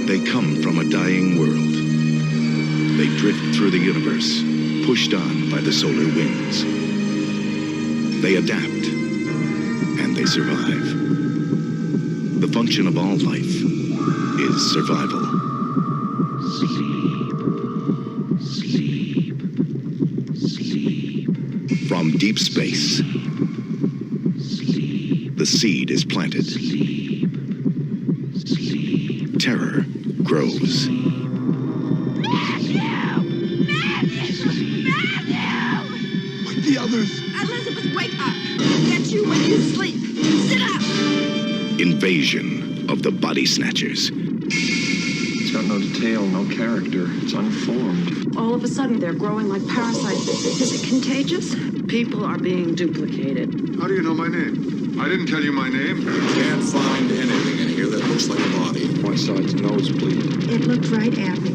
They come from a dying world. They drift through the universe, pushed on by the solar winds. They adapt, and they survive. The function of all life is survival. Sleep. From deep space, the seed is planted. Terror grows. Wake the others! Elizabeth, wake up! Get you when you sleep! Sit up! Invasion of the body snatchers. It's got no detail, no character. It's unformed. All of a sudden, they're growing like parasites. Is it contagious? People are being duplicated. How do you know my name? I didn't tell you my name. Can't find anything in here that looks like a body. One side's nosebleed. It looked right at me.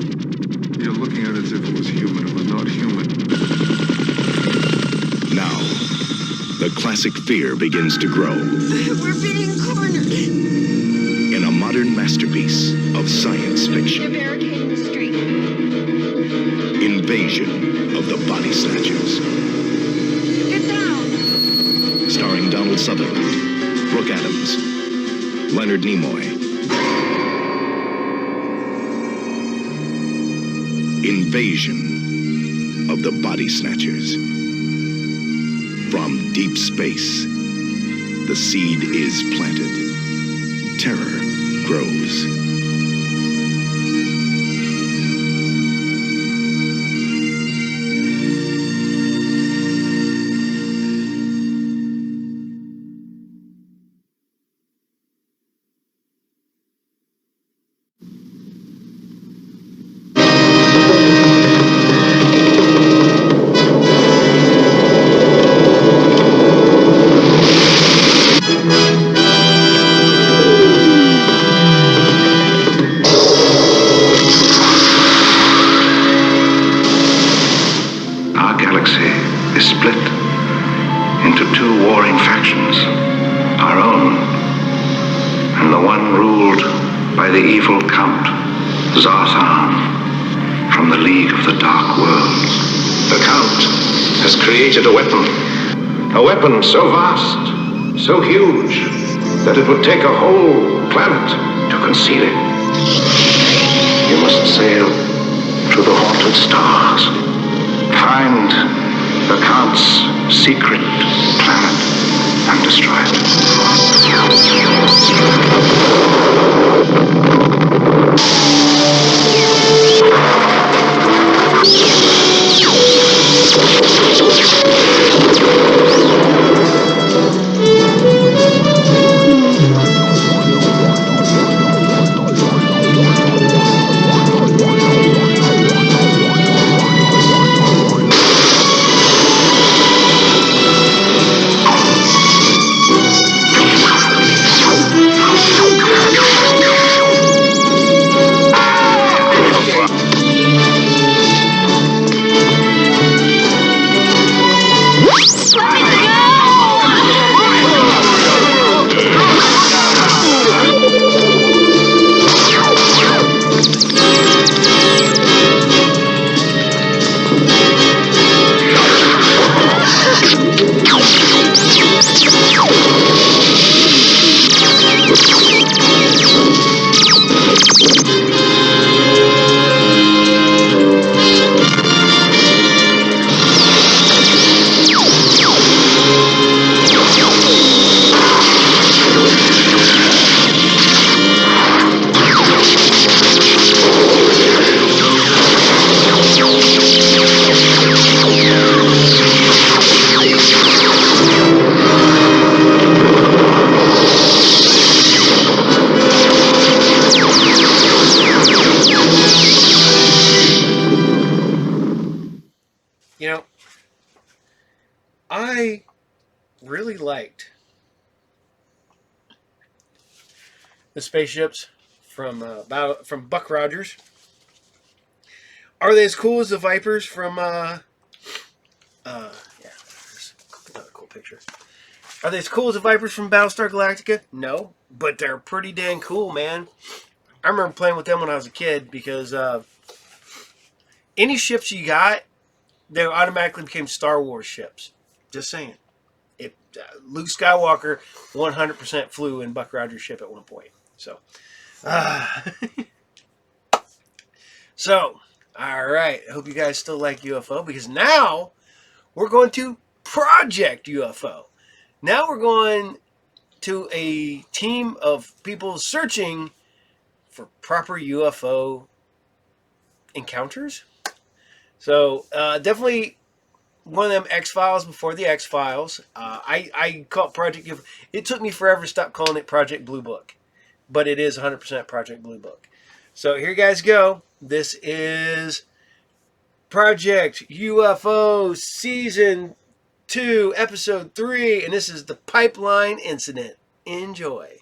You're looking at it as if it was human. It was not human. Now, the classic fear begins to grow. We're being cornered. In a modern masterpiece of science fiction. They're barricading the street. Invasion of the Body Snatchers. Get down! Starring Donald Sutherland, Brooke Adams, Leonard Nimoy. Invasion of the Body Snatchers. From deep space, the seed is planted. Terror grows. Our galaxy is split into two warring factions, our own and the one ruled by the evil Count Zartan from the League of the Dark Worlds. The Count has created a weapon so vast, so huge, that it would take a whole planet to conceal it. You must sail to the haunted stars. Find the Count's secret planet and destroy You know, I really liked the spaceships from Buck Rogers. Are they as cool as the Vipers from yeah, there's another cool picture. Are they as cool as the Vipers from Battlestar Galactica? No, but they're pretty dang cool, man. I remember playing with them when I was a kid because any ships you got they automatically became Star Wars ships. Just saying. Luke Skywalker 100% flew in Buck Rogers' ship at one point. So, so, all right. I hope you guys still like UFO, because now we're going to Project UFO. Now we're going to a team of people searching for proper UFO encounters. So definitely one of them X-Files before the X-Files. I call it Project UFO. It took me forever to stop calling it Project Blue Book, but it is 100% Project Blue Book. So here you guys go. This is Project UFO Season 2, Episode 3, and this is the Pipeline Incident. Enjoy.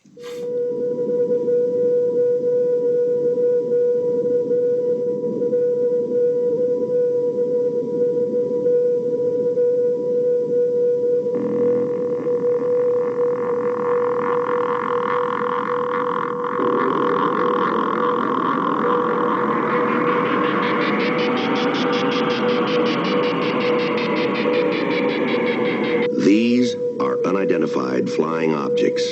These are unidentified flying objects.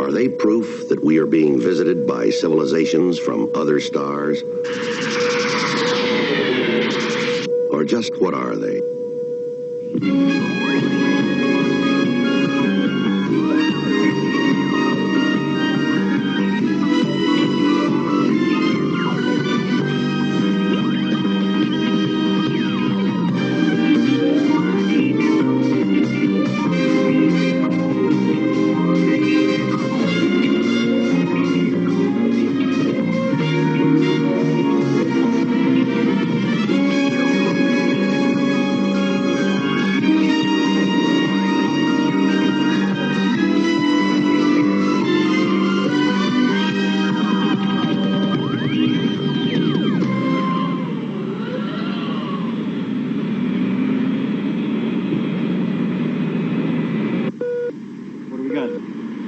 Are they proof that we are being visited by civilizations from other stars? Or just what are they?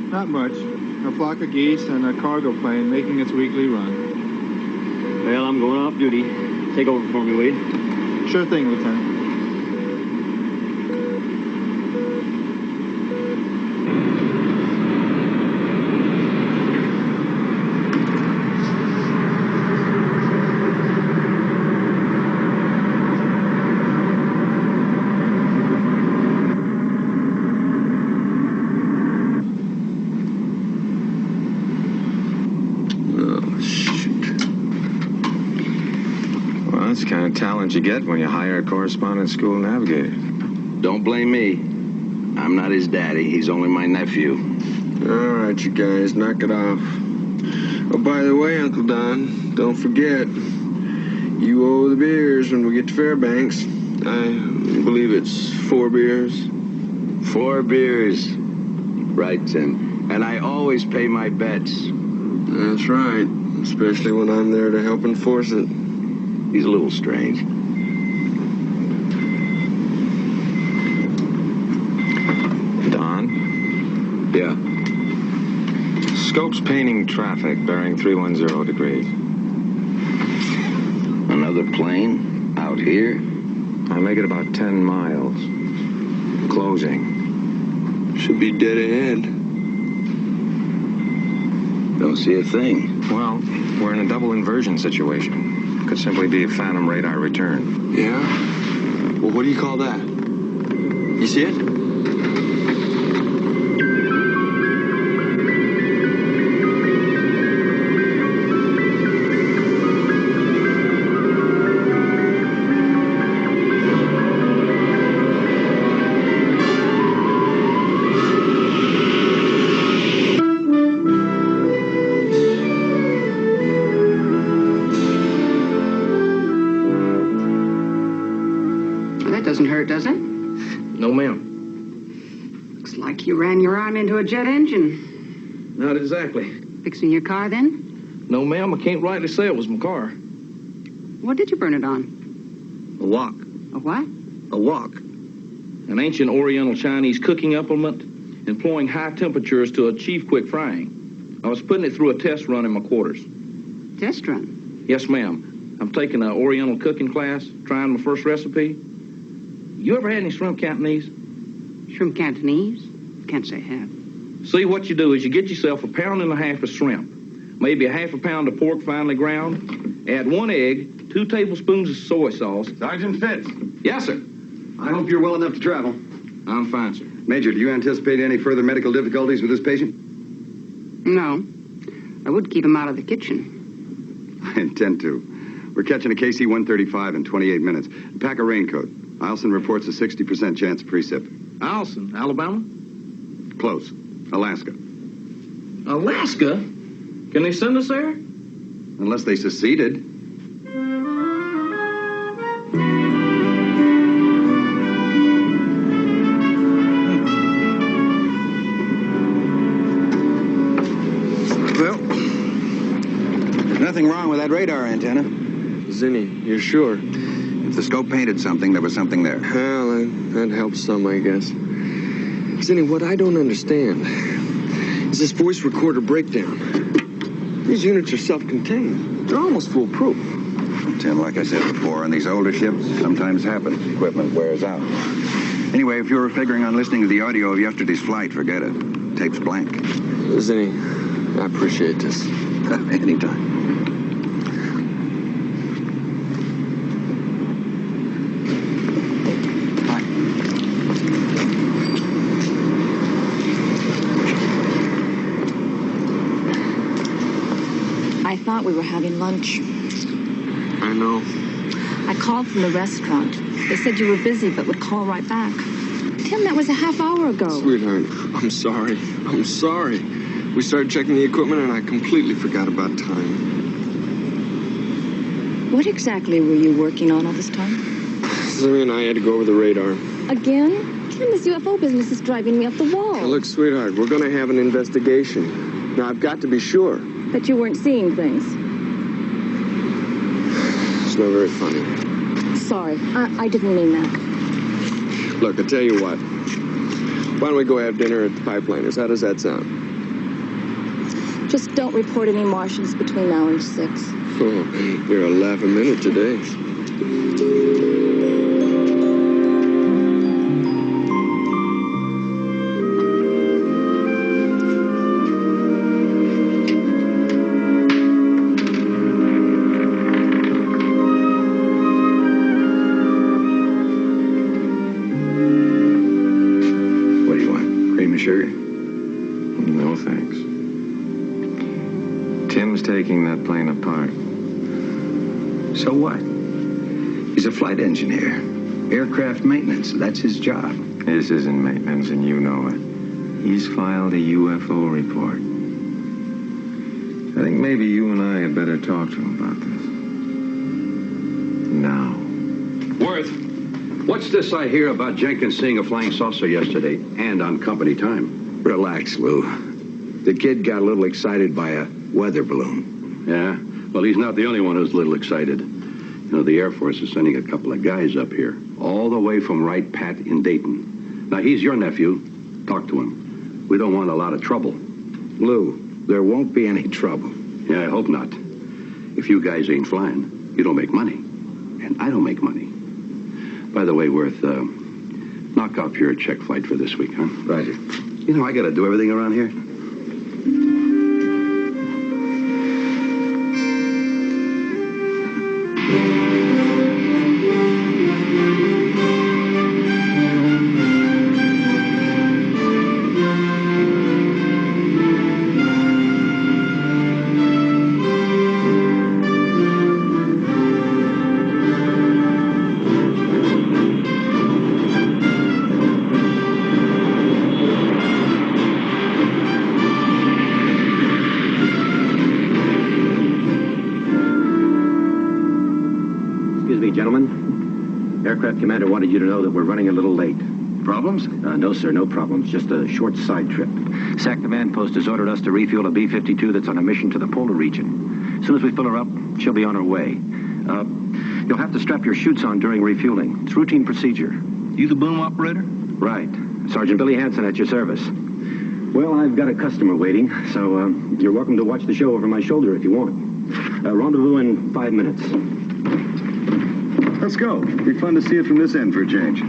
Not much. A flock of geese and a cargo plane making its weekly run. Well, I'm going off duty. Take over for me, Wade. Sure thing, Lieutenant. That's the kind of talent you get when you hire a correspondence school navigator. Don't blame me. I'm not his daddy. He's only my nephew. All right, you guys, knock it off. Oh, by the way, Uncle Don, don't forget, you owe the beers when we get to Fairbanks. I believe it's 4 beers. 4 beers. Right, Tim. And I always pay my bets. That's right, especially when I'm there to help enforce it. He's a little strange. Don? Yeah. Scope's painting traffic bearing 310 degrees. Another plane? Out here? I make it about 10 miles. Closing. Should be dead ahead. Don't see a thing. Well, we're in a double inversion situation. Could simply be a phantom radar return. Yeah? Well, what do you call that? You see it? Doesn't hurt, does it? No, ma'am. Looks like you ran your arm into a jet engine. Not exactly. Fixing your car, then? No, ma'am, I can't rightly say it was my car. What did you burn it on? A wok. A what? A wok. An ancient Oriental Chinese cooking implement. employing high temperatures to achieve quick frying. I was putting it through a test run in my quarters. Test run? Yes, ma'am. I'm taking an Oriental cooking class, trying my first recipe. You ever had any shrimp Cantonese? Shrimp Cantonese? Can't say I have. See, what you do is you get yourself 1.5 pounds of shrimp, maybe a 1/2 pound of pork finely ground, add 1 egg, 2 tablespoons of soy sauce. Sergeant Fitz. Yes, sir. I hope you're well enough to travel. I'm fine, sir. Major, do you anticipate any further medical difficulties with this patient? No. I would keep him out of the kitchen. I intend to. We're catching a KC-135 in 28 minutes. Pack a raincoat. Eielson reports a 60% chance of precip. Eielson, Alabama? Close. Alaska. Alaska? Can they send us there? Unless they seceded. Well, there's nothing wrong with that radar antenna. Zinni, you're sure? If the scope painted something, there was something there. Well, that helps some, I guess. Zinni, what I don't understand is this voice recorder breakdown. These units are self-contained. They're almost foolproof. Tim, like I said before, on these older ships, sometimes happens. Equipment wears out. Anyway, if you were figuring on listening to the audio of yesterday's flight, forget it. Tape's blank. Zinni, I appreciate this. Anytime. I thought we were having lunch. I know. I called from the restaurant. They said you were busy, but would call right back. Tim, that was a half hour ago. Sweetheart, I'm sorry. I'm sorry. We started checking the equipment and I completely forgot about time. What exactly were you working on all this time? Zoe and I had to go over the radar. Again? Tim, this UFO business is driving me up the wall. Now, look, sweetheart, we're going to have an investigation. Now, I've got to be sure. That you weren't seeing things. It's not very funny. Sorry, I didn't mean that. Look, I tell you what. Why don't we go have dinner at the Pipeliners? How does that sound? Just don't report any Martians between now and 6. Oh, you're a laugh a minute today. Taking that plane apart. So what? He's a flight engineer. Aircraft maintenance. That's his job. This isn't maintenance, and you know it. He's filed a UFO report. I think maybe you and I had better talk to him about this. Now. Worth, what's this I hear about Jenkins seeing a flying saucer yesterday and on company time? Relax, Lou. The kid got a little excited by a weather balloon. Yeah? Well, he's not the only one who's a little excited. You know, the Air Force is sending a couple of guys up here, all the way from Wright Pat in Dayton. Now, he's your nephew. Talk to him. We don't want a lot of trouble. Lou, there won't be any trouble. Yeah, I hope not. If you guys ain't flying, you don't make money. And I don't make money. By the way, Worth, knock off your check flight for this week, huh? Roger. You know, I gotta do everything around here. Aircraft commander wanted you to know that we're running a little late. Problems? No, sir, no problems. Just a short side trip. SAC Command Post has ordered us to refuel a B-52 that's on a mission to the polar region. As soon as we fill her up, she'll be on her way. You'll have to strap your chutes on during refueling. It's routine procedure. You the boom operator? Right. Sergeant Billy Hansen at your service. Well, I've got a customer waiting, so you're welcome to watch the show over my shoulder if you want. Rendezvous in 5 minutes. Let's go. Be fun to see it from this end for a change.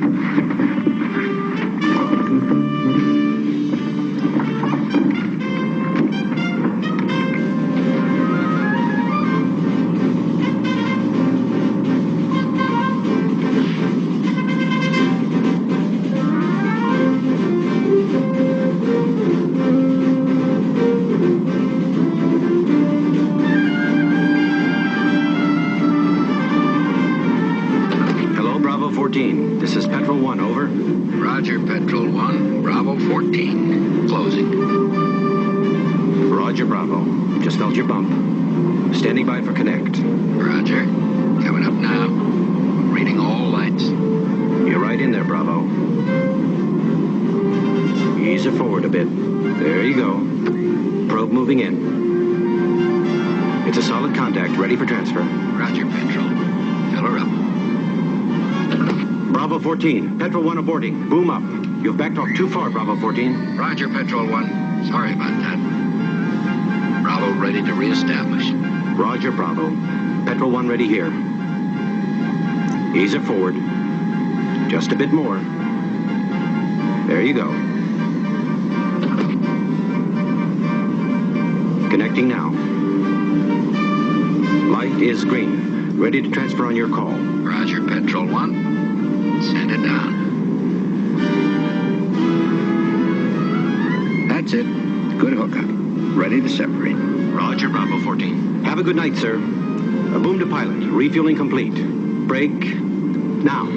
This is Petrol 1, over. Roger, Petrol 1. Bravo 14. Closing. Roger, Bravo. Just felt your bump. Standing by for connect. Roger. Coming up now. Reading all lights. You're right in there, Bravo. Ease her forward a bit. There you go. Probe moving in. It's a solid contact, ready for transfer. Roger, Petrol. Fill her up. Bravo 14, Petrol 1 aborting. Boom up. You've backed off too far, Bravo 14. Roger, Petrol 1. Sorry about that. Bravo ready to reestablish. Roger, Bravo. Petrol 1 ready here. Ease her forward. Just a bit more. There you go. Connecting now. Light is green. Ready to transfer on your call. Roger, Petrol 1. Send it down. That's it. Good hookup. Ready to separate. Roger, Bravo 14. Have a good night, sir. A boom to pilot. Refueling complete. Break. Now.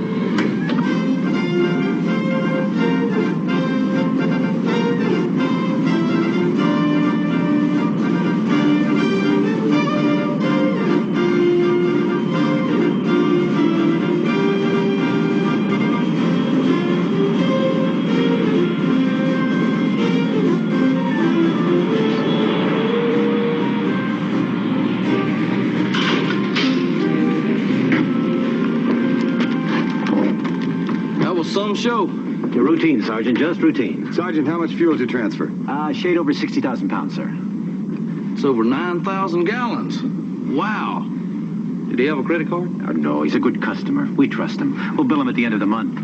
Some show. Your routine, Sergeant. Just routine. Sergeant, how much fuel to transfer? Shade over 60,000 pounds, sir. It's over 9,000 gallons. Wow. Did he have a credit card? No, he's a good customer. We trust him. We'll bill him at the end of the month.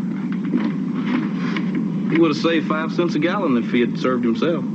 He would have saved 5 cents a gallon if he had served himself.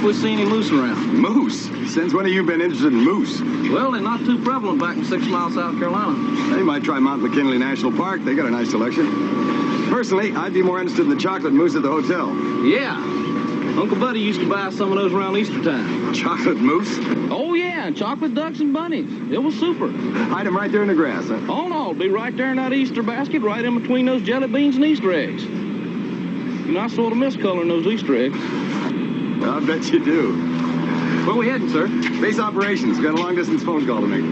We see any moose around. Moose? Since when have you been interested in moose? Well, they're not too prevalent back in 6 Mile, South Carolina. They might try Mount McKinley National Park. They got a nice selection. Personally, I'd be more interested in the chocolate moose at the hotel. Yeah. Uncle Buddy used to buy some of those around Easter time. Chocolate moose? Oh, yeah. Chocolate ducks and bunnies. It was super. Hide them right there in the grass, huh? Oh, no. It'll be right there in that Easter basket, right in between those jelly beans and Easter eggs. You know, I sort of miss coloring those Easter eggs. I bet you do. Where we heading, sir? Base operations. Got a long-distance phone call to make.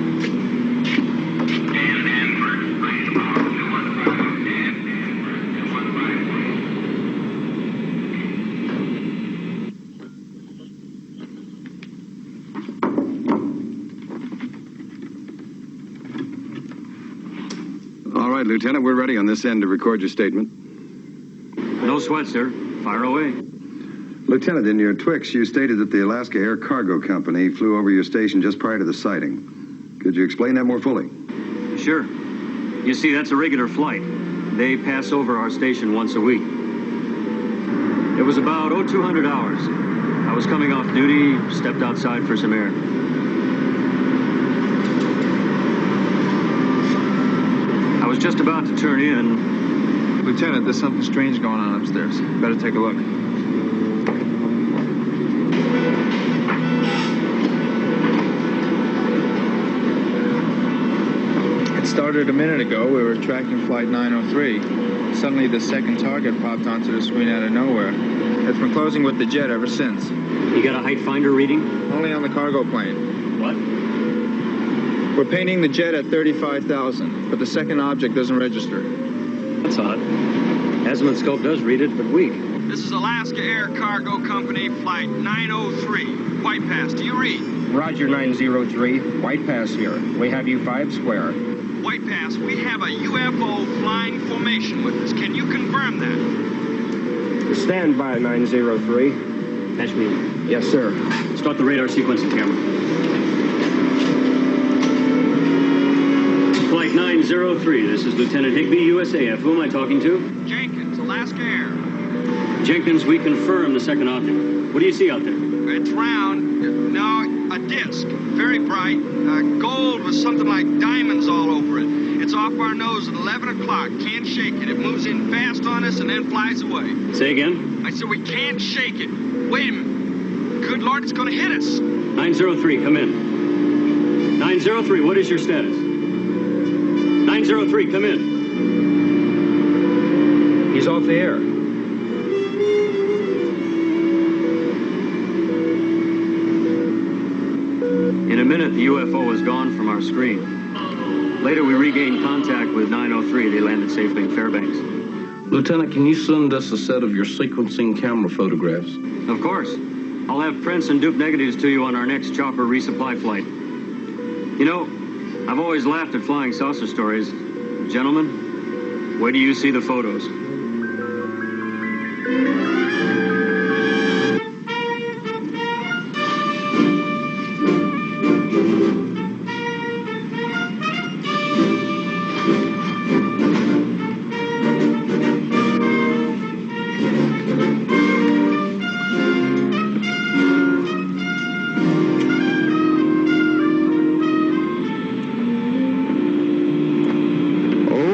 All right, Lieutenant, we're ready on this end to record your statement. No sweat, sir. Fire away. Lieutenant, in your Twix, you stated that the Alaska Air Cargo Company flew over your station just prior to the sighting. Could you explain that more fully? Sure. You see, that's a regular flight. They pass over our station once a week. It was about 0200 hours. I was coming off duty, stepped outside for some air. I was just about to turn in. Lieutenant, there's something strange going on upstairs. Better take a look. Started a minute ago. We were tracking flight 903. Suddenly the second target popped onto the screen out of nowhere. It's been closing with the jet ever since. You got a height finder reading? Only on the cargo plane. What? We're painting the jet at 35,000, but the second object doesn't register. That's odd. Azimuth scope does read it, but weak. This is Alaska Air Cargo Company, flight 903. White Pass, do you read? Roger, 903. White Pass here. We have you 5 square. White Pass, we have a UFO flying formation with us. Can you confirm that? Stand by, 903. Patch me. Yes, sir. Start the radar sequencing camera. Flight 903, this is Lieutenant Higbee, USAF. Who am I talking to? Jenkins, Alaska Air. Jenkins, we confirm the second object. What do you see out there? It's round. No, a disc. Very bright. Gold with something like diamonds all over it. It's off our nose at 11 o'clock. Can't shake it. It moves in fast on us and then flies away. Say again? I said we can't shake it. Wait a minute. Good Lord, it's going to hit us. 903, come in. 903, what is your status? 903, come in. He's off the air. In a minute, the UFO was gone from our screen. Later, we regained contact with 903. They landed safely in Fairbanks. Lieutenant, can you send us a set of your sequencing camera photographs? Of course. I'll have prints and dupe negatives to you on our next chopper resupply flight. You know, I've always laughed at flying saucer stories. Gentlemen, where do you see the photos?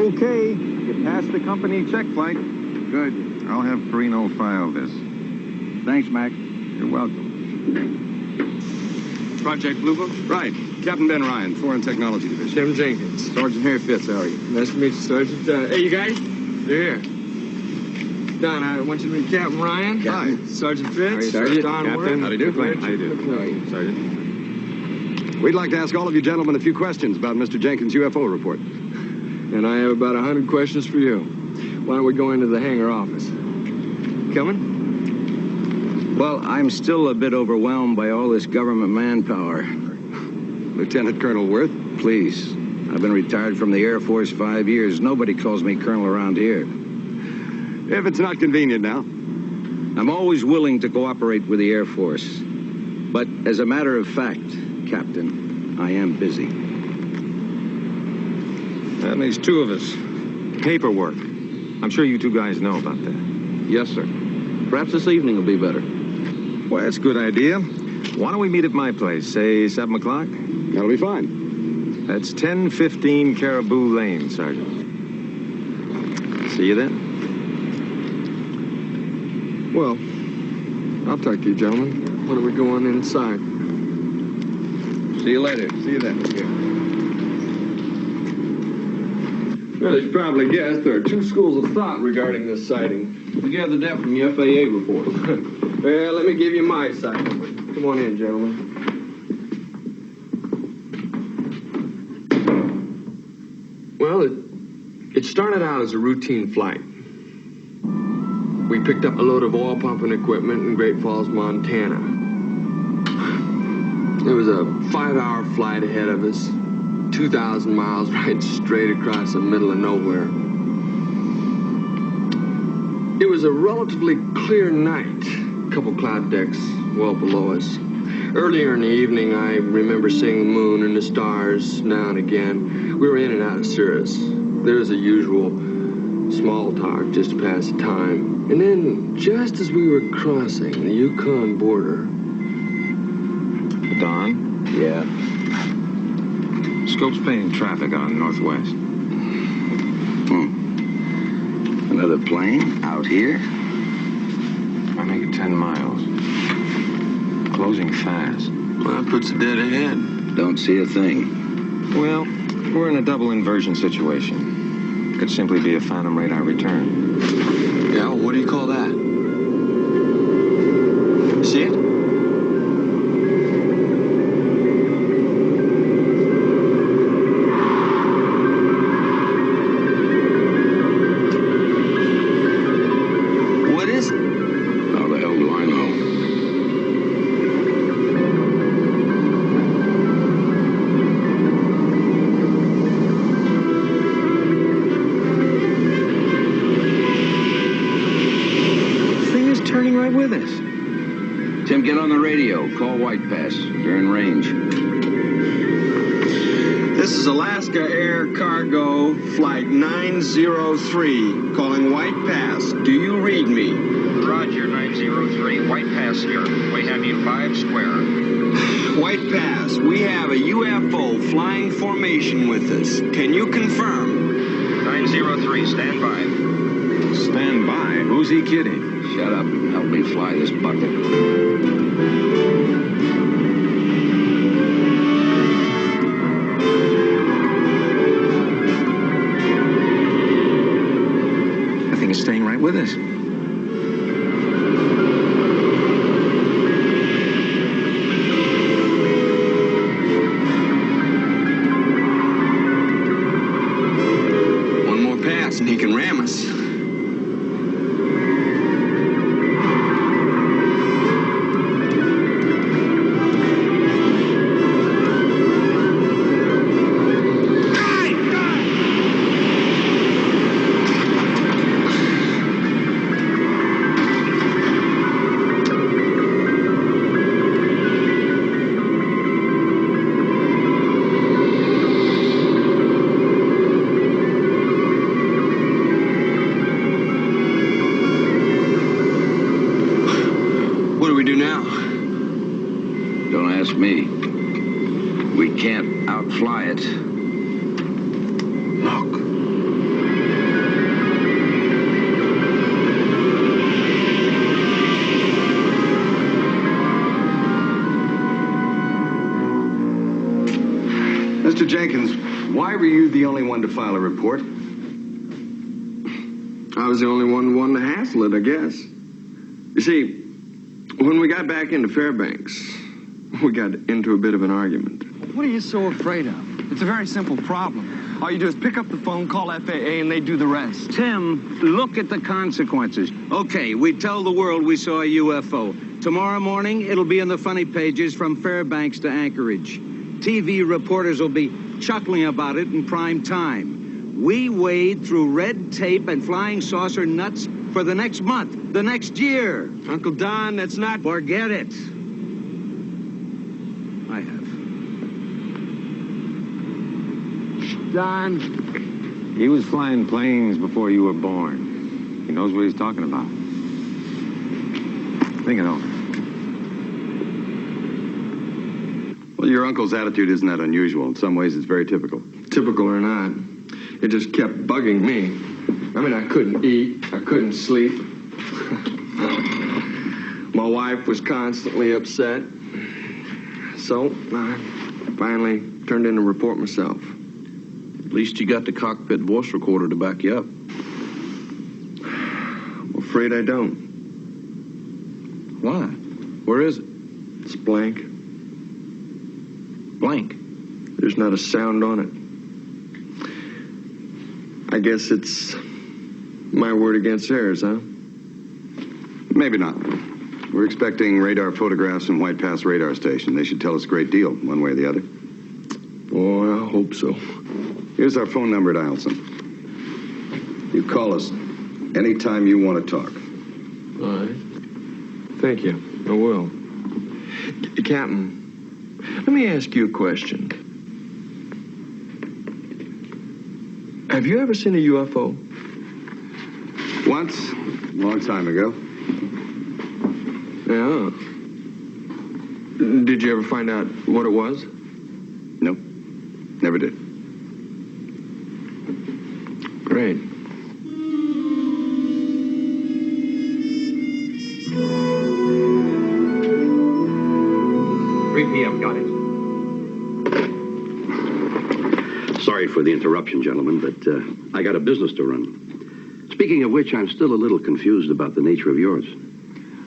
Okay, you passed the company check flight. Good. I'll have Perino file this. Thanks, Mac. You're welcome. Project Blue Book? Right. Captain Ben Ryan, Foreign Technology Division. Tim Jenkins. Sergeant Harry Fitz, how are you? Nice to meet you, Sergeant. Hey, you guys? They're here. Don, I want you to meet Captain Ryan. Hi. Sergeant Fitz. Sergeant. Don Captain. Ward. How do you do? Glad How do you do? How are you? Sergeant. We'd like to ask all of you gentlemen a few questions about Mr. Jenkins' UFO report. And I have about 100 questions for you. Why don't we go into the hangar office? Coming? Well, I'm still a bit overwhelmed by all this government manpower. Lieutenant Colonel Worth? Please. I've been retired from the Air Force 5 years. Nobody calls me Colonel around here. If it's not convenient now. I'm always willing to cooperate with the Air Force. But as a matter of fact, Captain, I am busy. That makes 2 of us. Paperwork. I'm sure you 2 guys know about that. Yes, sir. Perhaps this evening will be better. Well, that's a good idea. Why don't we meet at my place, say 7 o'clock? That'll be fine. That's 1015 Caribou Lane, Sergeant. See you then. Well, I'll talk to you, gentlemen. Why don't we go on inside? See you later. See you then. Well, as you probably guessed, there are 2 schools of thought regarding this sighting. We gathered that from your FAA report. Well, let me give you my side. Come on in, gentlemen. Well, it started out as a routine flight. We picked up a load of oil pumping equipment in Great Falls, Montana. There was a 5-hour flight ahead of us, 2,000 miles right straight across the middle of nowhere. It was a relatively clear night, a couple cloud decks well below us. Earlier in the evening, I remember seeing the moon and the stars now and again. We were in and out of Cirrus. There was the usual small talk just to pass the time. And then, just as we were crossing the Yukon border... Don? Yeah? Scope's painting traffic on Northwest. Another plane out here? I make it 10 miles. Closing fast. Well, that puts it dead ahead. Don't see a thing. Well, we're in a double inversion situation. Could simply be a phantom radar return. Yeah, well, what do you call that? See it? Call White Pass. You're in range. This is Alaska Air Cargo Flight 903, calling White Pass. Do you read me? Roger, 903. White Pass here. We have you 5 square. White Pass, we have a UFO flying formation with us. Can you confirm? 903, stand by. Stand by? Who's he kidding? Shut up and help me fly this bucket. I think it's staying right with us. One more pass and he can ram us. What do we do now? Don't ask me. We can't outfly it. Look. Mr. Jenkins, why were you the only one to file a report? I was the only one who wanted to hassle it, I guess. You see, when we got back into Fairbanks, we got into a bit of an argument. What are you so afraid of? It's a very simple problem. All you do is pick up the phone, call FAA, and they do the rest. Tim, look at the consequences. Okay, we tell the world we saw a UFO. Tomorrow morning, it'll be in the funny pages from Fairbanks to Anchorage. TV reporters will be chuckling about it in prime time. We wade through red tape and flying saucer nuts for the next month, the next year. Uncle Don, that's not... Forget it. I have. Don, he was flying planes before you were born. He knows what he's talking about. Think it over. Well, your uncle's attitude isn't that unusual. In some ways, it's very typical. Typical or not, it just kept bugging me. I mean, I couldn't eat. I couldn't sleep. My wife was constantly upset. So, I finally turned in a report myself. At least you got the cockpit voice recorder to back you up. I'm afraid I don't. Why? Where is it? It's blank. Blank? There's not a sound on it. I guess it's my word against theirs, huh? Maybe not. We're expecting radar photographs from White Pass radar station. They should tell us a great deal, one way or the other. Oh, I hope so. Here's our phone number at Eielson. You call us anytime you want to talk. All right. Thank you. I will. Captain, let me ask you a question. Have you ever seen a UFO? Once, a long time ago. Yeah. Did you ever find out what it was? Nope. Never did. Great. PM, got it. Sorry for the interruption, gentlemen, but I got a business to run. Speaking of which, I'm still a little confused about the nature of yours.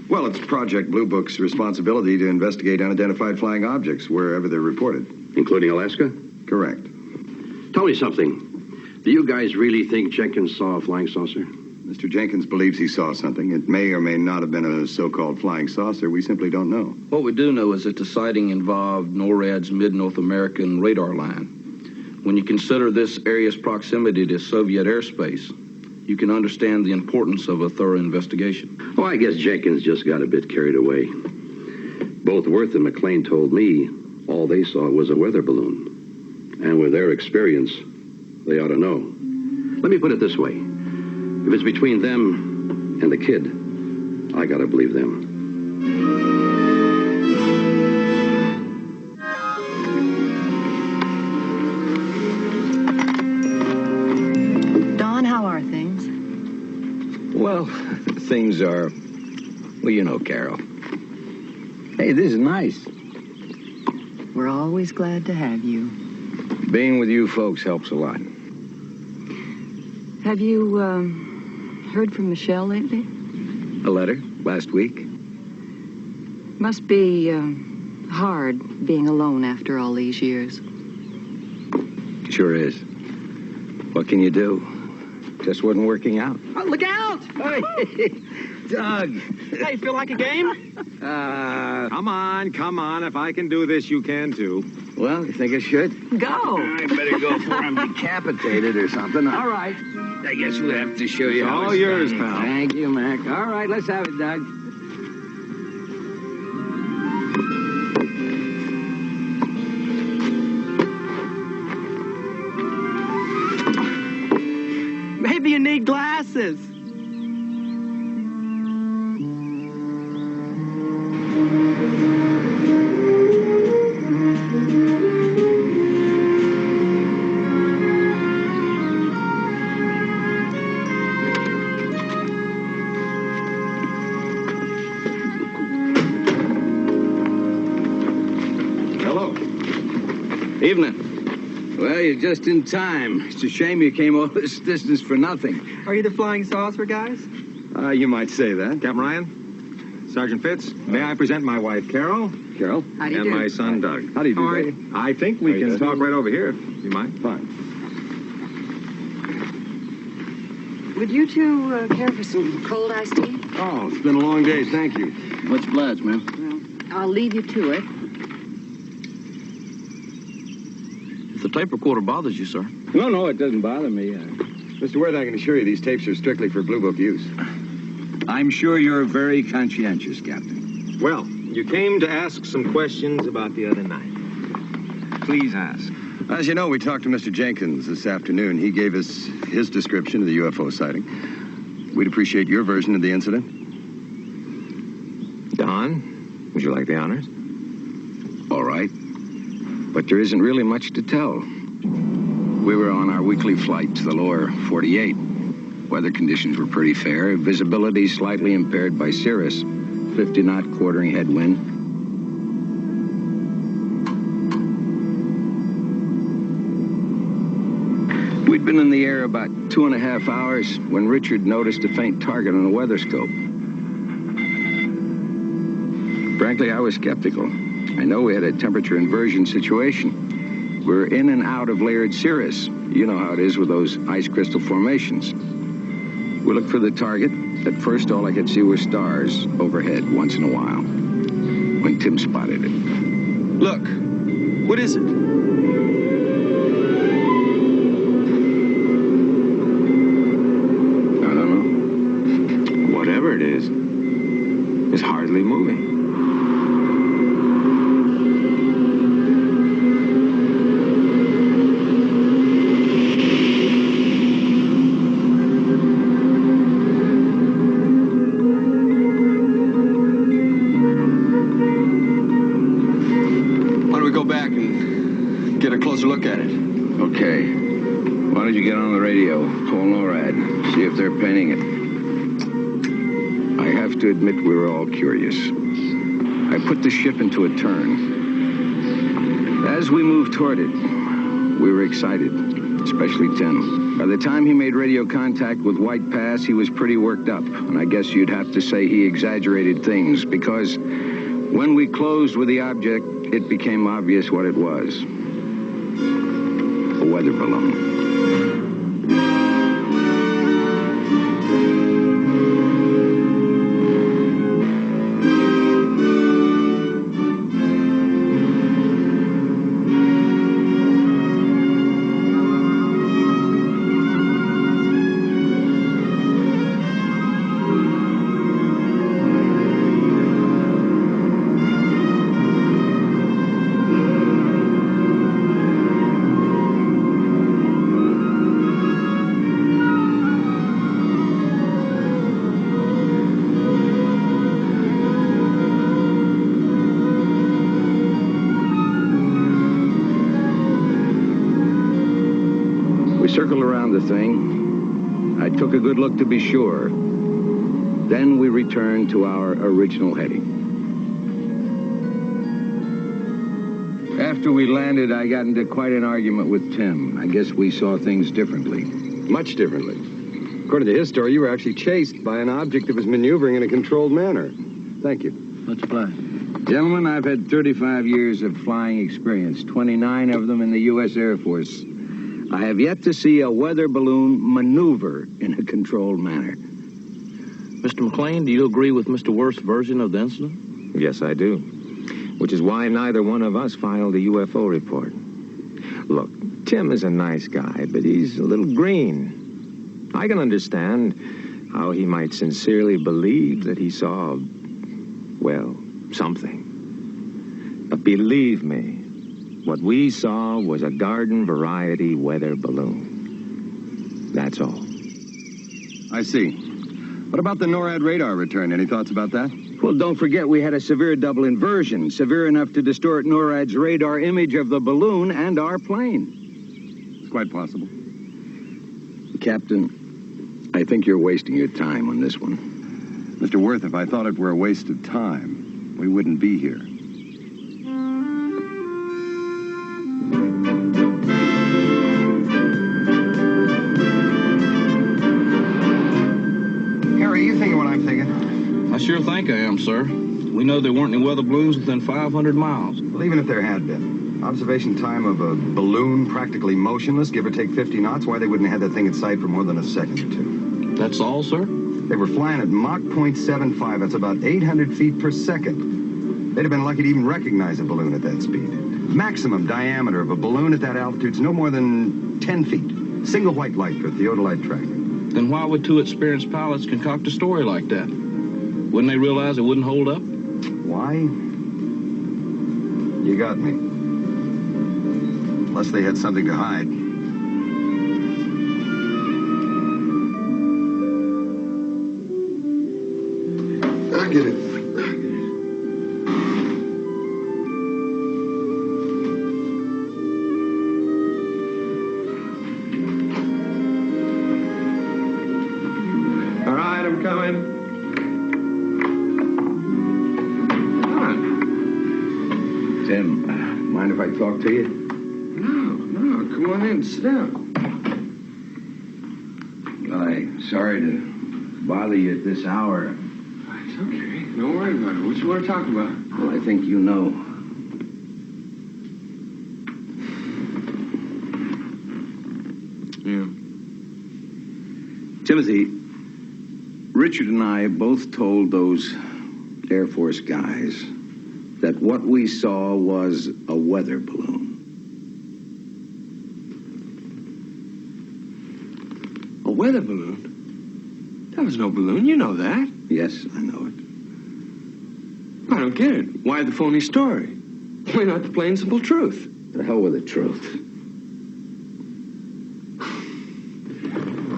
Well, it's Project Blue Book's responsibility to investigate unidentified flying objects wherever they're reported. Including Alaska? Correct. Tell me something. Do you guys really think Jenkins saw a flying saucer? Mr. Jenkins believes he saw something. It may or may not have been a so-called flying saucer. We simply don't know. What we do know is that the sighting involved NORAD's Mid-North American radar line. When you consider this area's proximity to Soviet airspace, you can understand the importance of a thorough investigation. Oh, I guess Jenkins just got a bit carried away. Both Worth and McLean told me all they saw was a weather balloon. And with their experience, they ought to know. Let me put it this way. If it's between them and the kid, I gotta believe them. Don, how are things? Well, things are... Well, you know, Carol. Hey, this is nice. We're always glad to have you. Being with you folks helps a lot. Have you, heard from Michelle lately? A letter last week. Must be, hard being alone after all these years. Sure is. What can you do? Just wasn't working out. Oh, look out! Hey, Doug. Hey, feel like a game? Come on. If I can do this, you can too. Well, you think I should? Go! I better go for him decapitated or something. All right. I guess we'll have to show you It's how all it's yours, done. pal. Thank you, Mac. All right, let's have it, Doug. Maybe you need glasses. Hello. Evening. Well, you're just in time. It's a shame you came all this distance for nothing. Are you the flying saucer guys? You might say that. Captain Ryan, Sergeant Fitz, may I present my wife, Carol? Carol? How do you And do? my son, Doug. How do you do, All right. baby? I think we How you can doing? talk right over here, if you mind. Fine. Would you two care for some cold iced tea? Oh, it's been a long day. Thank you. What's obliged, ma'am? Well, I'll leave you to it. If the tape recorder bothers you, sir. No, it doesn't bother me. Mr. Worth, I can assure you these tapes are strictly for Blue Book use. I'm sure you're very conscientious, Captain. Well, you came to ask some questions about the other night. Please ask. As you know, we talked to Mr. Jenkins this afternoon. He gave us his description of the UFO sighting. We'd appreciate your version of the incident. Don, would you like the honors? All right. But there isn't really much to tell. We were on our weekly flight to the lower 48. Weather conditions were pretty fair. Visibility slightly impaired by cirrus. 50-knot quartering headwind. We'd been in the air about 2.5 hours when Richard noticed a faint target on the weather scope. Frankly, I was skeptical. I know we had a temperature inversion situation. We're in and out of layered cirrus. You know how it is with those ice crystal formations. We looked for the target. At first, all I could see were stars overhead once in a while. When Tim spotted it. Look, what is it? I don't know. Whatever it is, it's hardly moving. Why don't we go back and get a closer look at it? Okay. Why don't you get on the radio, call NORAD, see if they're painting it. I have to admit we were all curious. I put the ship into a turn. As we moved toward it, we were excited, especially Tim. By the time he made radio contact with White Pass, he was pretty worked up. And I guess you'd have to say he exaggerated things, because when we closed with the object, it became obvious what it was. A weather balloon. circled around the thing. I took a good look to be sure. Then we returned to our original heading. After we landed, I got into quite an argument with Tim. I guess we saw things differently. Much differently. According to his story, you were actually chased by an object that was maneuvering in a controlled manner. Thank you. Much obliged. Gentlemen, I've had 35 years of flying experience, 29 of them in the U.S. Air Force. I have yet to see a weather balloon maneuver in a controlled manner. Mr. McLean, do you agree with Mr. Worth's version of the incident? Yes, I do. Which is why neither one of us filed a UFO report. Look, Tim is a nice guy, but he's a little green. I can understand how he might sincerely believe that he saw, well, something. But believe me, what we saw was a garden variety weather balloon. That's all. I see. What about the NORAD radar return? Any thoughts about that? Well, don't forget we had a severe double inversion, severe enough to distort NORAD's radar image of the balloon and our plane. It's quite possible. Captain, I think you're wasting your time on this one. Mr. Worth, if I thought it were a waste of time, we wouldn't be here. Harry, you thinking what I'm thinking? I sure think I am, sir. We know there weren't any weather balloons within 500 miles. Well, even if there had been, observation time of a balloon practically motionless, give or take 50 knots, why they wouldn't have had that thing in sight for more than a second or two. That's all, sir? They were flying at Mach 0.75. That's about 800 feet per second. They'd have been lucky to even recognize a balloon at that speed. Maximum diameter of a balloon at that altitude is no more than 10 feet. Single white light for theodolite tracking. Then why would two experienced pilots concoct a story like that? Wouldn't they realize it wouldn't hold up? Why? You got me. Unless they had something to hide. I get it. All right, I'm coming. Tim, mind if I talk to you? No, come on in, sit down. Well, I'm sorry to bother you at this hour. It's okay, don't worry about it. What you want to talk about? Well, I think you know. Yeah. Timothy, Richard and I both told those Air Force guys that what we saw was a weather balloon. A weather balloon? That was no balloon, you know that. Yes, I know it. I don't get it. Why the phony story? Why not the plain, simple truth? The hell with the truth.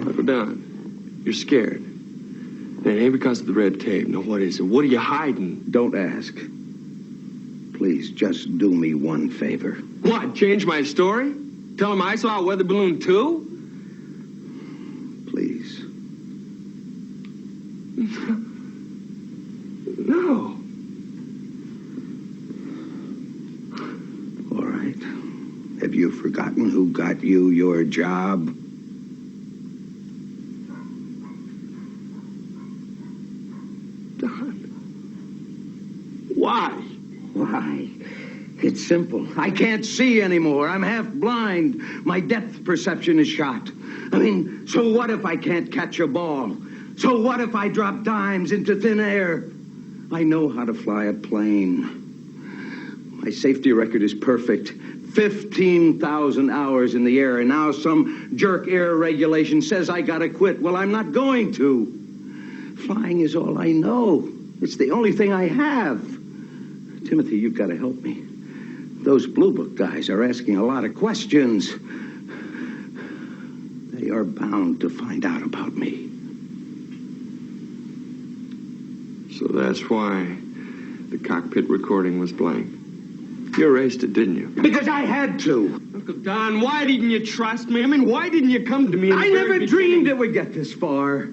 Uncle Don, you're scared. And it ain't because of the red tape. No, what is it? What are you hiding? Don't ask. Please, just do me one favor. What, change my story? Tell them I saw a weather balloon too? Please. No. All right. Have you forgotten who got you your job? Don. Why? Why? It's simple. I can't see anymore. I'm half blind. My depth perception is shot. I mean, so what if I can't catch a ball? So what if I drop dimes into thin air? I know how to fly a plane. My safety record is perfect. 15,000 hours in the air, and now some jerk air regulation says I gotta quit. Well, I'm not going to. Flying is all I know. It's the only thing I have. Timothy, you've got to help me. Those Blue Book guys are asking a lot of questions. They are bound to find out about me. So that's why the cockpit recording was blank. You erased it, didn't you? Because I had to. Uncle Don, why didn't you trust me? I mean, why didn't you come to me? I never dreamed it would get this far.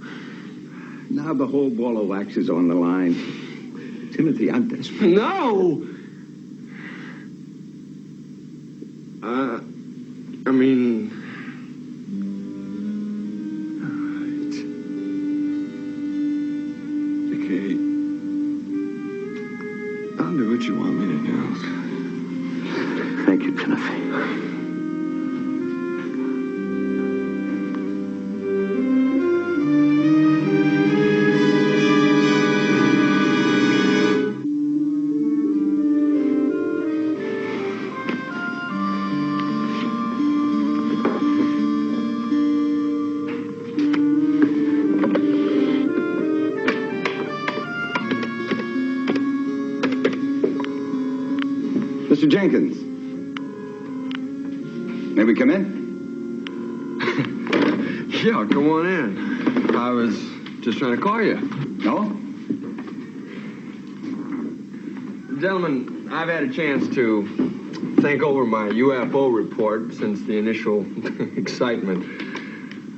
Now the whole ball of wax is on the line. Timothy, I'm desperate. No! I mean... Okay. I'll do what you want me to do. Thank you, Timothy. Mr. Jenkins. May we come in? Yeah, come on in. I was just trying to call you. No? Gentlemen, I've had a chance to think over my UFO report since the initial excitement.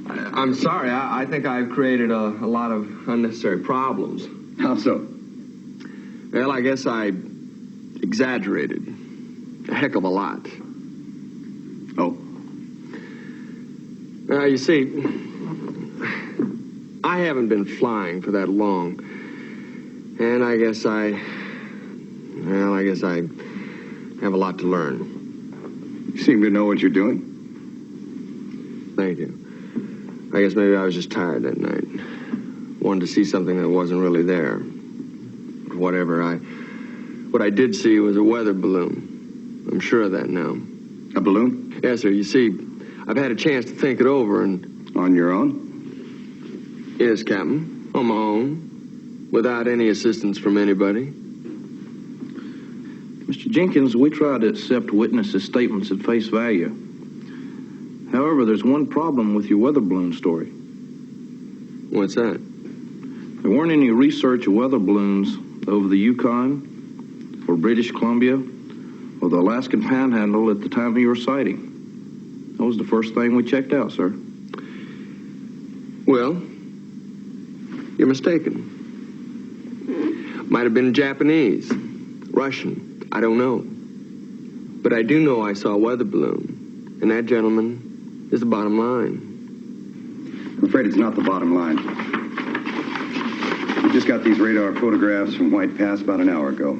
I'm sorry, I think I've created a lot of unnecessary problems. How so? Well, I guess I exaggerated a heck of a lot. Oh? You see, I haven't been flying for that long. And I guess I have a lot to learn. You seem to know what you're doing. Thank you. I guess maybe I was just tired that night. Wanted to see something that wasn't really there. But whatever, what I did see was a weather balloon. I'm sure of that now. A balloon? Yes, sir. You see, I've had a chance to think it over and... On your own? Yes, Captain. On my own. Without any assistance from anybody. Mr. Jenkins, we try to accept witnesses' statements at face value. However, there's one problem with your weather balloon story. What's that? There weren't any research of weather balloons over the Yukon or British Columbia or the Alaskan Panhandle at the time of your sighting. That was the first thing we checked out, sir. Well, you're mistaken. Might have been Japanese, Russian, I don't know. But I do know I saw a weather balloon, and that, gentleman, is the bottom line. I'm afraid it's not the bottom line. We just got these radar photographs from White Pass about an hour ago.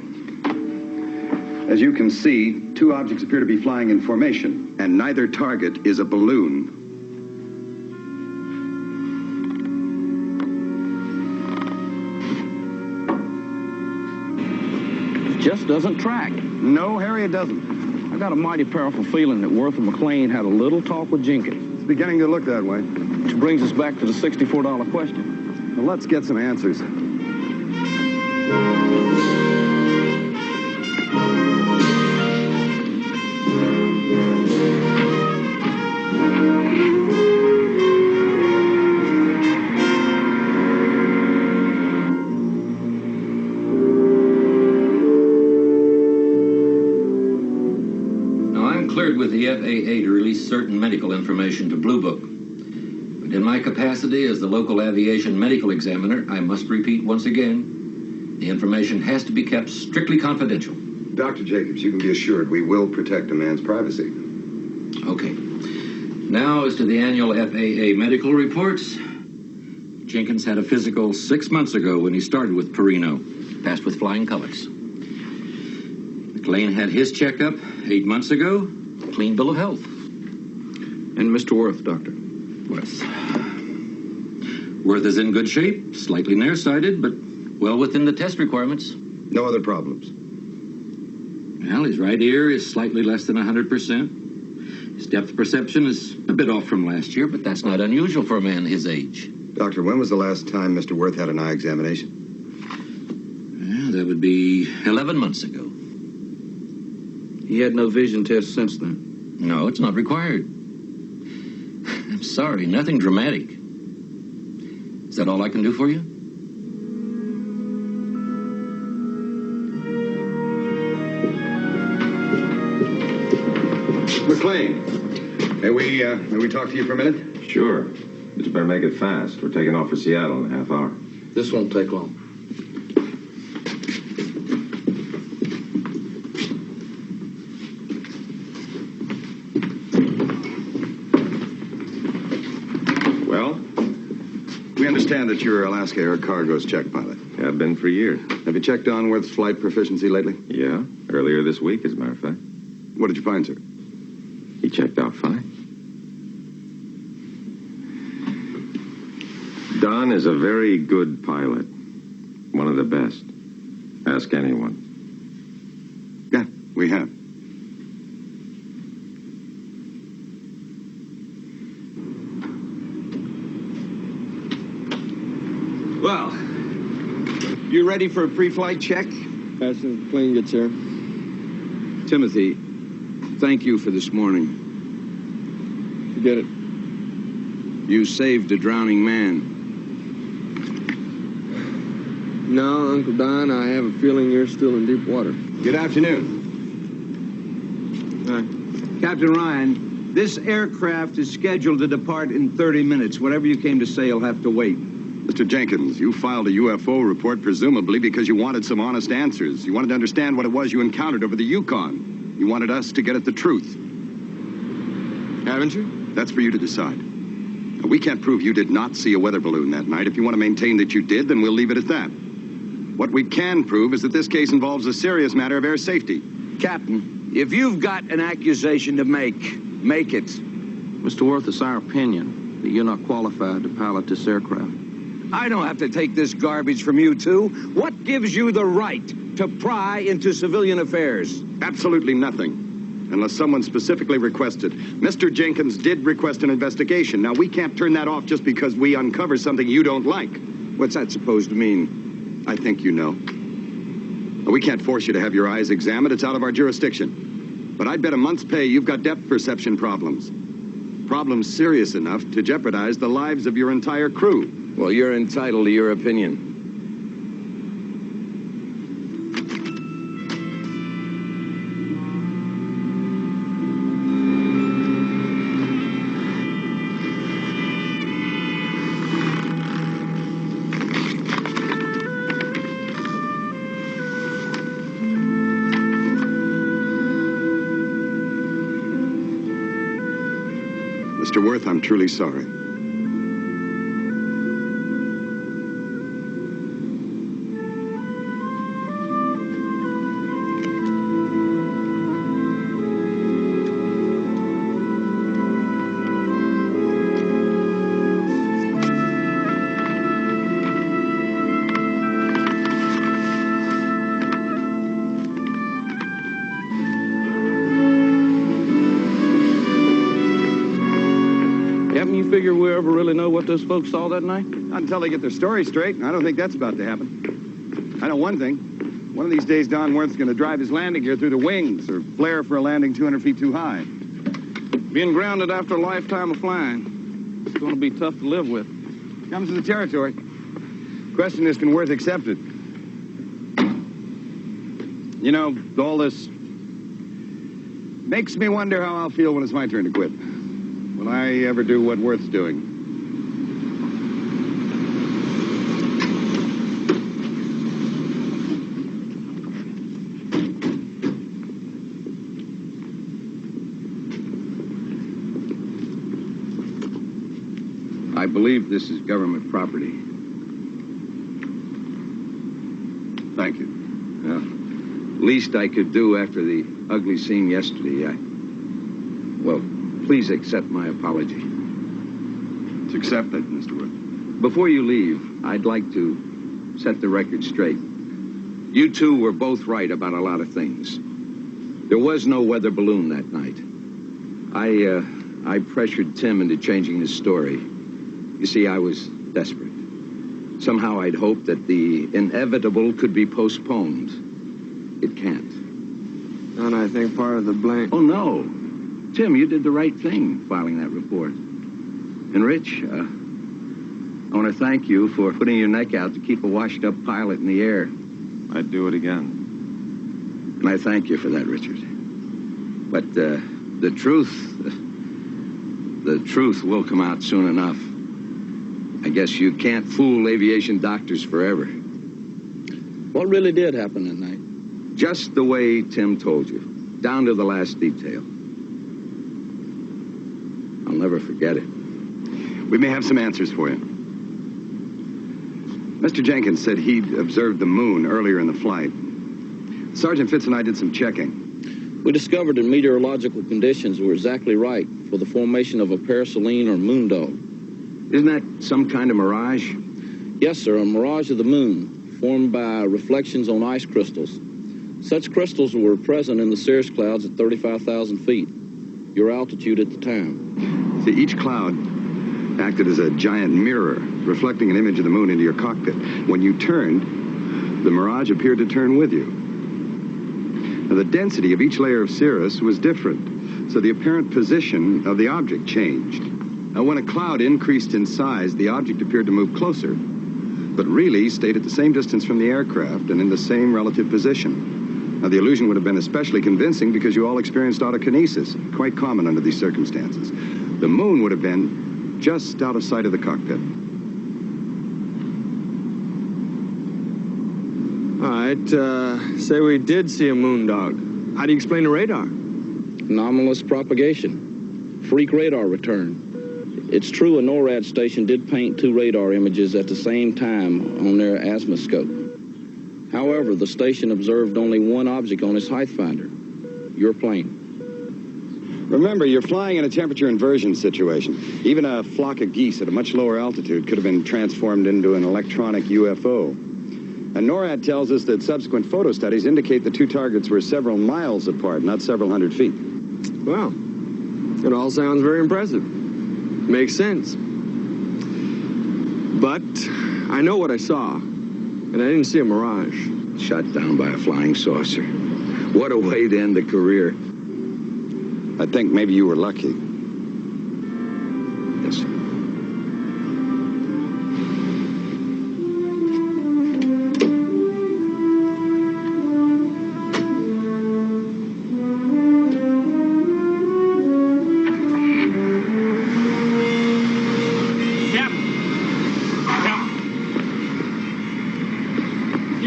As you can see, two objects appear to be flying in formation, and neither target is a balloon. Just doesn't track. No, Harry, it doesn't. I got a mighty powerful feeling that Worth and McLean had a little talk with Jenkins. It's beginning to look that way. Which brings us back to the $64 question. Well, let's get some answers. With the FAA to release certain medical information to Blue Book. But in my capacity as the local aviation medical examiner, I must repeat once again, the information has to be kept strictly confidential. Dr. Jacobs, you can be assured we will protect a man's privacy. Okay. Now, as to the annual FAA medical reports, Jenkins had a physical 6 months ago when he started with Perino, passed with flying colors. McLean had his checkup 8 months ago, clean bill of health. And Mr. Worth, Doctor? Worth is in good shape, slightly nearsighted, but well within the test requirements. No other problems? Well, his right ear is slightly less than 100%. His depth perception is a bit off from last year, but that's not unusual for a man his age. Doctor, when was the last time Mr. Worth had an eye examination? Well, that would be 11 months ago. He had no vision test since then? No, it's not required. I'm sorry, nothing dramatic. Is that all I can do for you? McLean, may we talk to you for a minute? Sure. But you better make it fast. We're taking off for Seattle in a half hour. This won't take long. Well, we understand that you're Alaska Air Cargo's check pilot. Have been for years. Have you checked on Worth's flight proficiency lately? Yeah, earlier this week, as a matter of fact. What did you find, sir? He checked out fine. Don is a very good pilot. One of the best. Ask anyone. Yeah, we have. Well, you ready for a pre-flight check? As soon as the plane gets here. Timothy, thank you for this morning. Forget it. You saved a drowning man. No, Uncle Don, I have a feeling you're still in deep water. Good afternoon. Captain Ryan, this aircraft is scheduled to depart in 30 minutes. Whatever you came to say will have to wait. Mr. Jenkins, you filed a UFO report presumably because you wanted some honest answers. You wanted to understand what it was you encountered over the Yukon. You wanted us to get at the truth. Haven't you? That's for you to decide. Now, we can't prove you did not see a weather balloon that night. If you want to maintain that you did, then we'll leave it at that. What we can prove is that this case involves a serious matter of air safety. Captain, if you've got an accusation to make it. Mr. Worth, it's our opinion that you're not qualified to pilot this aircraft. I don't have to take this garbage from you two. What gives you the right to pry into civilian affairs? Absolutely nothing, unless someone specifically requested. Mr. Jenkins did request an investigation. Now, we can't turn that off just because we uncover something you don't like. What's that supposed to mean? I think you know. We can't force you to have your eyes examined. It's out of our jurisdiction. But I'd bet a month's pay you've got depth perception problems. Problems serious enough to jeopardize the lives of your entire crew. Well, you're entitled to your opinion. Mr. Worth, I'm truly sorry. Figure we ever really know what those folks saw that night? Not until they get their story straight. I don't think that's about to happen. I know one thing. One of these days, Don Worth's going to drive his landing gear through the wings or flare for a landing 200 feet too high. Being grounded after a lifetime of flying, it's going to be tough to live with. Comes with the territory. Question is, can Worth accept it? You know, all this makes me wonder how I'll feel when it's my turn to quit. Will I ever do what Worth's doing? I believe this is government property. Thank you. Least I could do after the ugly scene yesterday. Well, please accept my apology. It's accepted, Mr. Worth. Before you leave, I'd like to set the record straight. You two were both right about a lot of things. There was no weather balloon that night. I pressured Tim into changing his story. You see, I was desperate. Somehow I'd hoped that the inevitable could be postponed. It can't. And I think part of the blame... Oh, no. Tim, you did the right thing filing that report. And Rich, I want to thank you for putting your neck out to keep a washed-up pilot in the air. I'd do it again. And I thank you for that, Richard. But The truth will come out soon enough. I guess you can't fool aviation doctors forever. What really did happen that night? Just the way Tim told you, down to the last detail. I'll never forget it. We may have some answers for you. Mr. Jenkins said he'd observed the moon earlier in the flight. Sergeant Fitz and I did some checking. We discovered that meteorological conditions were exactly right for the formation of a paraselene or moon dog. Isn't that some kind of mirage? Yes, sir, a mirage of the moon, formed by reflections on ice crystals. Such crystals were present in the cirrus clouds at 35,000 feet, your altitude at the time. See, each cloud acted as a giant mirror, reflecting an image of the moon into your cockpit. When you turned, the mirage appeared to turn with you. Now, the density of each layer of cirrus was different, so the apparent position of the object changed. Now, when a cloud increased in size, the object appeared to move closer, but really stayed at the same distance from the aircraft and in the same relative position. Now, the illusion would have been especially convincing because you all experienced autokinesis, quite common under these circumstances. The moon would have been just out of sight of the cockpit. All right, say we did see a moon dog. How do you explain the radar? Anomalous propagation. Freak radar return. It's true a NORAD station did paint 2 radar images at the same time on their azimuthscope. However, the station observed only one object on its height finder, your plane. Remember, you're flying in a temperature inversion situation. Even a flock of geese at a much lower altitude could have been transformed into an electronic UFO. And NORAD tells us that subsequent photo studies indicate the 2 targets were several miles apart, not several hundred feet. Well, it all sounds very impressive. Makes sense. But I know what I saw, and I didn't see a mirage. Shot down by a flying saucer. What a way to end a career. I think maybe you were lucky. Yes, sir.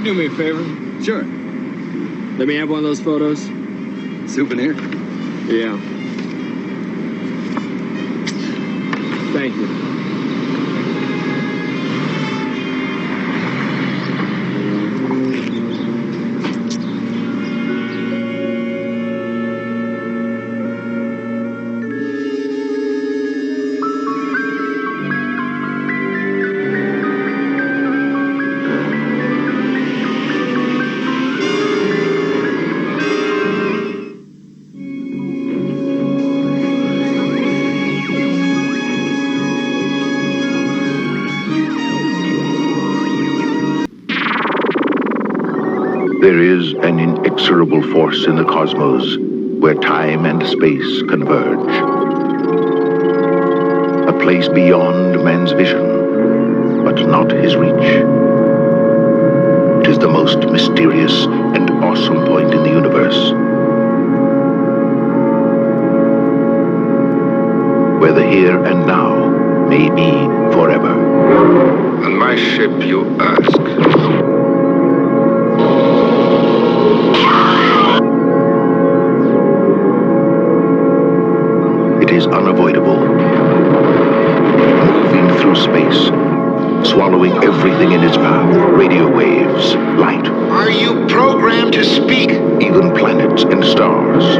Do me a favor? Sure. Let me have one of those photos. Souvenir? Yeah. Thank you. There is an inexorable force in the cosmos where time and space converge. A place beyond man's vision, but not his reach. It is the most mysterious and awesome point in the universe, where the here and now may be forever. On my ship, you ask. It is unavoidable, moving through space, swallowing everything in its path, radio waves, light. Are you programmed to speak? Even planets and stars.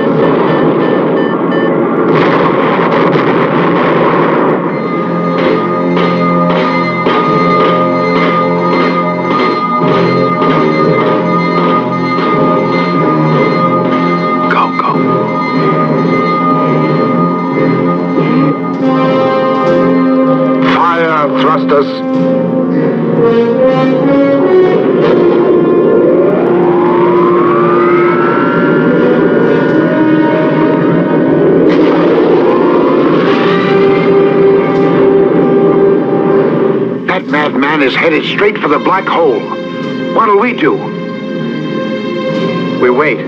Thrusters. That madman is headed straight for the black hole. What'll we do? We wait.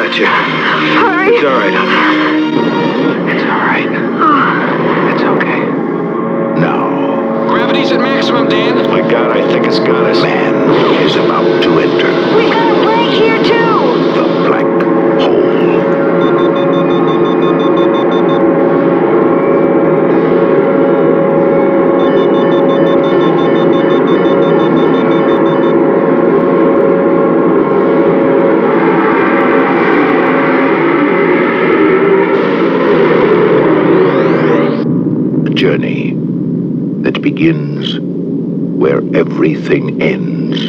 at you. Hurry. It's all right, honey. It's all right. It's okay. Now, Gravity's at maximum, Dan. my God, I think it's got us. Man is about to enter We got a break here, too. the black hole. A journey that begins where everything ends.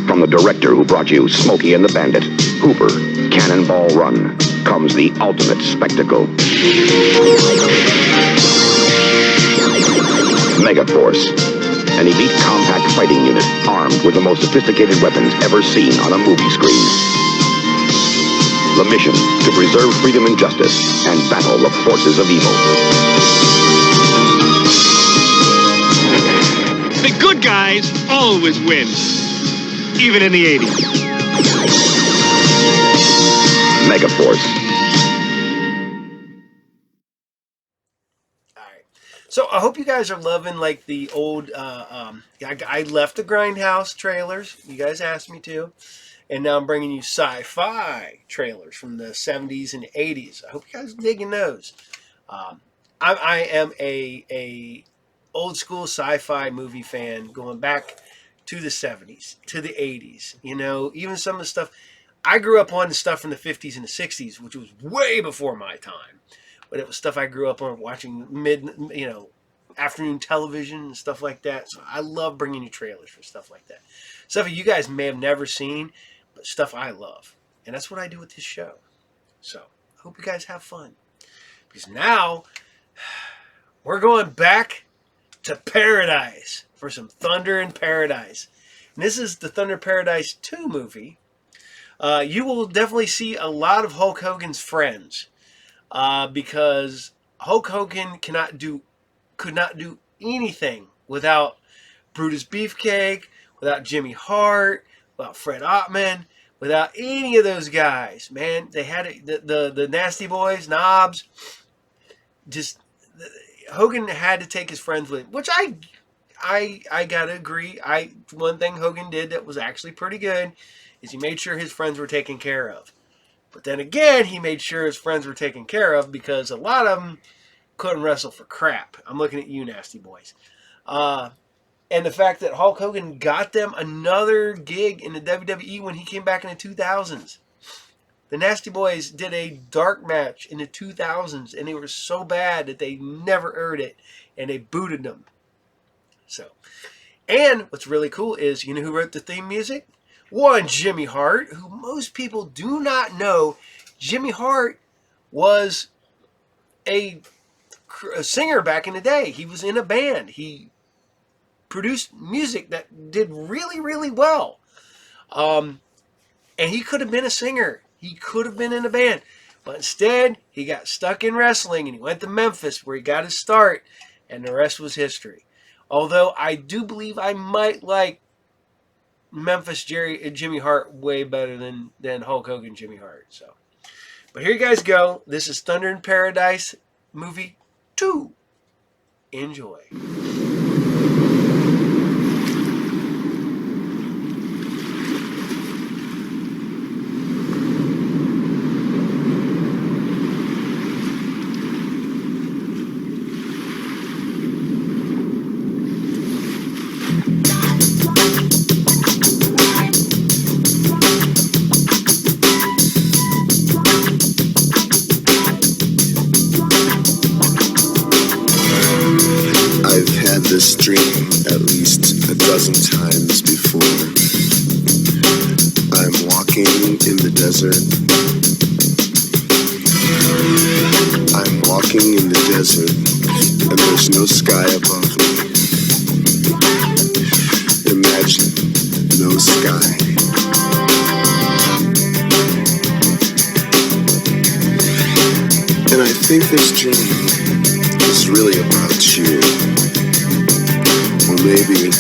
From the director who brought you Smokey and the Bandit, Hooper, Cannonball Run, comes the ultimate spectacle. Megaforce, an elite compact fighting unit armed with the most sophisticated weapons ever seen on a movie screen. The mission, to preserve freedom and justice and battle the forces of evil. The good guys always win. Even in the 80s. Megaforce. So I hope you guys are loving like the old. I left the Grindhouse trailers. You guys asked me to, and now I'm bringing you sci-fi trailers from the 70s and 80s. I hope you guys are digging those. I am a old school sci-fi movie fan, going back to the 70s, to the 80s. You know, even some of the stuff. I grew up on the stuff from the 50s and the 60s, which was way before my time. But it was stuff I grew up on watching afternoon television and stuff like that. So I love bringing you trailers for stuff like that. Stuff you guys may have never seen, but stuff I love. And that's what I do with this show. So I hope you guys have fun. Because now we're going back to paradise for some Thunder in Paradise. And this is the Thunder Paradise 2 movie. You will definitely see a lot of Hulk Hogan's friends. Because Hulk Hogan could not do anything without Brutus Beefcake, without Jimmy Hart, without Fred Ottman, without any of those guys. Man, they had the Nasty Boys, Knobs. Just Hogan had to take his friends with him, which I gotta agree. One thing Hogan did that was actually pretty good is he made sure his friends were taken care of. But then again, he made sure his friends were taken care of because a lot of them couldn't wrestle for crap. I'm looking at you, Nasty Boys. And the fact that Hulk Hogan got them another gig in the WWE when he came back in the 2000s. The Nasty Boys did a dark match in the 2000s, and they were so bad that they never earned it, and they booted them. So, and what's really cool is, you know who wrote the theme music? One, Jimmy Hart, who most people do not know. Jimmy Hart was a singer back in the day. He was in a band. He produced music that did really, really well. And he could have been a singer. He could have been in a band. But instead, he got stuck in wrestling, and he went to Memphis where he got his start, and the rest was history. Although I do believe I might like Memphis Jimmy Hart way better than Hulk Hogan Jimmy Hart. So, but here you guys go. This is Thunder in Paradise movie 2. Enjoy. This dream at least a dozen times before. I'm walking in the desert. I'm walking in the desert, and there's no sky above me. Imagine no sky. And I think this dream was really about you. Or maybe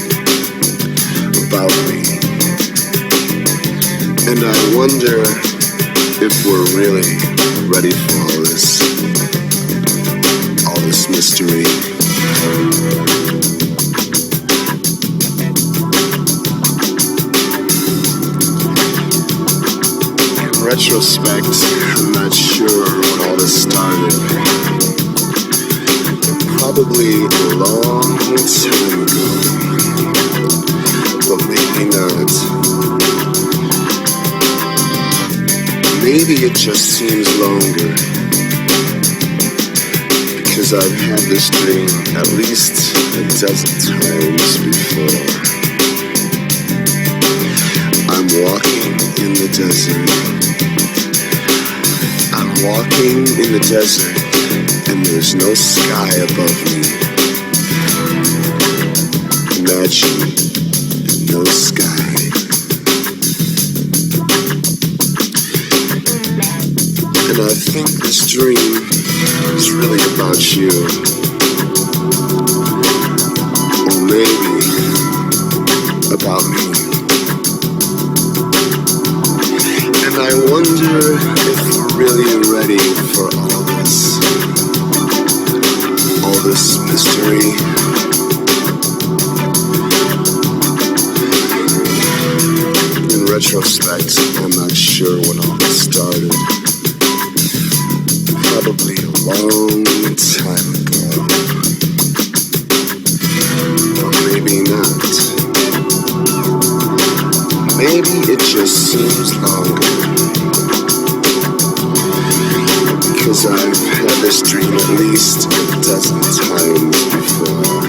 about me. And I wonder if we're really ready for all this mystery. In retrospect, I'm not sure when all this started. Probably a long time ago, but maybe not. Maybe it just seems longer, because I've had this dream at least a dozen times before. I'm walking in the desert. I'm walking in the desert, and there's no sky above me. Imagine no sky. And I think this dream is really about you. Or maybe about me. And I wonder if we're really ready for all this mystery. In retrospect, I'm not sure when all this started. Probably a long time ago. Or maybe not. Maybe it just seems longer. Because I've had this dream at least a dozen times before.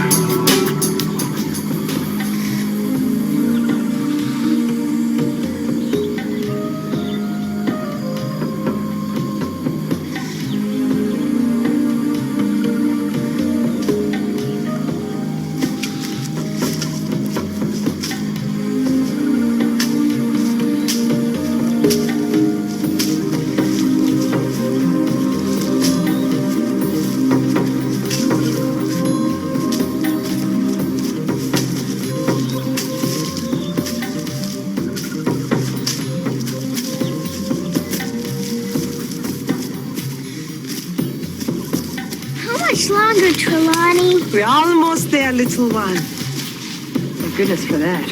Longer, Trelawney. We're almost there, little one. Thank goodness for that.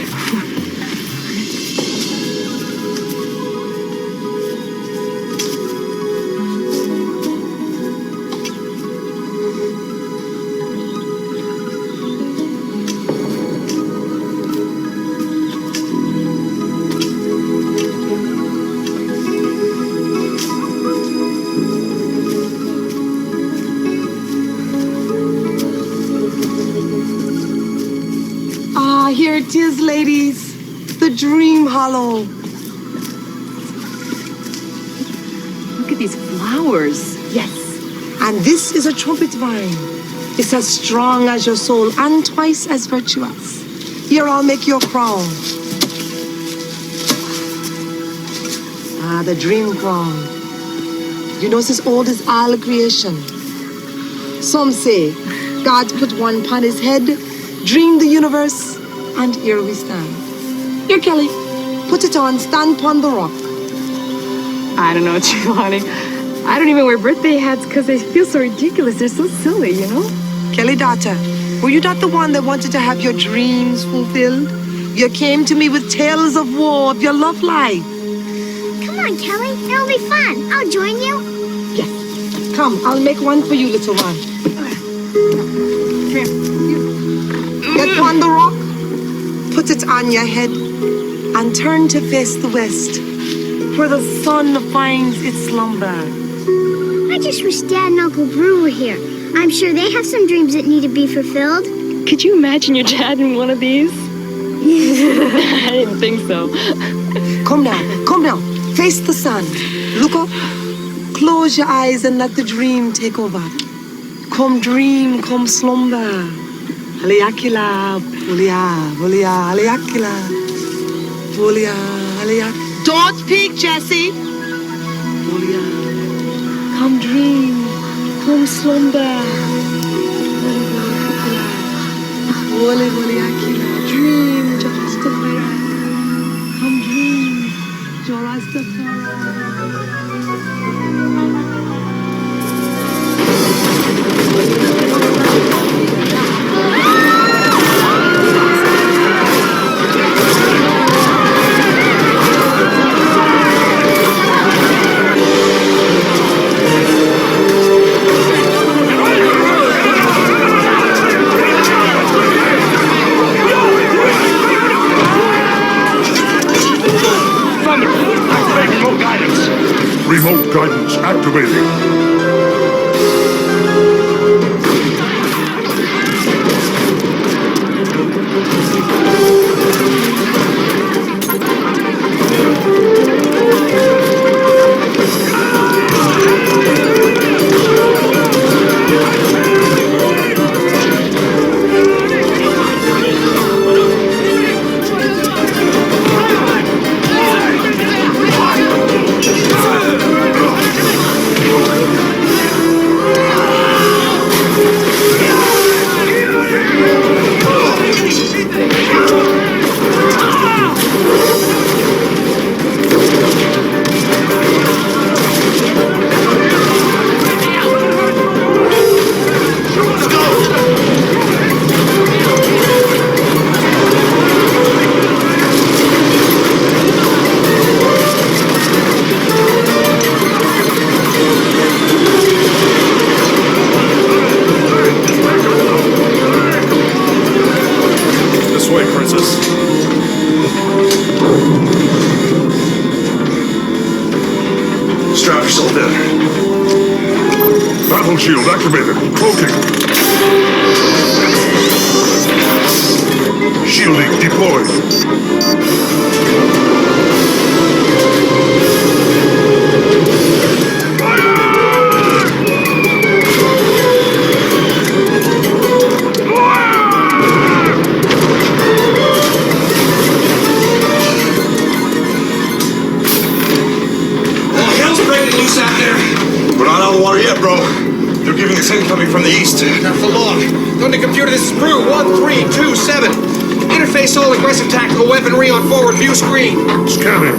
Here it is, ladies. The Dream Hollow. Look at these flowers. Yes. And this is a trumpet vine. It's as strong as your soul and twice as virtuous. Here, I'll make your crown. Ah, the dream crown. You know, it's as old as all creation. Some say God put one upon his head, dreamed the universe, and here we stand. Here, Kelly, put it on, stand upon the rock. I don't know, Trelawney. I don't even wear birthday hats because they feel so ridiculous. They're so silly, you know? Kelly, daughter, were you not the one that wanted to have your dreams fulfilled? You came to me with tales of woe of your love life. Come on, Kelly. It'll be fun. I'll join you. Yes. Come, I'll make one for you, little one. Get on the rock. Put it on your head and turn to face the west, where the sun finds its slumber. I just wish Dad and Uncle Brew were here. I'm sure they have some dreams that need to be fulfilled. Could you imagine your dad in one of these? I didn't think so. Come now, face the sun. Look up, close your eyes and let the dream take over. Come dream, come slumber. Aliakila, Bulia, Bulia, Aliakila, Bulia, Aliak. Don't peek, Jessie. Bulia. Come dream, come slumber. Holy, holy Akila, dream, Rastafari. Come dream, Rastafari. Remote guidance activating. Strap yourself in. Battle shield activated. Cloaking. Shielding deployed. We're not out of the water yet, bro. They're giving us incoming from the east. Not for long. Go to computer, this is Brew 1327. Interface all aggressive tactical weaponry on forward view screen. Scanning.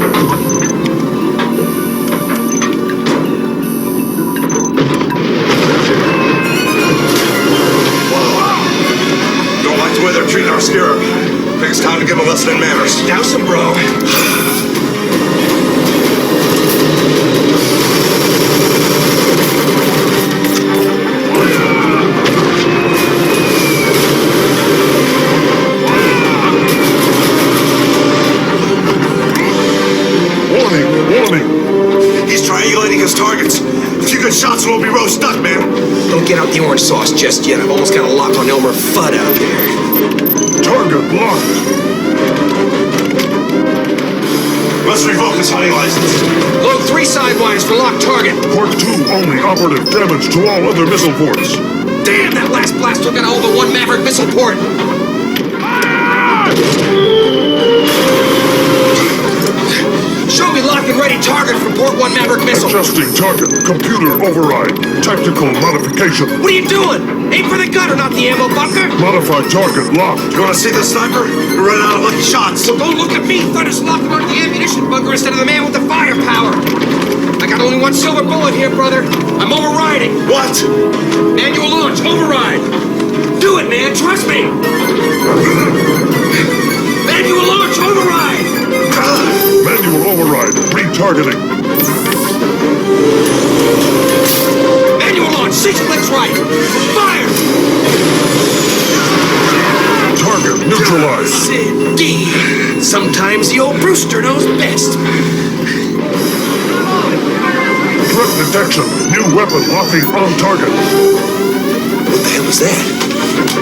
Don't like the way they're treating our scarab. Think it's time to give them a lesson in manners. Douse them, bro. He's triangulating his targets. A few good shots and we'll be row stuck, man. Don't get out the orange sauce just yet. I've almost got a lock on Elmer Fudd out here. Target locked. Let's revoke his hunting license. Load 3 sidewinds for locked target. Port 2 only operative. Damage to all other missile ports. Damn, that last blast took out all but one Maverick missile port. Show me lock and ready target for Port 1 Maverick missile. Adjusting target. Computer override. Tactical modification. What are you doing? Aim for the gunner, not the ammo bunker. Modify target locked. You want to see the sniper? We're running out of lucky shots. Well, don't look at me. Thunder's locking on the ammunition bunker instead of the man with the firepower. I got only one silver bullet here, brother. I'm overriding. What? Manual launch. Override. Do it, man. Trust me. Manual launch. Override. Manual override. Retargeting. Manual launch. 6 clicks right. Fire. Target neutralized. Indeed. Sometimes the old Brewster knows best. Threat detection. New weapon locking on target. What the hell was that?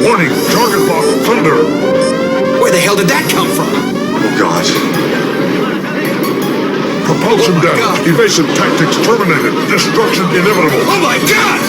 Warning. Target lock. Thunder. Where the hell did that come from? Oh, God. Propulsion down. God. Evasive tactics terminated. Destruction inevitable. Oh, my God!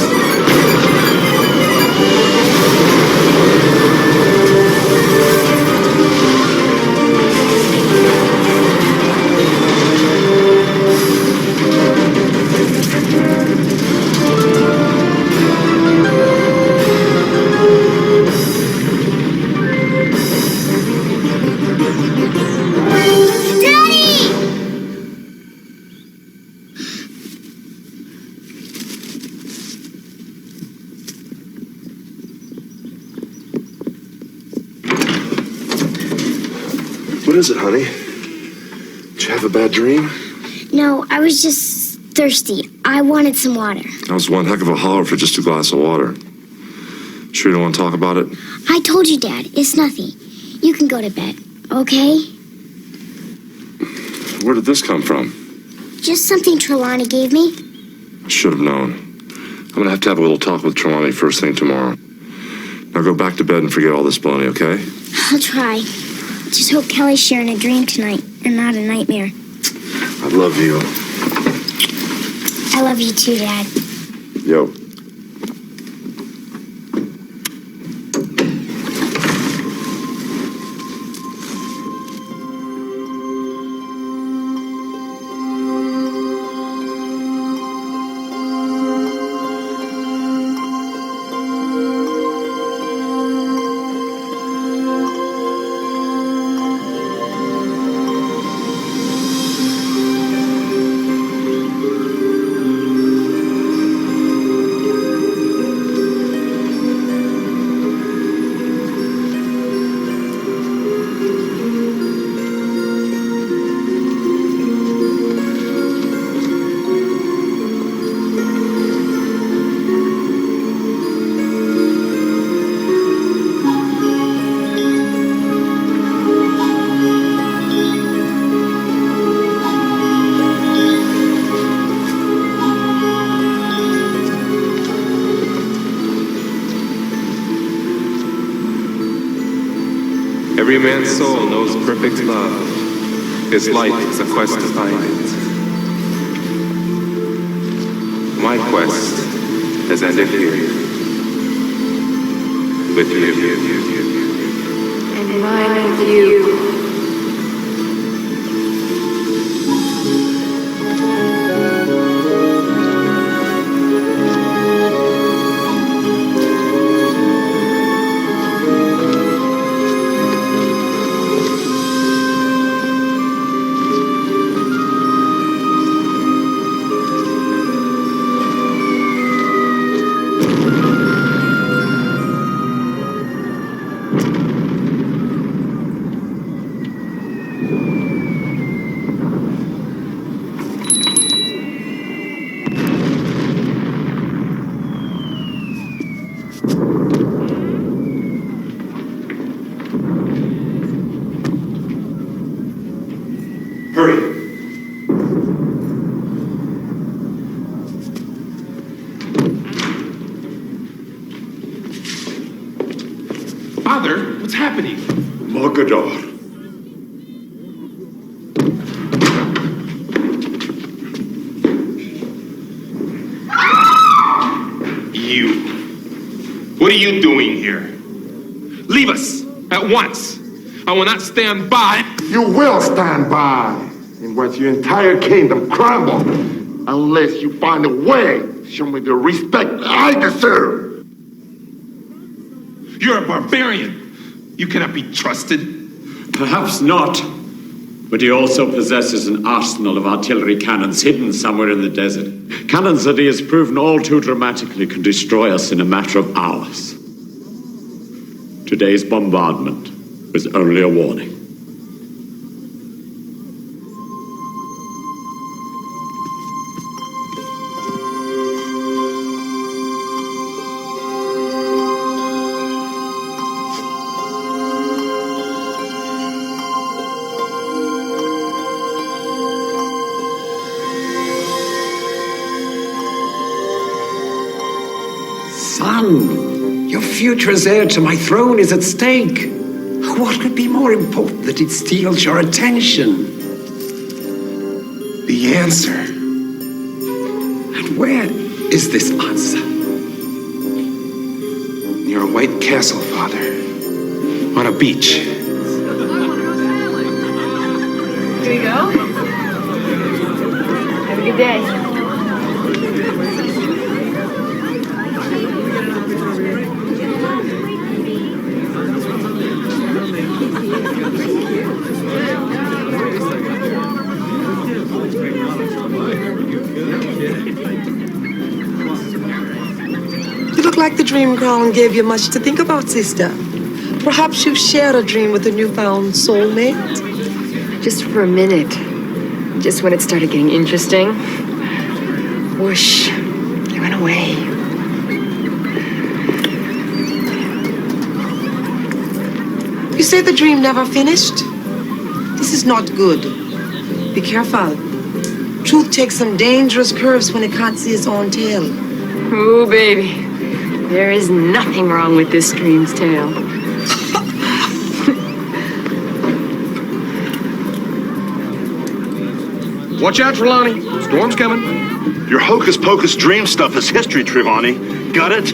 What is it, honey? Did you have a bad dream? No, I was just thirsty. I wanted some water. That was one heck of a holler for just a glass of water. Sure you don't want to talk about it? I told you, Dad. It's nothing. You can go to bed, okay? Where did this come from? Just something Trelawney gave me. I should have known. I'm going to have a little talk with Trelawney first thing tomorrow. Now go back to bed and forget all this baloney, okay? I'll try. Just hope Kelly's sharing a dream tonight and not a nightmare. I love you. I love you too, Dad. Yo. Every man's soul knows perfect love. His life is a quest to find it. My quest has ended here. With you. And mine with you. Father, what's happening? Morgador. You. What are you doing here? Leave us at once. I will not stand by. You will stand by and watch your entire kingdom crumble unless you find a way to show me the respect I deserve. You're a barbarian. You cannot be trusted. Perhaps not. But he also possesses an arsenal of artillery cannons hidden somewhere in the desert. Cannons that he has proven all too dramatically can destroy us in a matter of hours. Today's bombardment was only a warning. Son, your future as heir to my throne is at stake. What could be more important that it steals your attention? The answer. And where is this answer? Near a white castle, Father. On a beach. Here we go. Have a good day. You look like the dream crown gave you much to think about, sister. Perhaps you've shared a dream with a newfound soulmate? Just for a minute. Just when it started getting interesting. Whoosh. It went away. You say the dream never finished? This is not good. Be careful. Truth takes some dangerous curves when it can't see its own tail. Ooh, baby. There is nothing wrong with this dream's tale. Watch out, Trelawney. Storm's coming. Your hocus-pocus dream stuff is history, Trelawney. Got it?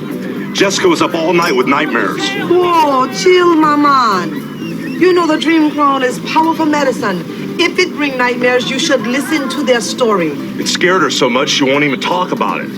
Jessica was up all night with nightmares. Whoa, chill, my man. You know the dream crown is powerful medicine. If it bring nightmares, you should listen to their story. It scared her so much she won't even talk about it.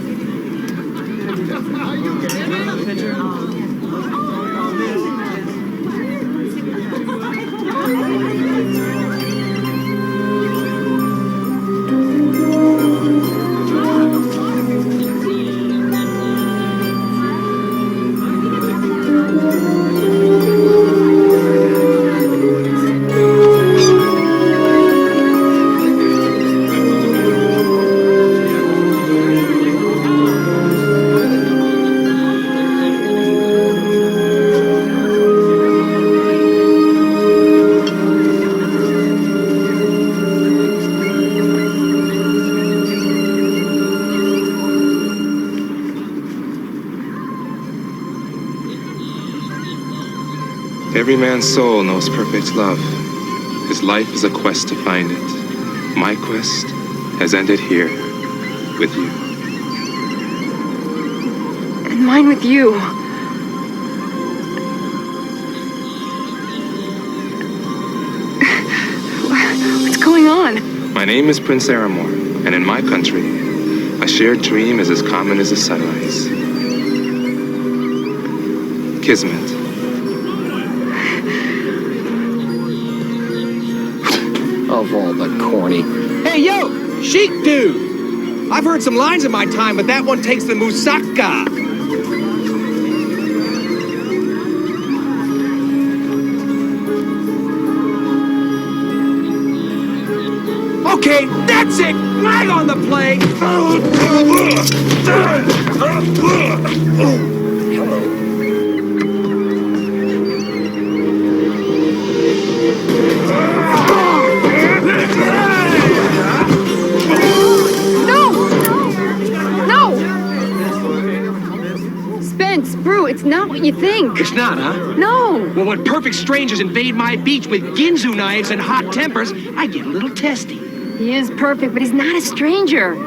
Every man's soul knows perfect love. His life is a quest to find it. My quest has ended here, with you. And mine with you. What's going on? My name is Prince Aramore, and in my country, a shared dream is as common as a sunrise. Kismet. Of all the corny. Hey, yo! Sheik dude! I've heard some lines in my time, but that one takes the moussaka. Okay, that's it! Flag on the play! It's not what you think. It's not, huh? No. Well, when perfect strangers invade my beach with Ginzu knives and hot tempers, I get a little testy. He is perfect, but he's not a stranger.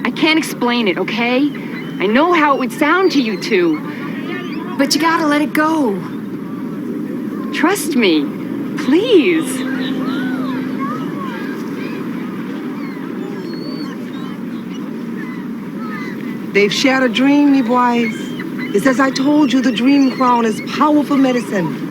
I can't explain it, okay? I know how it would sound to you two. But you gotta let it go. Trust me. Please. They've shared a dream, me boys. It's as I told you, the dream crown is powerful medicine.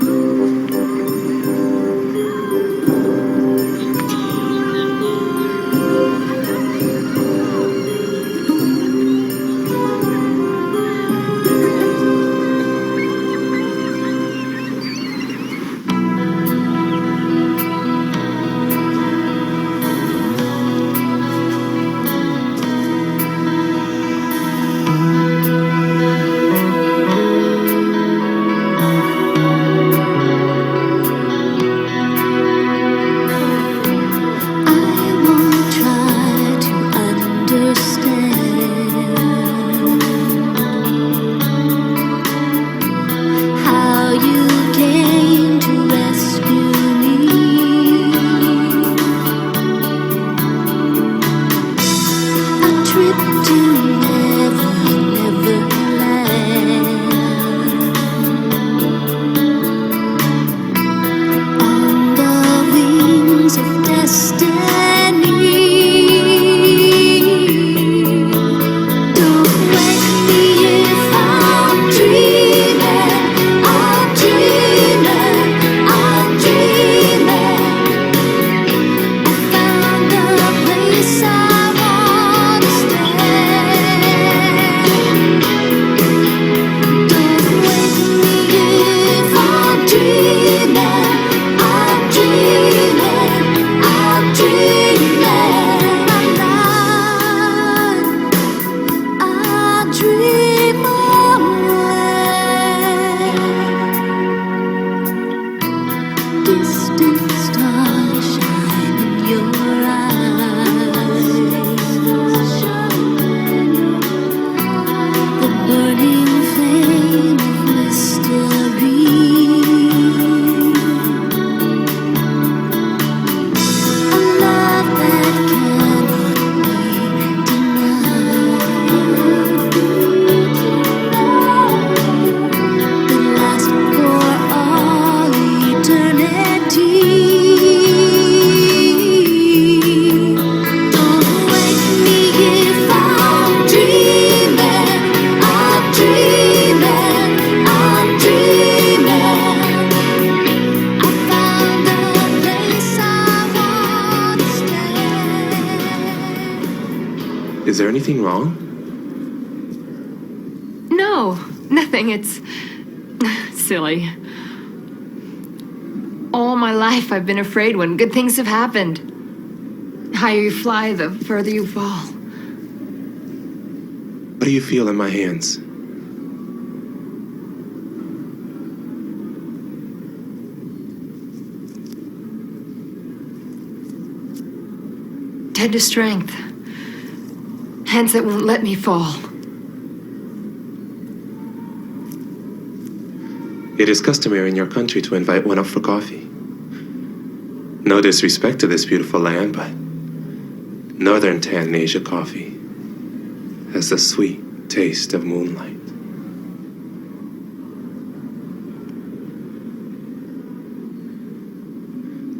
anything wrong? No, nothing. It's silly. All my life I've been afraid when good things have happened. The higher you fly, the further you fall. What do you feel in my hands? Tender strength. Hands that won't let me fall. It is customary in your country to invite one up for coffee. No disrespect to this beautiful land, but Northern Tanzania coffee has the sweet taste of moonlight.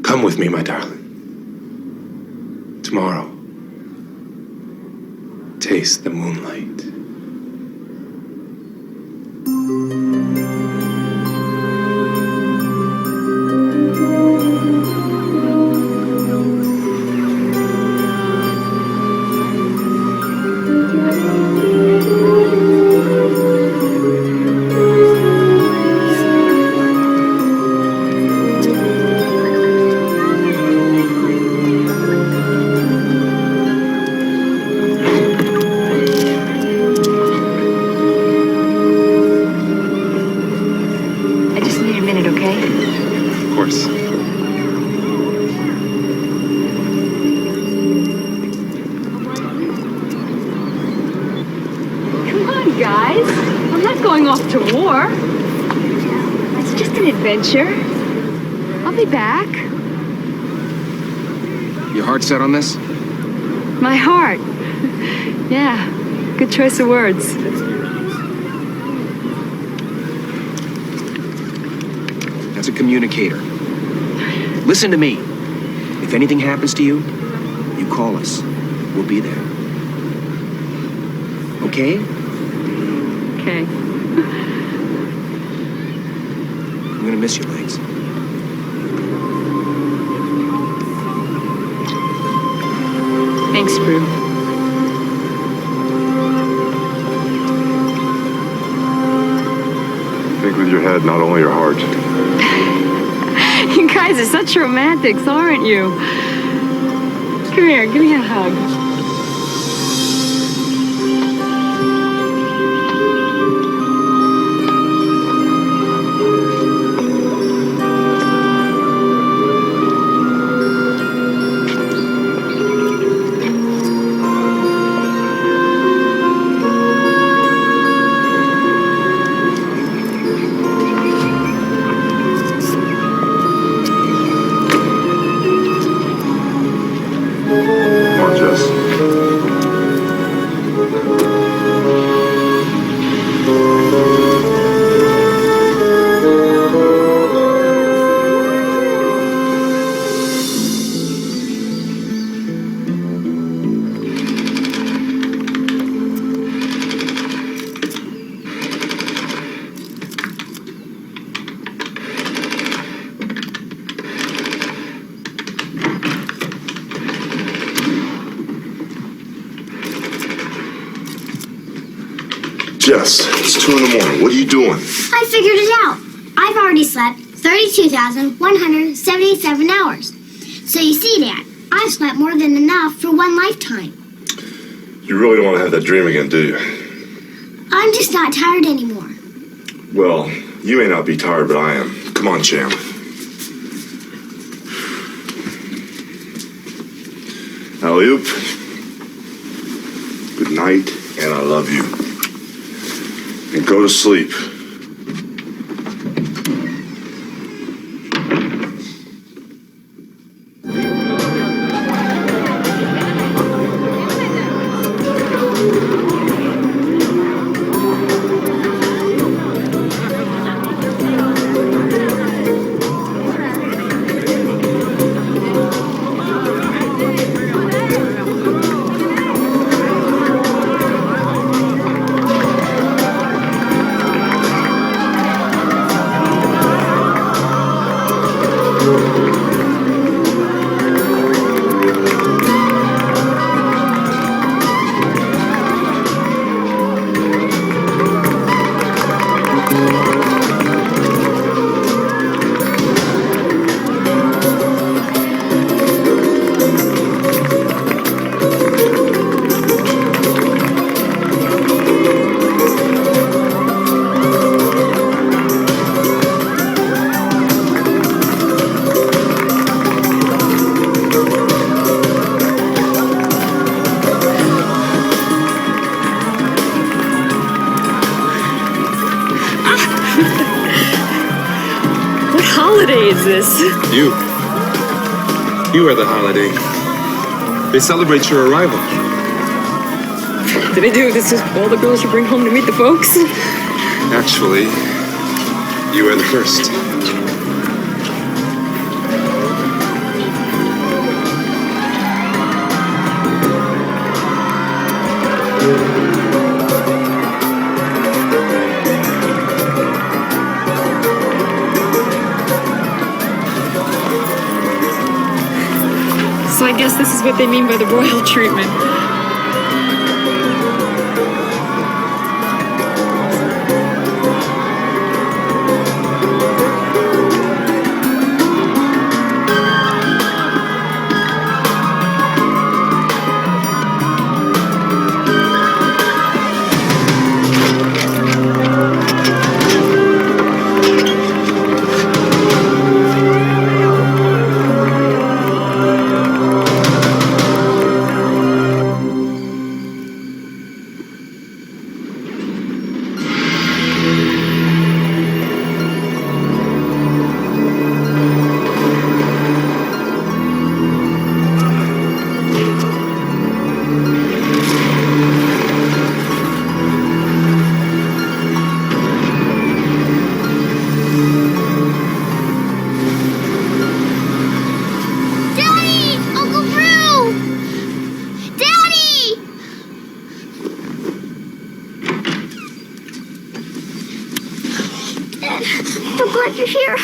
Come with me, my darling. Tomorrow, taste the moonlight. I just need a minute, okay? Of course. Come on, guys. I'm not going off to war. It's just an adventure. I'll be back. Your heart set on this? My heart. Yeah, good choice of words. That's a communicator. Listen to me. If anything happens to you, you call us. We'll be there. Okay? Okay. I'm gonna miss your legs. Thanks, Brew. Think with your head, not only your heart. You guys are such romantics, aren't you? Come here, give me a hug. Come on, Jess. Jess, it's 2 in the morning. What are you doing? I figured it out. I've already slept 32,177 hours. So you see, Dad, I've slept more than enough for one lifetime. You really don't want to have that dream again, do you? I'm just not tired anymore. Well, you may not be tired, but I am. Come on, champ. Alley-oop. Good night, and I love you. And go to sleep. is this? You are the holiday. They celebrate your arrival. Did I do this to all the girls you bring home to meet the folks? Actually, you are the first. So I guess this is what they mean by the royal treatment. You're here.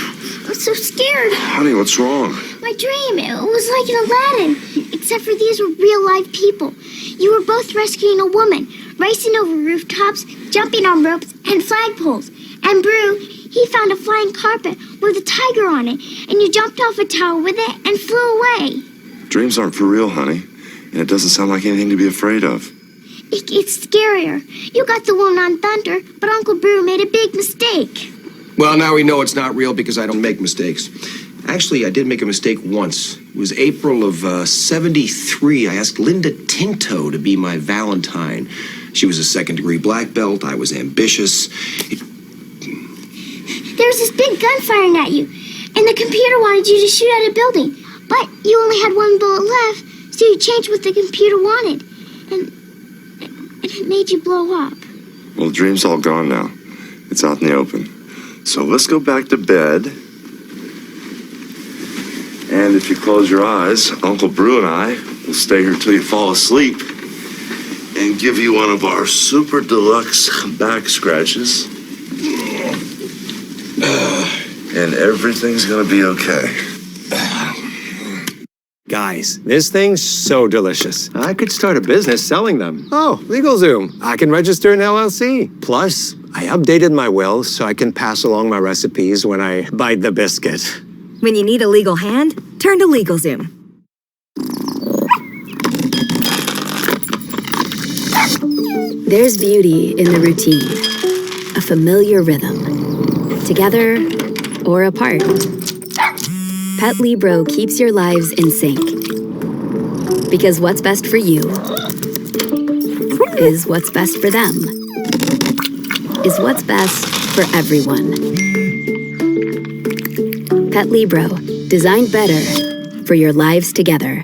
I'm so scared. Honey, what's wrong? My dream. It was like in Aladdin, except for these were real live people. You were both rescuing a woman, racing over rooftops, jumping on ropes and flagpoles. And Brew, he found a flying carpet with a tiger on it, and you jumped off a tower with it and flew away. Dreams aren't for real, honey. And it doesn't sound like anything to be afraid of. It's scarier. You got the one on Thunder, but Uncle Brew made a big mistake. Well, now we know it's not real because I don't make mistakes. Actually, I did make a mistake once. It was April of 73. I asked Linda Tinto to be my Valentine. She was a second-degree black belt. I was ambitious. There was this big gun firing at you, and the computer wanted you to shoot at a building. But you only had one bullet left, so you changed what the computer wanted. And it made you blow up. Well, the dream's all gone now. It's out in the open. So let's go back to bed. And if you close your eyes, Uncle Brew and I will stay here till you fall asleep and give you one of our super deluxe back scratches. And everything's gonna be okay. Guys, this thing's so delicious. I could start a business selling them. Oh, LegalZoom. I can register an LLC. Plus, I updated my will so I can pass along my recipes when I bite the biscuit. When you need a legal hand, turn to LegalZoom. There's beauty in the routine, a familiar rhythm, together or apart. Pet Libro keeps your lives in sync. Because what's best for you is what's best for them, is what's best for everyone. Pet Libro, designed better for your lives together.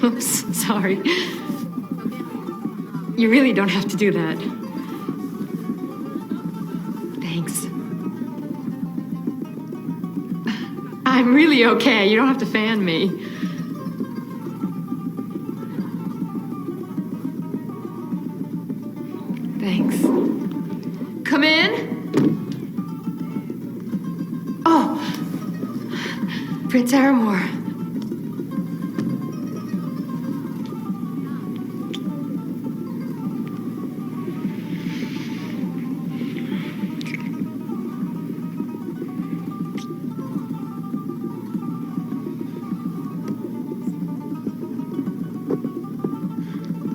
Oops, sorry. You really don't have to do that. Thanks. I'm really okay. You don't have to fan me. Thanks. Come in. Oh, Prince Aramore.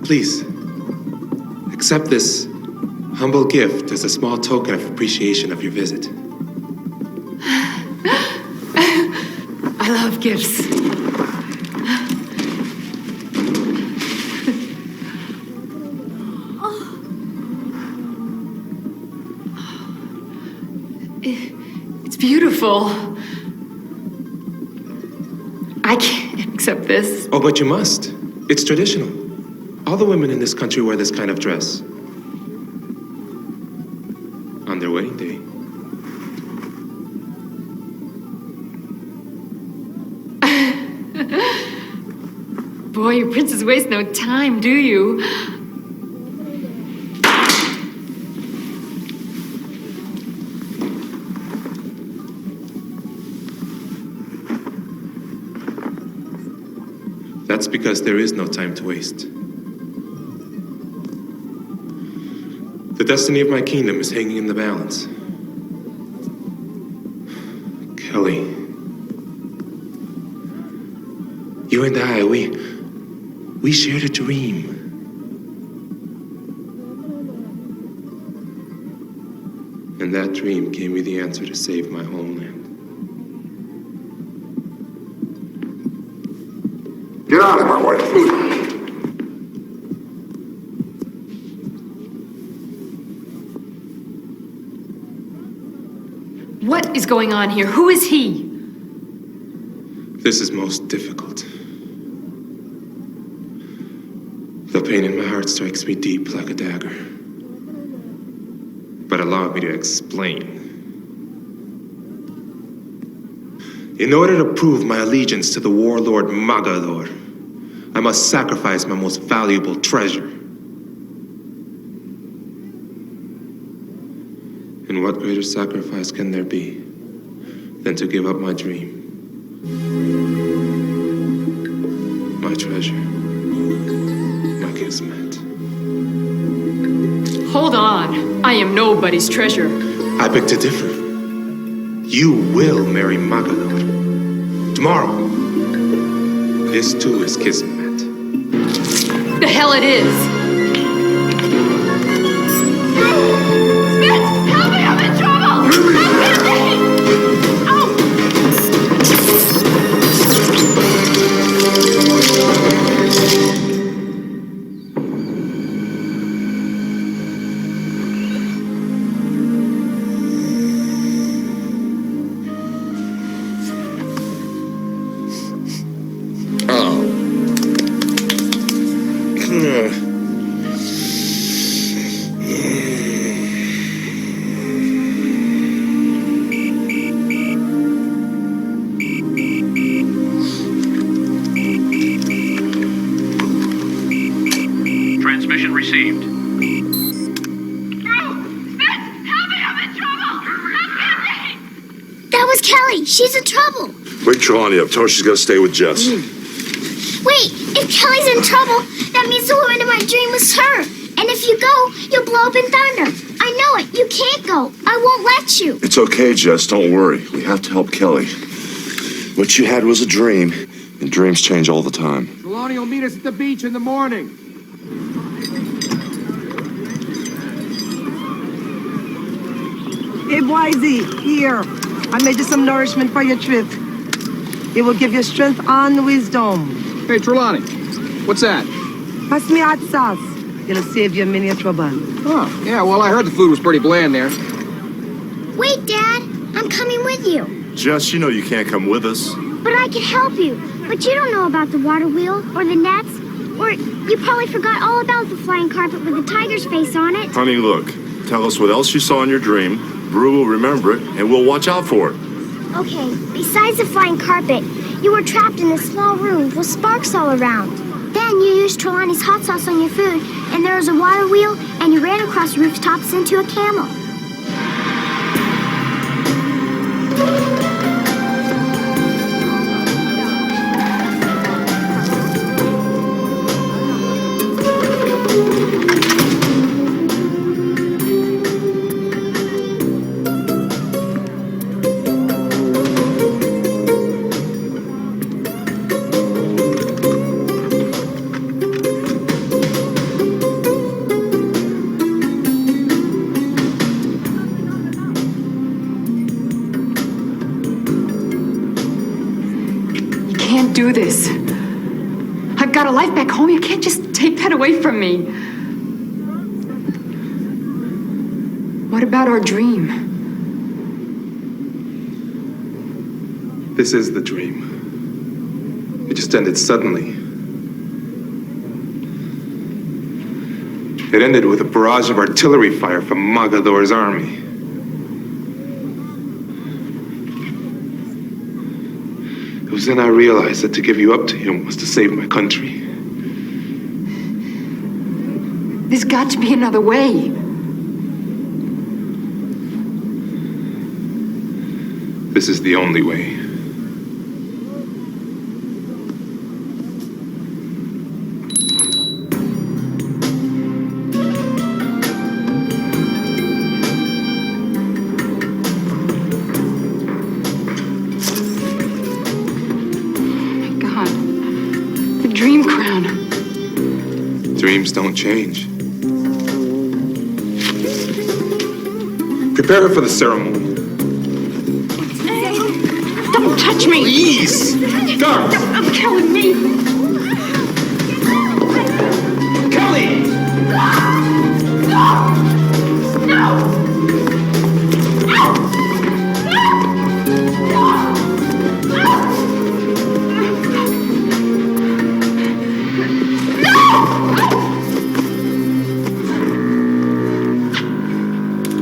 Please, accept this humble gift as a small token of appreciation of your visit. I love gifts. beautiful. I can't accept this. Oh, but you must. It's traditional. All the women in this country wear this kind of dress. On their wedding day. Boy, you princes waste no time, do you? That's because there is no time to waste. The destiny of my kingdom is hanging in the balance. Kelly. You and I, we shared a dream. And that dream gave me the answer to save my homeland. Get out of my way. What is going on here? Who is he? This is most difficult. The pain in my heart strikes me deep like a dagger. But allow me to explain. In order to prove my allegiance to the warlord Magador, I must sacrifice my most valuable treasure. And what greater sacrifice can there be than to give up my dream? My treasure. My kismet. Hold on. I am nobody's treasure. I beg to differ. You will marry Magador. Tomorrow. This too is kismet. The hell it is! Spitz! Help me! I'm in trouble! Help me! Transmission received. That was Kelly. She's in trouble. Wake Trelawney up. Tell her she's got to stay with Jess. Wait, if Kelly's in trouble, that means the woman in my dream was her. And if you go, you'll blow up in thunder. I know it. You can't go. I won't let you. It's okay, Jess. Don't worry. We have to help Kelly. What you had was a dream, and dreams change all the time. Trelawney will meet us at the beach in the morning. Hey, Boise, here. I made you some nourishment for your trip. It will give you strength and wisdom. Hey, Trelawney, what's that? Pass me hot sauce. It'll save you many a trouble. Oh, yeah, well, I heard the food was pretty bland there. Wait, Dad. I'm coming with you. Jess, you know you can't come with us. But I can help you. But you don't know about the water wheel or the nets. Or you probably forgot all about the flying carpet with the tiger's face on it. Honey, look. Tell us what else you saw in your dream. Brew will remember it, and we'll watch out for it. Okay, besides the flying carpet, you were trapped in a small room with sparks all around. Then you used Trelawney's hot sauce on your food, and there was a water wheel, and you ran across rooftops into a camel. Do this. I've got a life back home. You can't just take that away from me. What about our dream? This is the dream. It just ended suddenly. It ended with a barrage of artillery fire from Magador's army. It was then I realized that to give you up to him was to save my country. There's got to be another way. This is the only way. God, the dream crown. Dreams don't change. Prepare her for the ceremony. Don't touch me! Please! Go! I'm killing me! Kelly!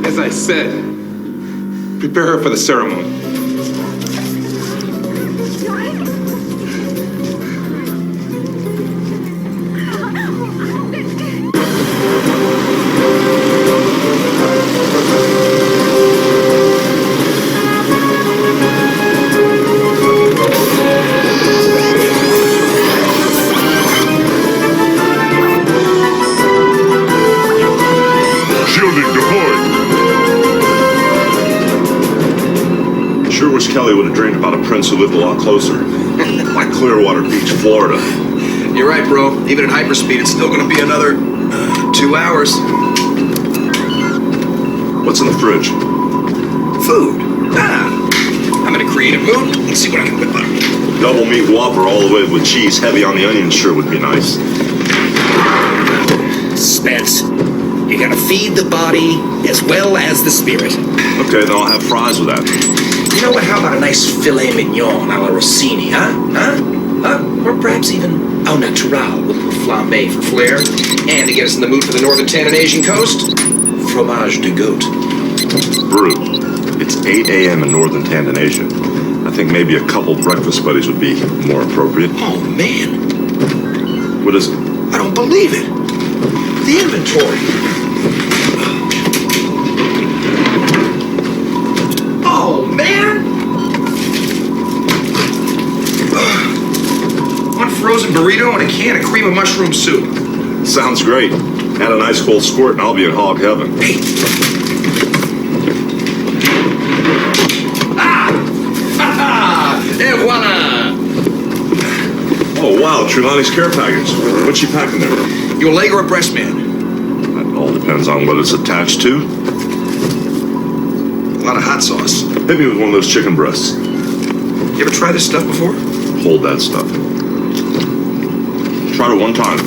As I said, prepare her for the ceremony. Shielding deployed. Sure wish Kelly would have dreamed about a prince who lived a lot closer. Like Clearwater Beach, Florida. You're right, bro. Even at hyperspeed, it's still gonna be another 2 hours. What's in the fridge? Food. I'm in a creative mood. Let's see what I can whip up. Double meat Whopper all the way with cheese heavy on the onions sure would be nice. Spence, you gotta feed the body as well as the spirit. Okay, then I'll have fries with that. You know what? How about a nice filet mignon a la Rossini, huh? Or perhaps even au natural with a little flambe for flair. And to get us in the mood for the northern tan and Asian coast, fromage de goat. Brew, it's 8 a.m. in northern Tanzania. I think maybe a couple breakfast buddies would be more appropriate. Oh, man. What is it? I don't believe it. The inventory. Oh, man. One frozen burrito and a can of cream of mushroom soup. Sounds great. Add a nice cold squirt and I'll be in hog heaven. Hey. Et voila! Oh, wow, Trelawney's care package. What's she packing there? Your leg or a breast, man? That all depends on what it's attached to. A lot of hot sauce. Hit me with one of those chicken breasts. You ever tried this stuff before? Hold that stuff. Tried it one time.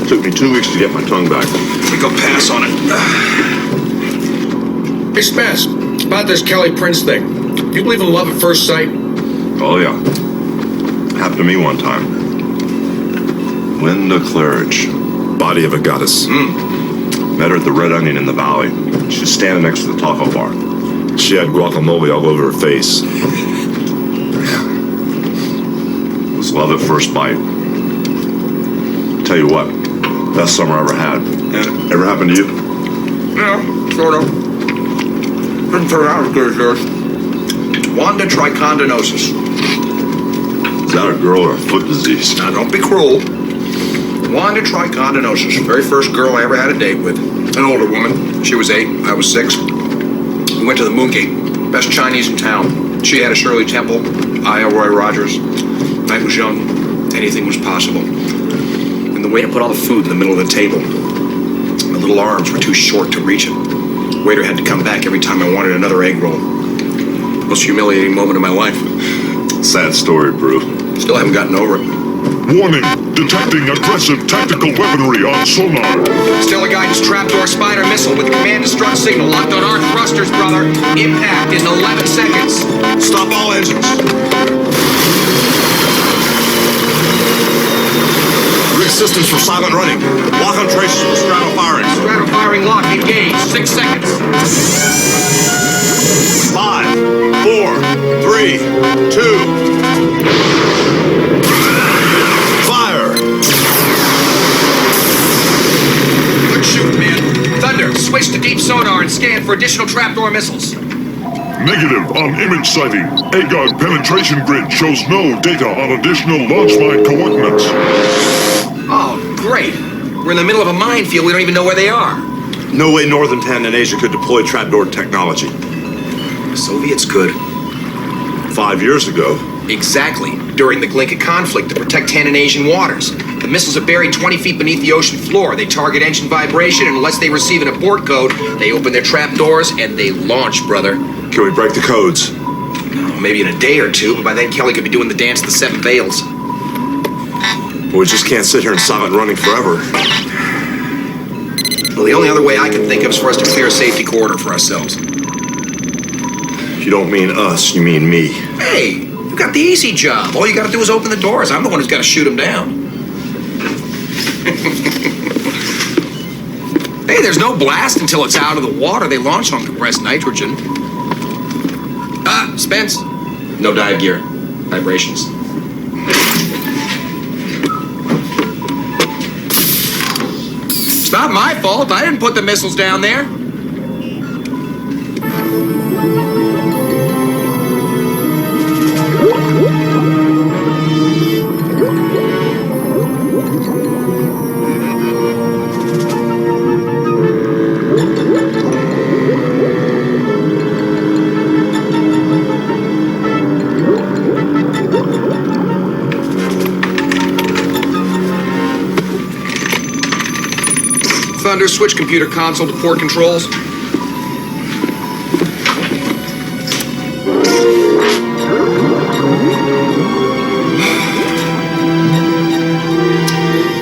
Took me 2 weeks to get my tongue back. We go pass on it. Hey, Spence, about this Kelly Prince thing. Do you believe in love at first sight? Oh, yeah. Happened to me one time. Linda Claridge, body of a goddess. Met her at the Red Onion in the Valley. She was standing next to the taco bar. She had guacamole all over her face. It was love at first bite. Tell you what, best summer I ever had. Ever happened to you? Yeah, sort of. Didn't turn out as good as yours. Wanda trichondinosis. Is that a girl or a foot disease? Now, don't be cruel. Wanda trichondinosis. Very first girl I ever had a date with. An older woman. She was 8, I was 6. We went to the Mooncake. Best Chinese in town. She had a Shirley Temple. I a Roy Rogers. Night was young. Anything was possible. And the way to put all the food in the middle of the table. My little arms were too short to reach it. Waiter had to come back every time I wanted another egg roll. Most humiliating moment of my life. Sad story, Brew. Still haven't gotten over it. Warning, detecting aggressive tactical weaponry on sonar. Stellar Guidance Trapdoor Spider missile with a command destruct signal locked on our thrusters, brother. Impact in 11 seconds. Stop all engines. Rig systems for silent running. Lock on traces with straddle firing. Straddle firing lock engaged. 6 seconds. 5, 4, 3, 2. Fire! Good shoot, man. Thunder, switch to deep sonar and scan for additional trapdoor missiles. Negative on image sighting. AGOG penetration grid shows no data on additional launch mine coordinates. Oh, great. We're in the middle of a minefield. We don't even know where they are. No way northern Tanzania could deploy trapdoor technology. The Soviets could. 5 years ago. Exactly. During the Glinka conflict to protect Tanzanian waters. The missiles are buried 20 feet beneath the ocean floor. They target engine vibration, and unless they receive an abort code, they open their trapdoors and they launch, brother. Can we break the codes? Maybe in a day or two, but by then Kelly could be doing the dance of the 7 veils. We just can't sit here in silent running forever. Well, the only other way I can think of is for us to clear a safety corridor for ourselves. You don't mean us, you mean me. Hey, you got the easy job. All you gotta do is open the doors. I'm the one who's gotta shoot them down. Hey, there's no blast until it's out of the water. They launch on compressed nitrogen. Ah, Spence. No dive gear. Vibrations. It's not my fault. I didn't put the missiles down there. Thunder, switch computer console to port controls.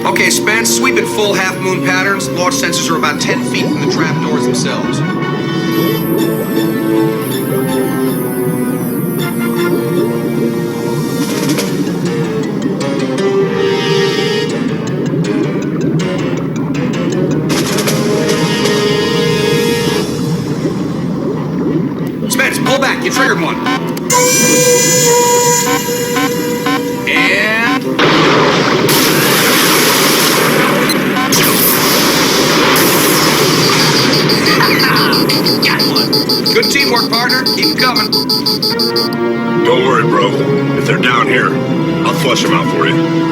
Okay, Spence, sweep in full half-moon patterns. Launch sensors are about 10 feet from the trapdoors themselves. Spence, pull back. You triggered one. And... Got one. Good teamwork, partner. Keep it coming. Don't worry, bro. If they're down here, I'll flush them out for you.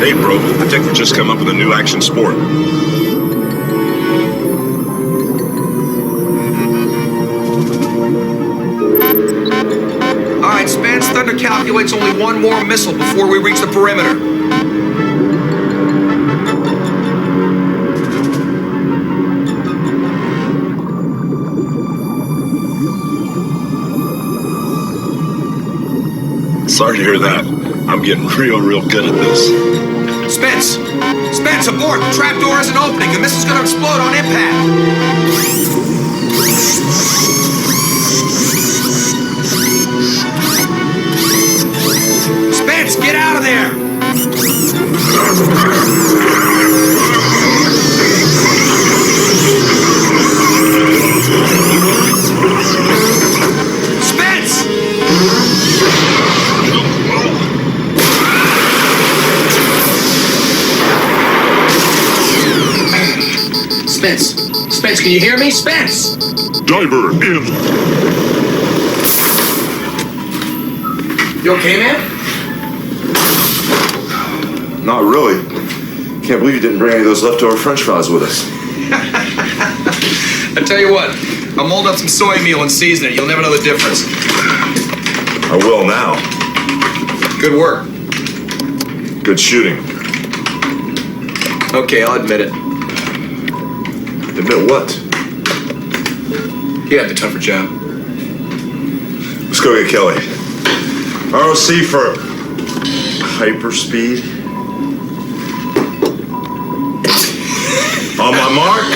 Hey, bro, I think we just come up with a new action sport. All right, Spence, Thunder calculates only one more missile before we reach the perimeter. Sorry to hear that. I'm getting real good at this. Spence! Spence, abort! The trapdoor isn't opening. The missile's gonna explode on impact. Spence, get out of there! Spence! Spence, can you hear me? Spence! Diver in. You okay, man? Not really. Can't believe you didn't bring any of those leftover French fries with us. I tell you what, I'll mold up some soy meal and season it. You'll never know the difference. I will now. Good work. Good shooting. Okay, I'll admit it. Admit what? You had the tougher job. Let's go get Kelly. ROC for hyperspeed. On my mark.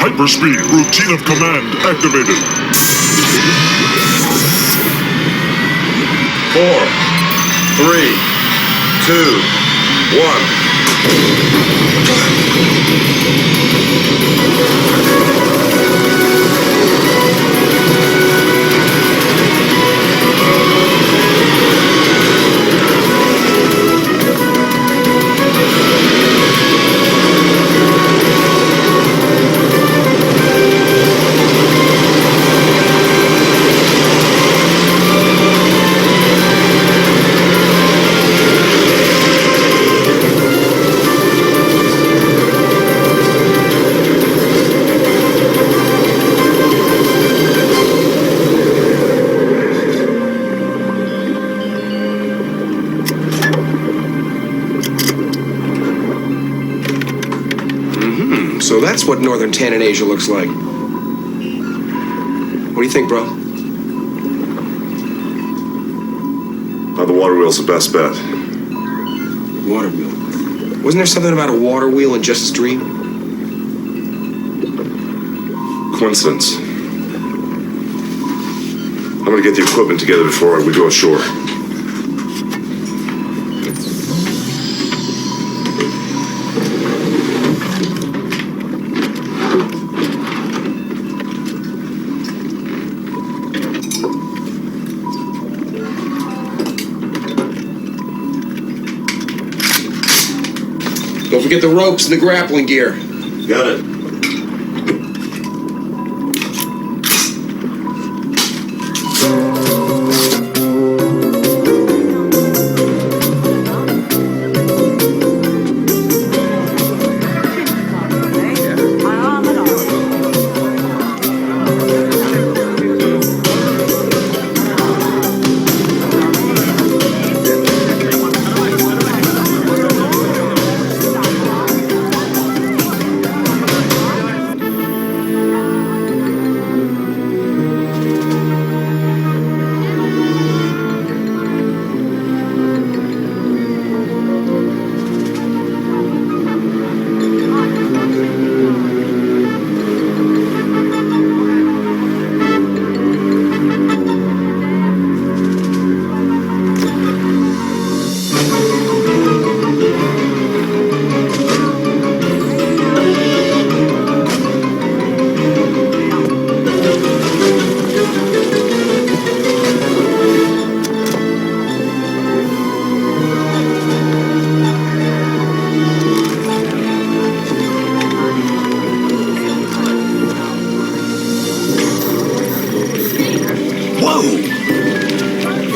Hyperspeed routine of command activated. 4, 3, 2, So that's what northern Tannin Asia looks like. What do you think, bro? The water wheel's the best bet. Water wheel. Wasn't there something about a water wheel in Justice Dream? Coincidence. I'm gonna get the equipment together before we go ashore. Don't forget the ropes and the grappling gear. Got it.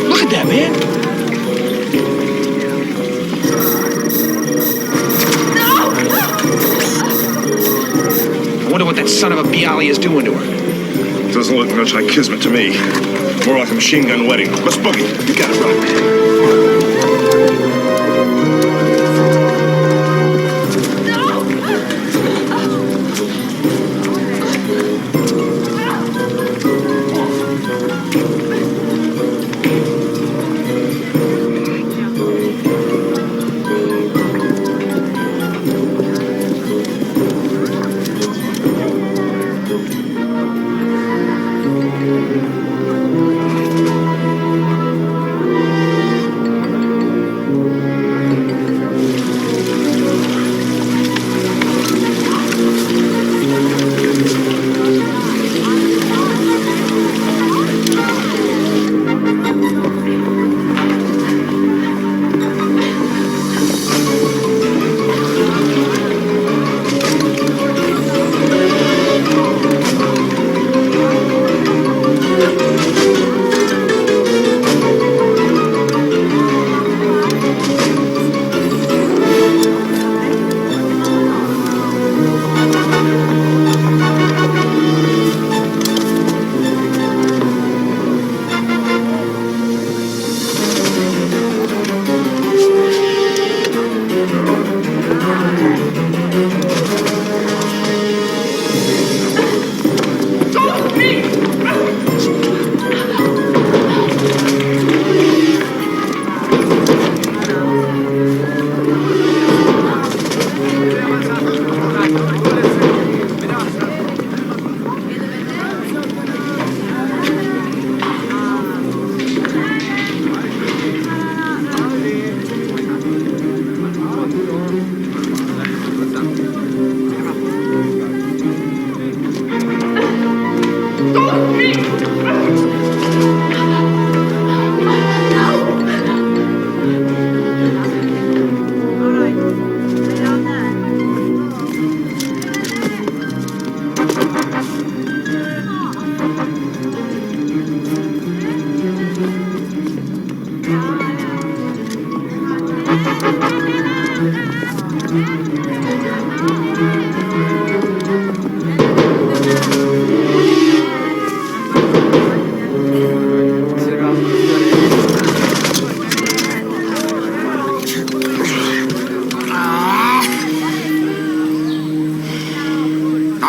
Look at that, man. I wonder what that son of a Bialy is doing to her. Doesn't look much like kismet to me. More like a machine gun wedding. Let's boogie. You got it, Rock.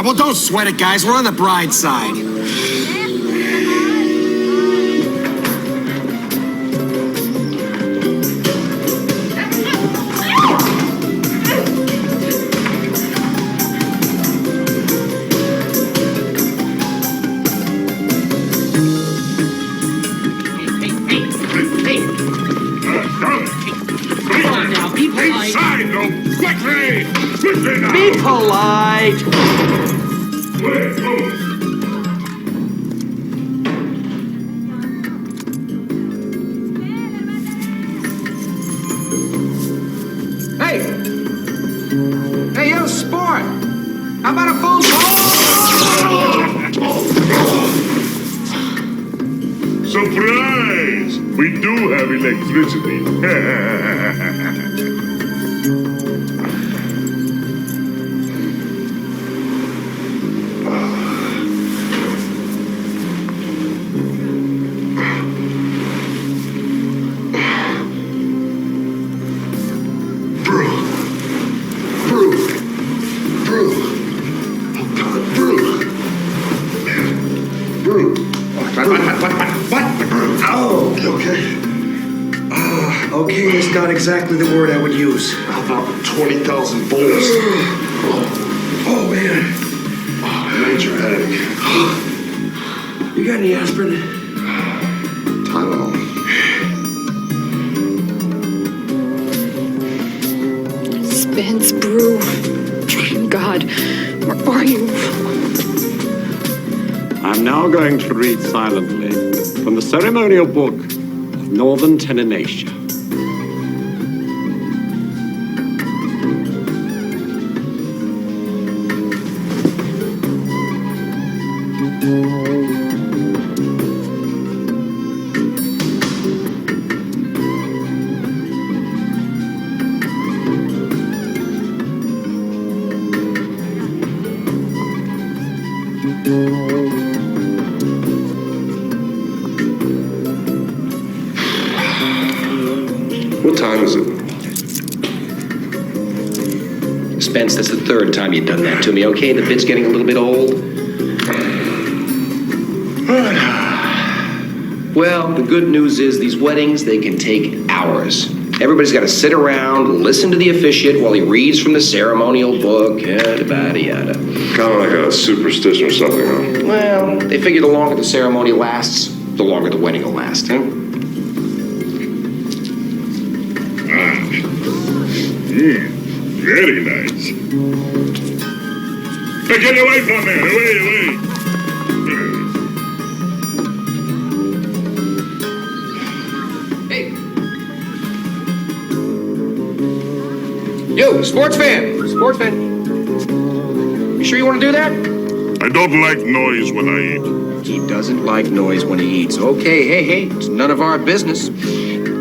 well, don't sweat it, guys. We're on the bride's side. Inside, go quickly! Quickly now! Be polite. Hey! Hey, yo, sport! How about a phone call? Surprise! We do have electricity. Oh, okay. Okay, that's not exactly the word I would use. How about 20,000 volts? Oh, man. Major headache. You got any aspirin? Tylenol. Spence, Brew. God, where are you? I'm now going to read silently from the ceremonial book of Northern Tenenacia. What time is it? Spence, that's the third time you've done that to me, okay? The bit's getting a little bit old. Well, the good news is these weddings, they can take hours. Everybody's got to sit around, listen to the officiant while he reads from the ceremonial book, yada, yada. Kind of like a superstition or something, huh? Well, they figure the longer the ceremony lasts, the longer the wedding will last, huh? Very nice. Hey, get away from there! Away! Yo, sports fan! You sure you want to do that? I don't like noise when I eat. He doesn't like noise when he eats. Okay, hey, it's none of our business.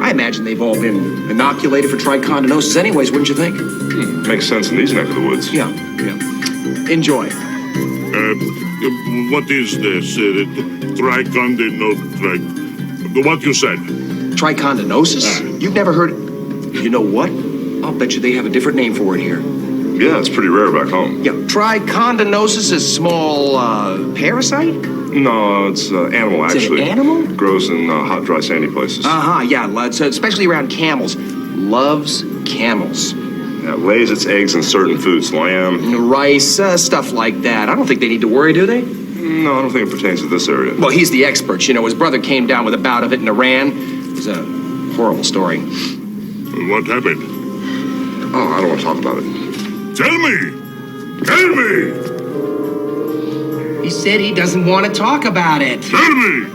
I imagine they've all been inoculated for trichondinosis anyways, wouldn't you think? Makes sense in these neck of the woods. Yeah. Enjoy. What is this? What you said? Trichondinosis? You've never heard... You know what? I'll bet you they have a different name for it here. Yeah, it's pretty rare back home. Yeah, trichondinosis is small, parasite? No, it's animal, Is it actually. an animal? Grows in hot, dry, sandy places. Yeah, so especially around camels. Loves camels. Yeah, lays its eggs in certain foods, lamb. Rice, stuff like that. I don't think they need to worry, do they? No, I don't think it pertains to this area. Well, he's the expert. You know, his brother came down with a bout of it in Iran. It was a horrible story. What happened? Oh, I don't want to talk about it. Tell me! He said he doesn't want to talk about it. Tell me!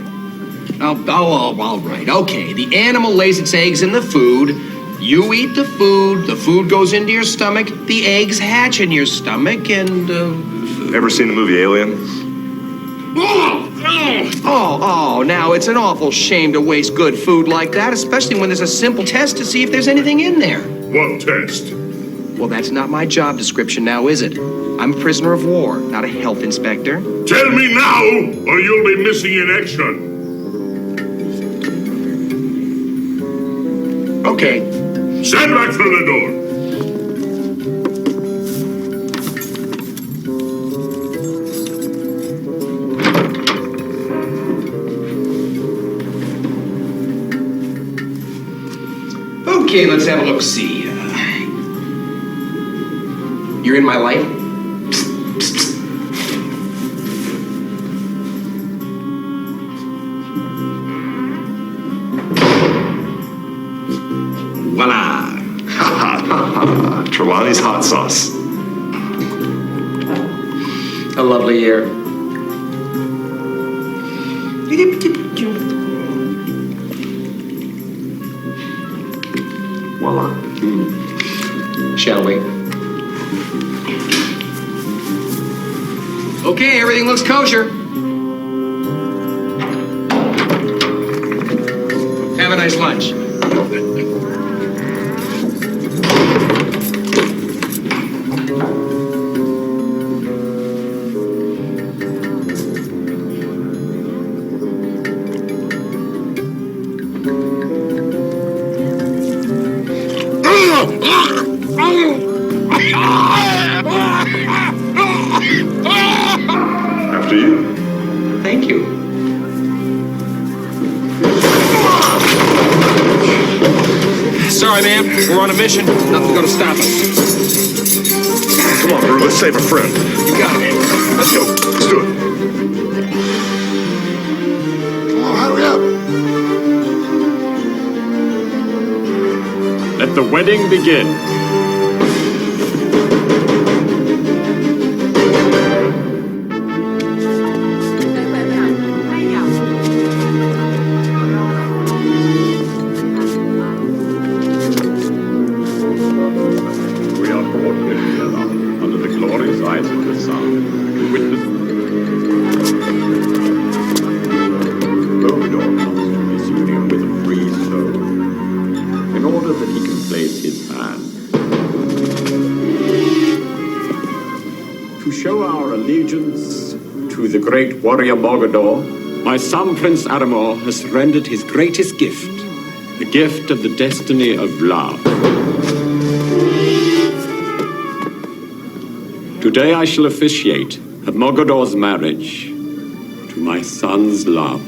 Oh, all right. Okay, the animal lays its eggs in the food. You eat the food goes into your stomach, the eggs hatch in your stomach, and, Ever seen the movie Alien? Oh, now it's an awful shame to waste good food like that, especially when there's a simple test to see if there's anything in there. What test? Well, that's not my job description now, is it? I'm a prisoner of war, not a health inspector. Tell me now, or you'll be missing in action. Okay. Stand back from the door. Okay, let's have a look-see. You're in my life? Voila! Trelawney's hot sauce. A lovely year. Voila. Shall we? Okay, everything looks kosher. Have a nice lunch. After you. Thank you. Sorry, man. We're on a mission. Nothing's gonna stop us. Come on, Brew, let's save a friend. You got it. Let's go. Let's do it. Come on, hurry up. Let the wedding begin. We are brought here together under the glorious eyes of the sun to witness. Mogador comes to this union with a free soul, in order that he can place his hand to show our allegiance to the great warrior Mogador. My son Prince Aramor has surrendered his greatest gift, the gift of the destiny of love. Today I shall officiate at Mogador's marriage to my son's love.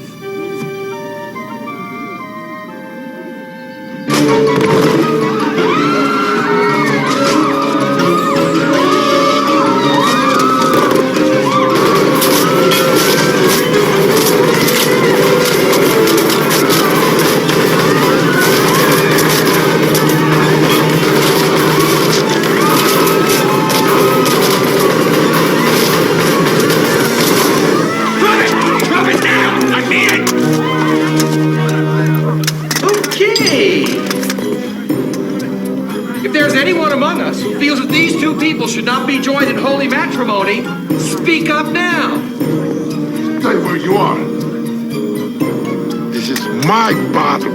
Should not be joined in holy matrimony. Speak up now. Stay where you are. This is my battle.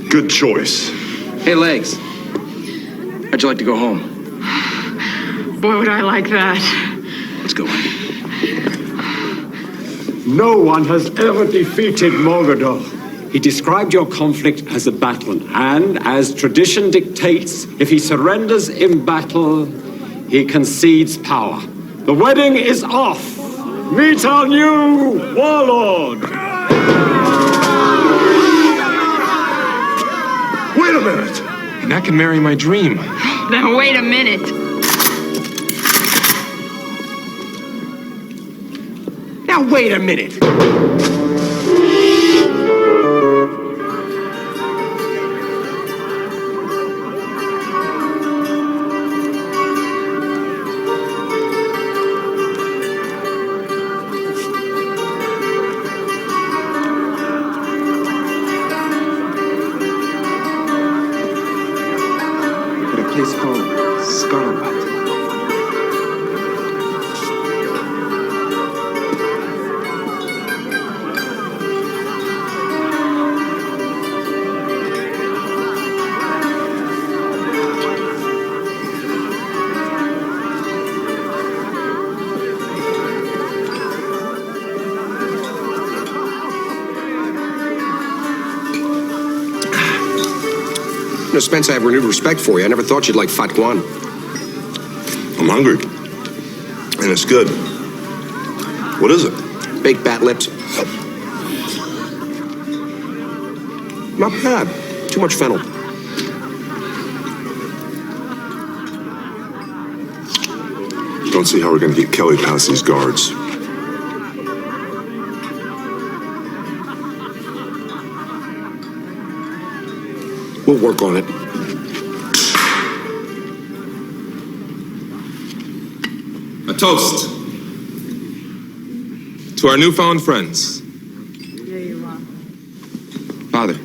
Good choice. Hey, Legs. How'd you like to go home? Boy, would I like that. Let's go. No one has ever defeated Mogador. He described your conflict as a battle, and as tradition dictates, if he surrenders in battle, he concedes power. The wedding is off. Meet our new warlord. Wait a minute! And I can marry my dream. Now, wait a minute. Now, wait a minute. At a place called Scarlet. You know, Spence, I have renewed respect for you. I never thought you'd like Fat Guan. I'm hungry. And it's good. What is it? Baked bat lips. Not bad. Too much fennel. Don't see how we're going to get Kelly past these guards. We'll work on it. A toast to our newfound friends. Father,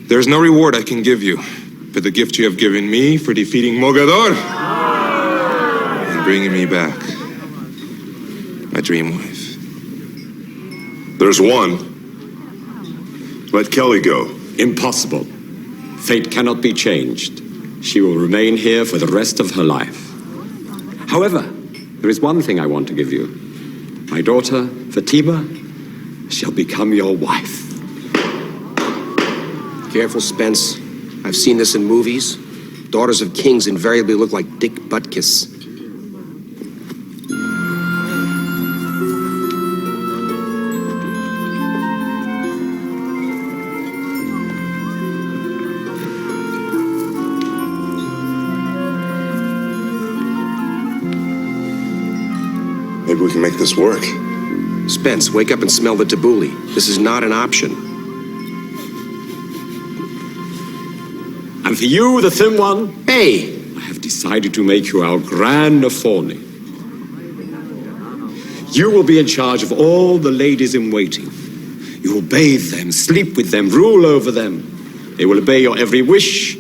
there is no reward I can give you for the gift you have given me for defeating Mogador and bringing me back my dream wife. There's one. Let Kelly go. Impossible. Fate cannot be changed. She will remain here for the rest of her life. However, there is one thing I want to give you. My daughter, Fatima, shall become your wife. Careful, Spence. I've seen this in movies. Daughters of kings invariably look like Dick Butkus. Maybe we can make this work. Spence, wake up and smell the tabbouleh. This is not an option. And for you, the thin one, hey, I have decided to make you our grand Nafoni. You will be in charge of all the ladies in waiting. You will bathe them, sleep with them, rule over them. They will obey your every wish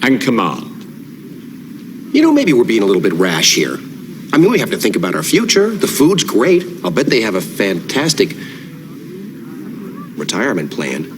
and command. You know, maybe we're being a little bit rash here. I mean, we have to think about our future. The food's great. I'll bet they have a fantastic retirement plan.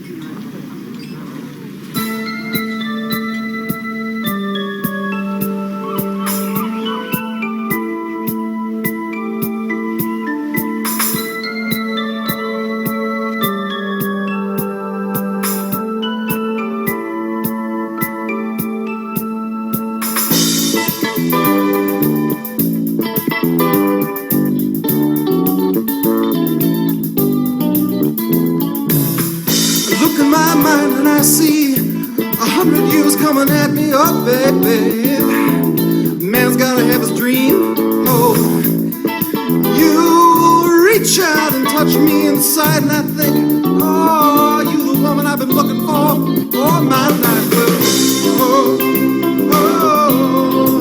Look in my mind and I see 100 years coming at me up, baby. Man's gotta have his dream. Oh, you reach out and touch me inside, and I think, oh, you the woman I've been looking for all my life. Oh, oh,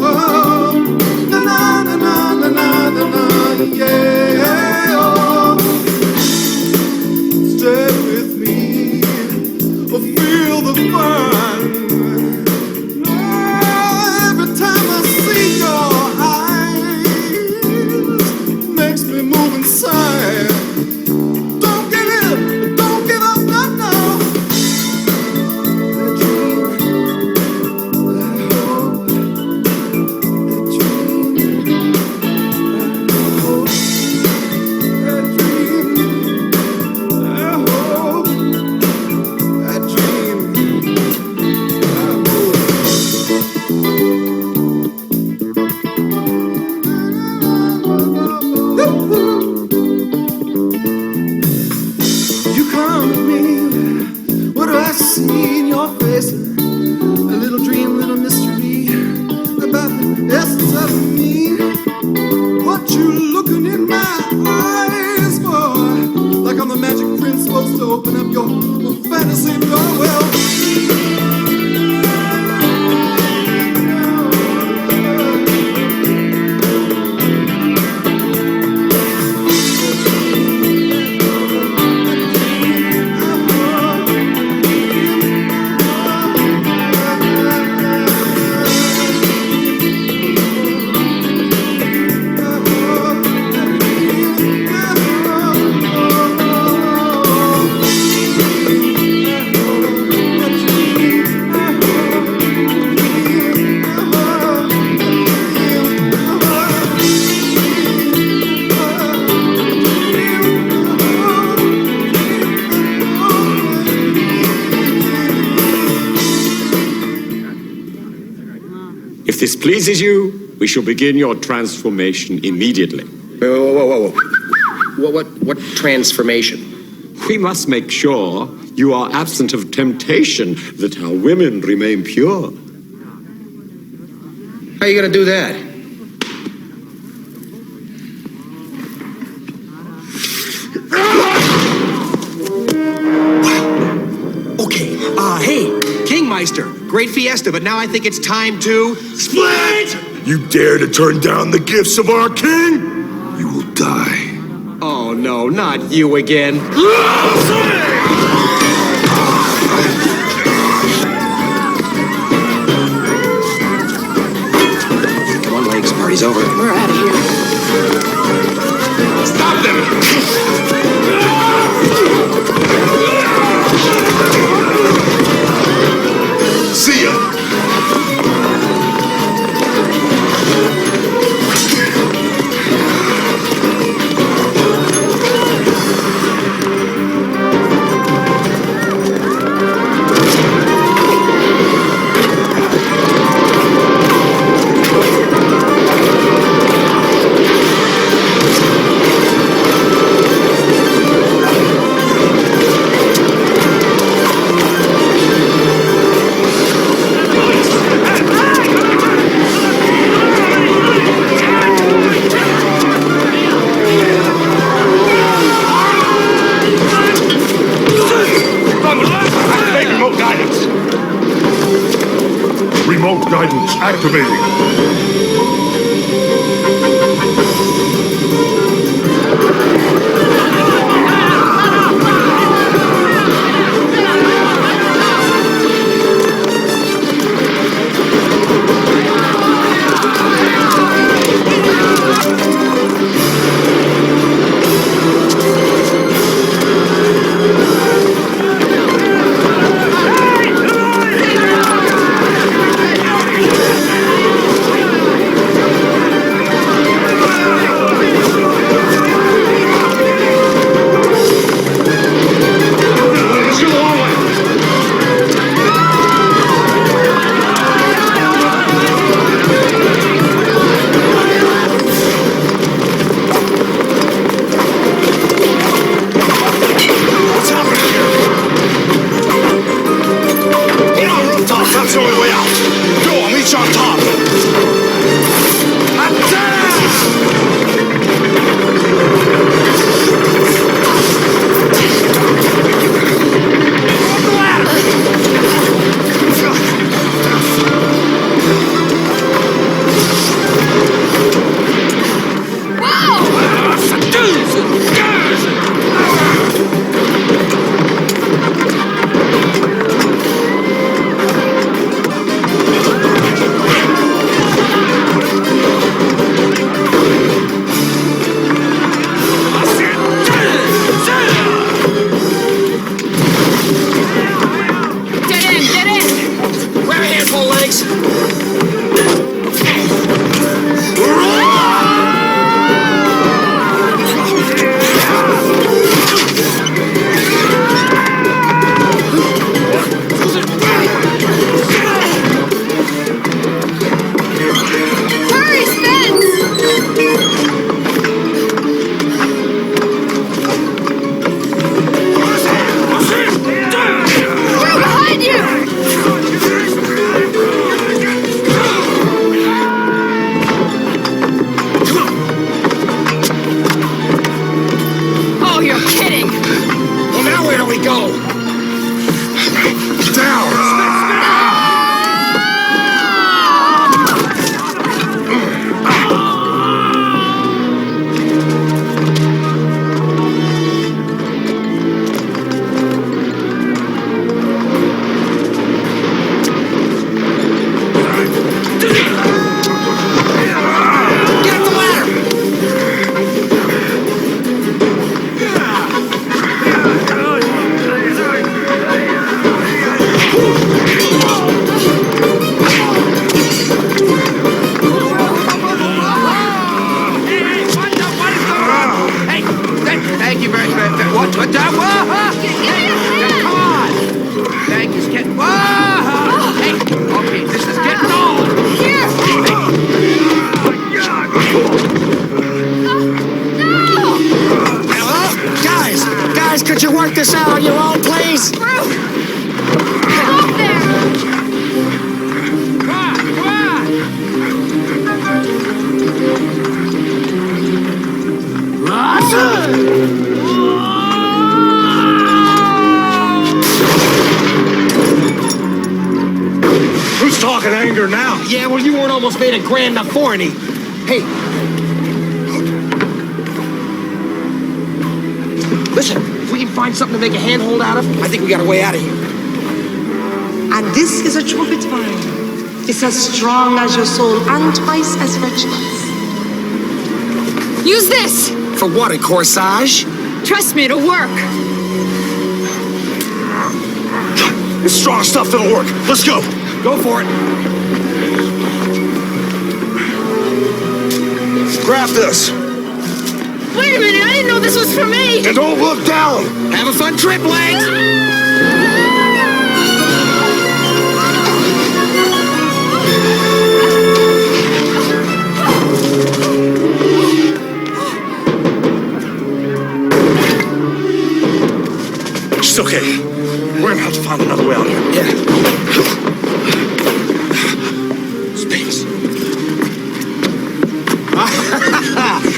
oh, na na na na na na na, yeah. Oh, stay with me. Feel the fun. Oh, every time I see your eyes, makes me move inside. Don't get in in my eyes, boy. Like I'm the magic prince supposed to open up your fantasy door. Well, If this pleases you, we shall begin your transformation immediately. Whoa. What transformation? We must make sure you are absent of temptation, that our women remain pure. How are you gonna do that? Okay, hey, Kingmeister, great fiesta, but now I think it's time to split! You dare to turn down the gifts of our king? You will die. Oh no, not you again. Come on, legs, party's over. We're out of here. Stop them! See ya! Remote guidance activating. sort this out on your own, please? Get off there! Come Who's talking anger now? Yeah, well, you weren't almost made a grand enough for any. Hey. Listen, if we can find something to make a handhold out of, I think we got a way out of here. And this is a trumpet vine. It's as strong as your soul and twice as virtuous. Use this! For what, a corsage? Trust me, it'll work. It's strong stuff that'll work. Let's go. Go for it. Grab this. Wait a minute, I didn't know this was for me! And don't look down. Have a fun trip, Legs. It's okay. We're gonna have to find another way out here. Yeah. Space.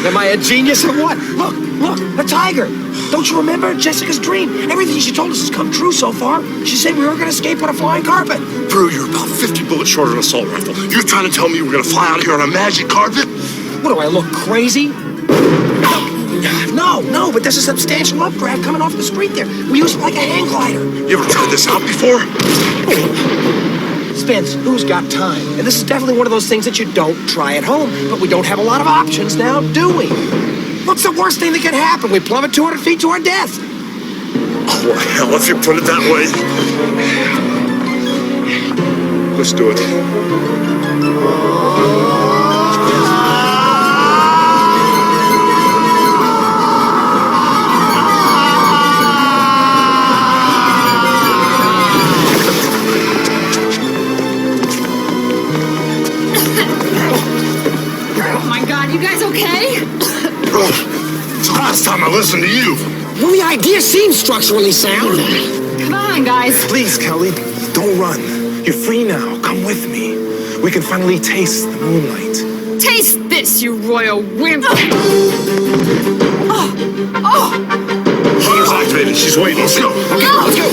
Am I a genius or what? Look, a tiger. Don't you remember Jessica's dream? Everything she told us has come true so far. She said we were gonna escape on a flying carpet. Brew, you're about 50 bullets short of an assault rifle. You're trying to tell me we're gonna fly out of here on a magic carpet? What do I look crazy? No, but there's a substantial updraft coming off the street there. We use it like a hang glider. You ever tried this out before? Spence, who's got time? And this is definitely one of those things that you don't try at home. But we don't have a lot of options now, do we? What's the worst thing that could happen? We plummet 200 feet to our death. Oh, well, hell, if you put it that way. Let's do it. You guys okay? It's the last time I listened to you. Well, the idea seems structurally sound. Come on, guys. Please, Kelly, don't run. You're free now. Come with me. We can finally taste the moonlight. Taste this, you royal wimp. Motor's activated. She's waiting. Let's go. Okay, let's go.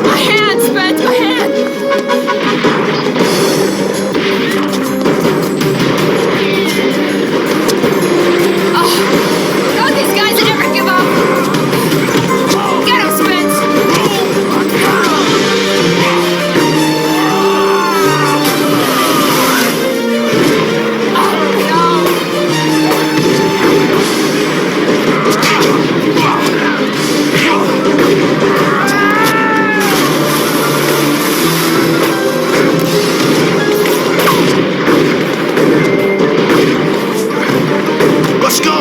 My hand, Spence, my hand. Don't these guys ever give up? Get him, Spence! Let's go.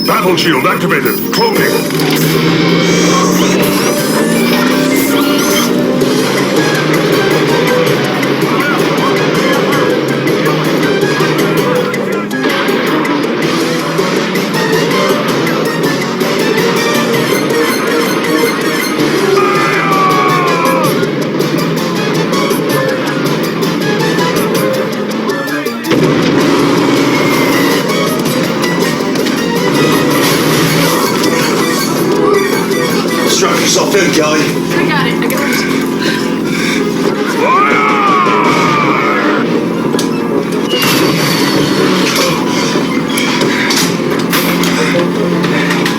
Battle shield activated. Cloaking. Strap yourself in, Kelly. I got it.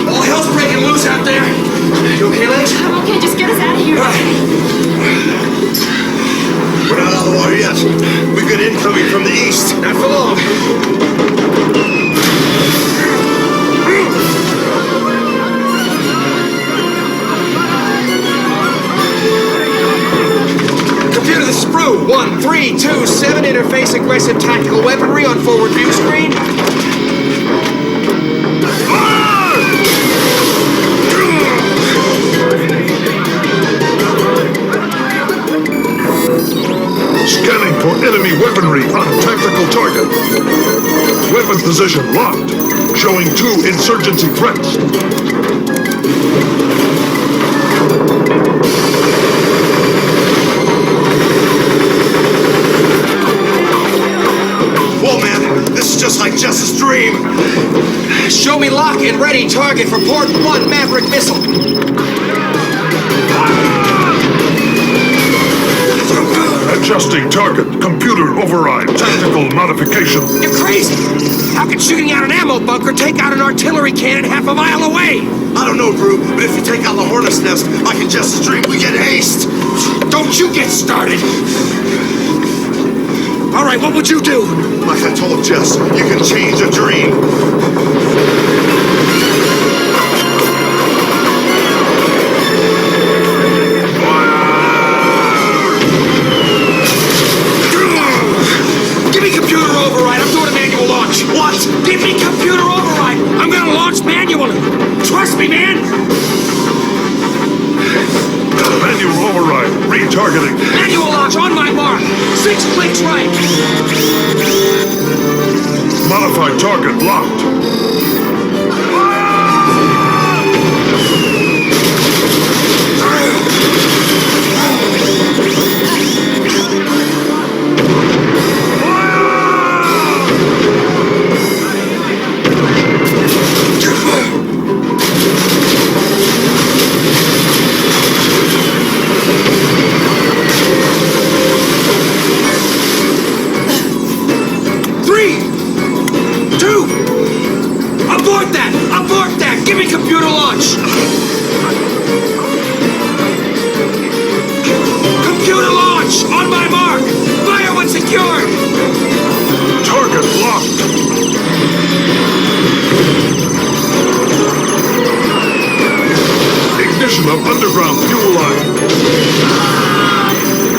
All hell's breaking loose out there. You okay, Legs? I'm okay, just get us out of here. All right. We're not out of the water yet. We've got incoming from the east. Not for long. 327 interface aggressive tactical weaponry on forward view screen. Scanning for enemy weaponry on tactical target. Weapon position locked, showing 2 insurgency threats. Whoa, man, this is just like Jess's dream. Show me lock and ready target for port 1 Maverick missile. Adjusting target. Computer override. Tactical modification. You're crazy! How can shooting out an ammo bunker take out an artillery cannon half a mile away? I don't know, Brew, but if you take out the hornet's nest, like in Jess's dream, we get aced. Don't you get started! All right, what would you do? Like I told Jess, you can change a dream. Give me computer override. I'm doing a manual launch. What? Give me computer override. I'm gonna launch manually. Trust me, man. Manual override. Retargeting. Manual launch on my mark. 6 clicks right. Modified target locked. Abort that! Give me computer launch! Computer launch! On my mark! Fire when secured! Target locked! Ignition of underground fuel line.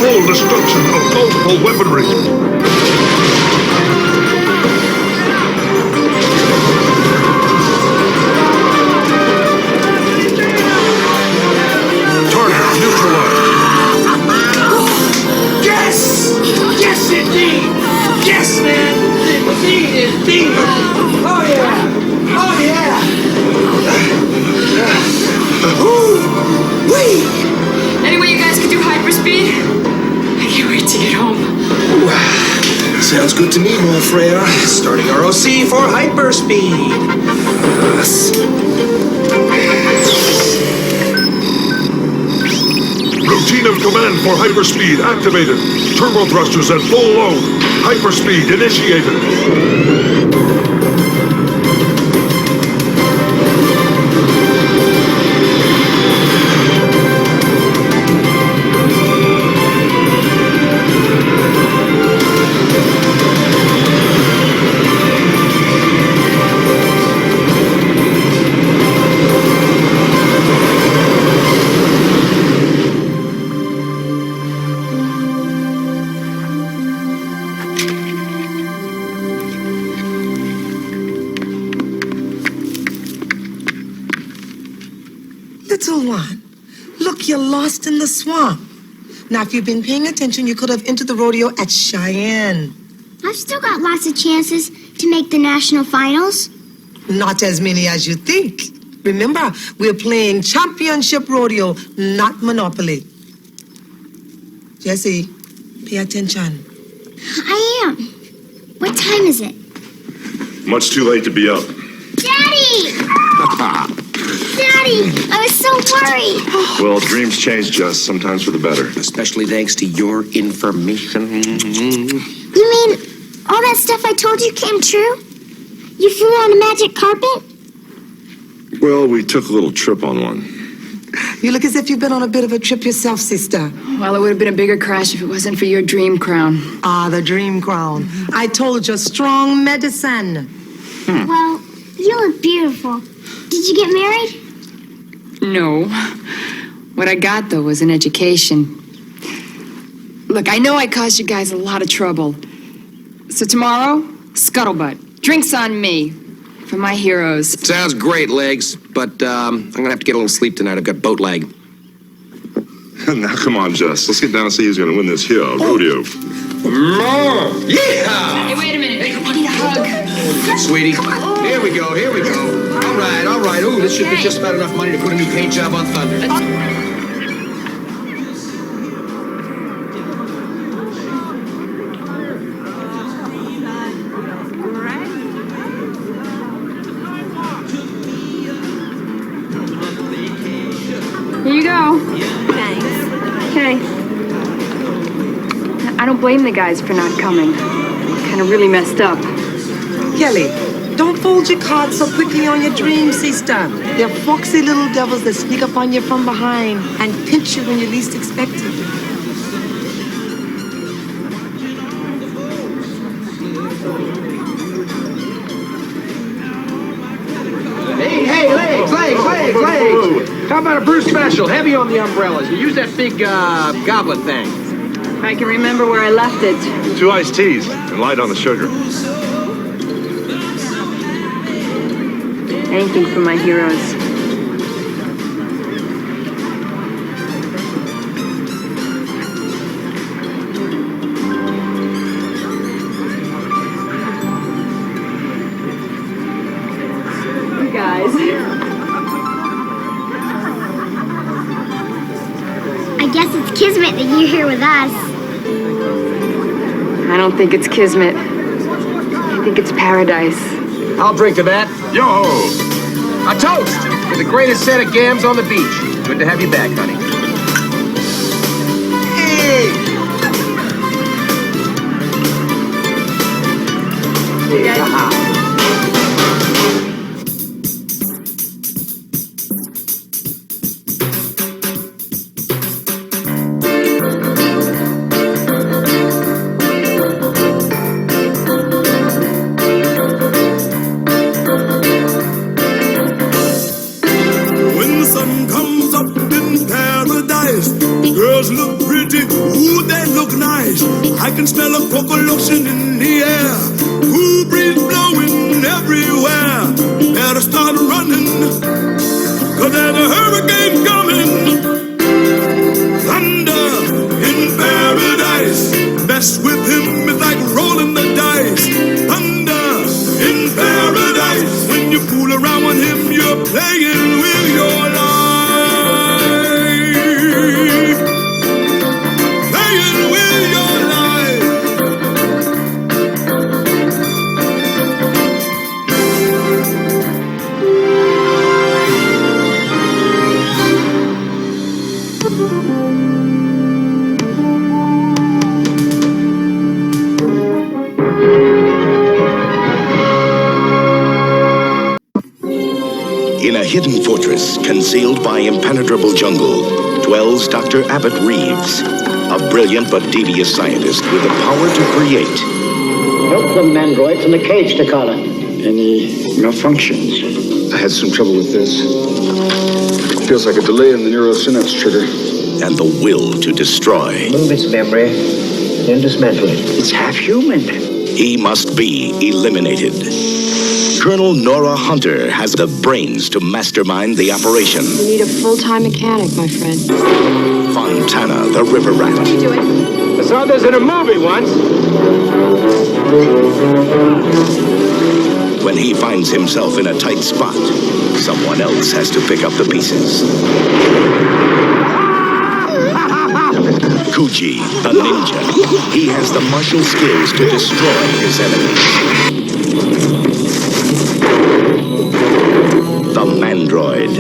Full destruction of multiple weaponry. Yes, indeed! Yes, man! Indeed! Oh, yeah! Oh, yeah! Whee! Any way you guys could do hyperspeed? I can't wait to get home. Sounds good to me, mon frere. Starting ROC for hyperspeed. Routine of command for hyperspeed activated. Turbo thrusters at full load. Hyperspeed initiated. Little one, look, you're lost in the swamp. Now, if you'd been paying attention, you could have entered the rodeo at Cheyenne. I've still got lots of chances to make the national finals. Not as many as you think. Remember, we're playing championship rodeo, not Monopoly. Jesse, pay attention. I am. What time is it? Much too late to be up. Daddy! Daddy, I was so worried. Well, dreams change, Jess, sometimes for the better. Especially thanks to your information. You mean all that stuff I told you came true? You flew on a magic carpet? Well, we took a little trip on one. You look as if you've been on a bit of a trip yourself, sister. Well, it would have been a bigger crash if it wasn't for your dream crown. Ah, the dream crown. I told you, strong medicine. Well, you look beautiful. Did you get married? No. What I got, though, was an education. Look, I know I caused you guys a lot of trouble. So tomorrow, scuttlebutt. Drinks on me. For my heroes. Sounds great, Legs, but I'm gonna have to get a little sleep tonight. I've got boat lag. Now, come on, Jess. Let's get down and see who's going to win this here rodeo. Mom! Yeah! Hey, wait a minute. I need a hug. Sweetie, here we go, here we go. All right. Ooh, this should be just about enough money to put a new paint job on Thunder. Here you go. Thanks. Okay. I don't blame the guys for not coming. Kind of really messed up. Kelly, don't fold your cards so quickly on your dreams, sister. They're foxy little devils that sneak up on you from behind and pinch you when you least expect it. Hey, legs! How about a brew special? Heavy on the umbrellas. You use that big goblet thing. I can remember where I left it. 2 iced teas and light on the sugar. Anything for my heroes. You guys. I guess it's kismet that you're here with us. I don't think it's kismet. I think it's paradise. I'll drink to that. Yo! A toast to the greatest set of gams on the beach. Good to have you back, honey. Hey! When the sun comes up in paradise, girls look pretty, ooh, they look nice. I can smell a cocoa lotion in the air, cool breeze blowing everywhere. Better start running, 'cause there's a hurricane coming. Thunder in paradise, mess with him is like rolling the dice. Thunder in paradise, when you fool around with him, you're playing with your life. Playing with your life. In a hidden fortress concealed by impenetrable jungle dwells Dr. Abbott Reeves, a brilliant but devious scientist with the power to create. Help the mandroids in the cage to Colin. Any malfunctions? I had some trouble with this. Feels like a delay in the neurosynapse trigger. And the will to destroy. Move its memory and dismantle it. It's half human. He must be eliminated. Colonel Nora Hunter has the brains to mastermind the operation. You need a full-time mechanic, my friend. Fontana, the river rat. What are you doing? I saw this in a movie once. When he finds himself in a tight spot, someone else has to pick up the pieces. Kuji, the ninja. He has the martial skills to destroy his enemies. The Mandroid.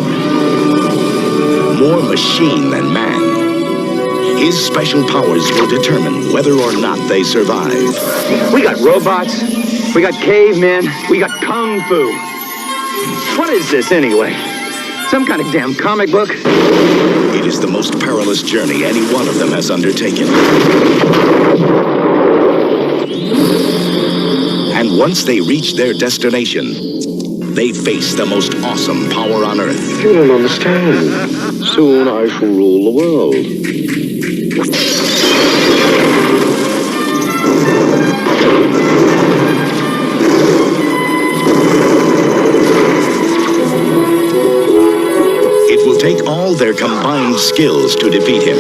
More machine than man. His special powers will determine whether or not they survive. We got robots, we got cavemen, we got kung fu. What is this anyway? Some kind of damn comic book? It is the most perilous journey any one of them has undertaken. And once they reach their destination, they face the most awesome power on Earth. You don't understand. Soon I shall rule the world. It will take all their combined skills to defeat him.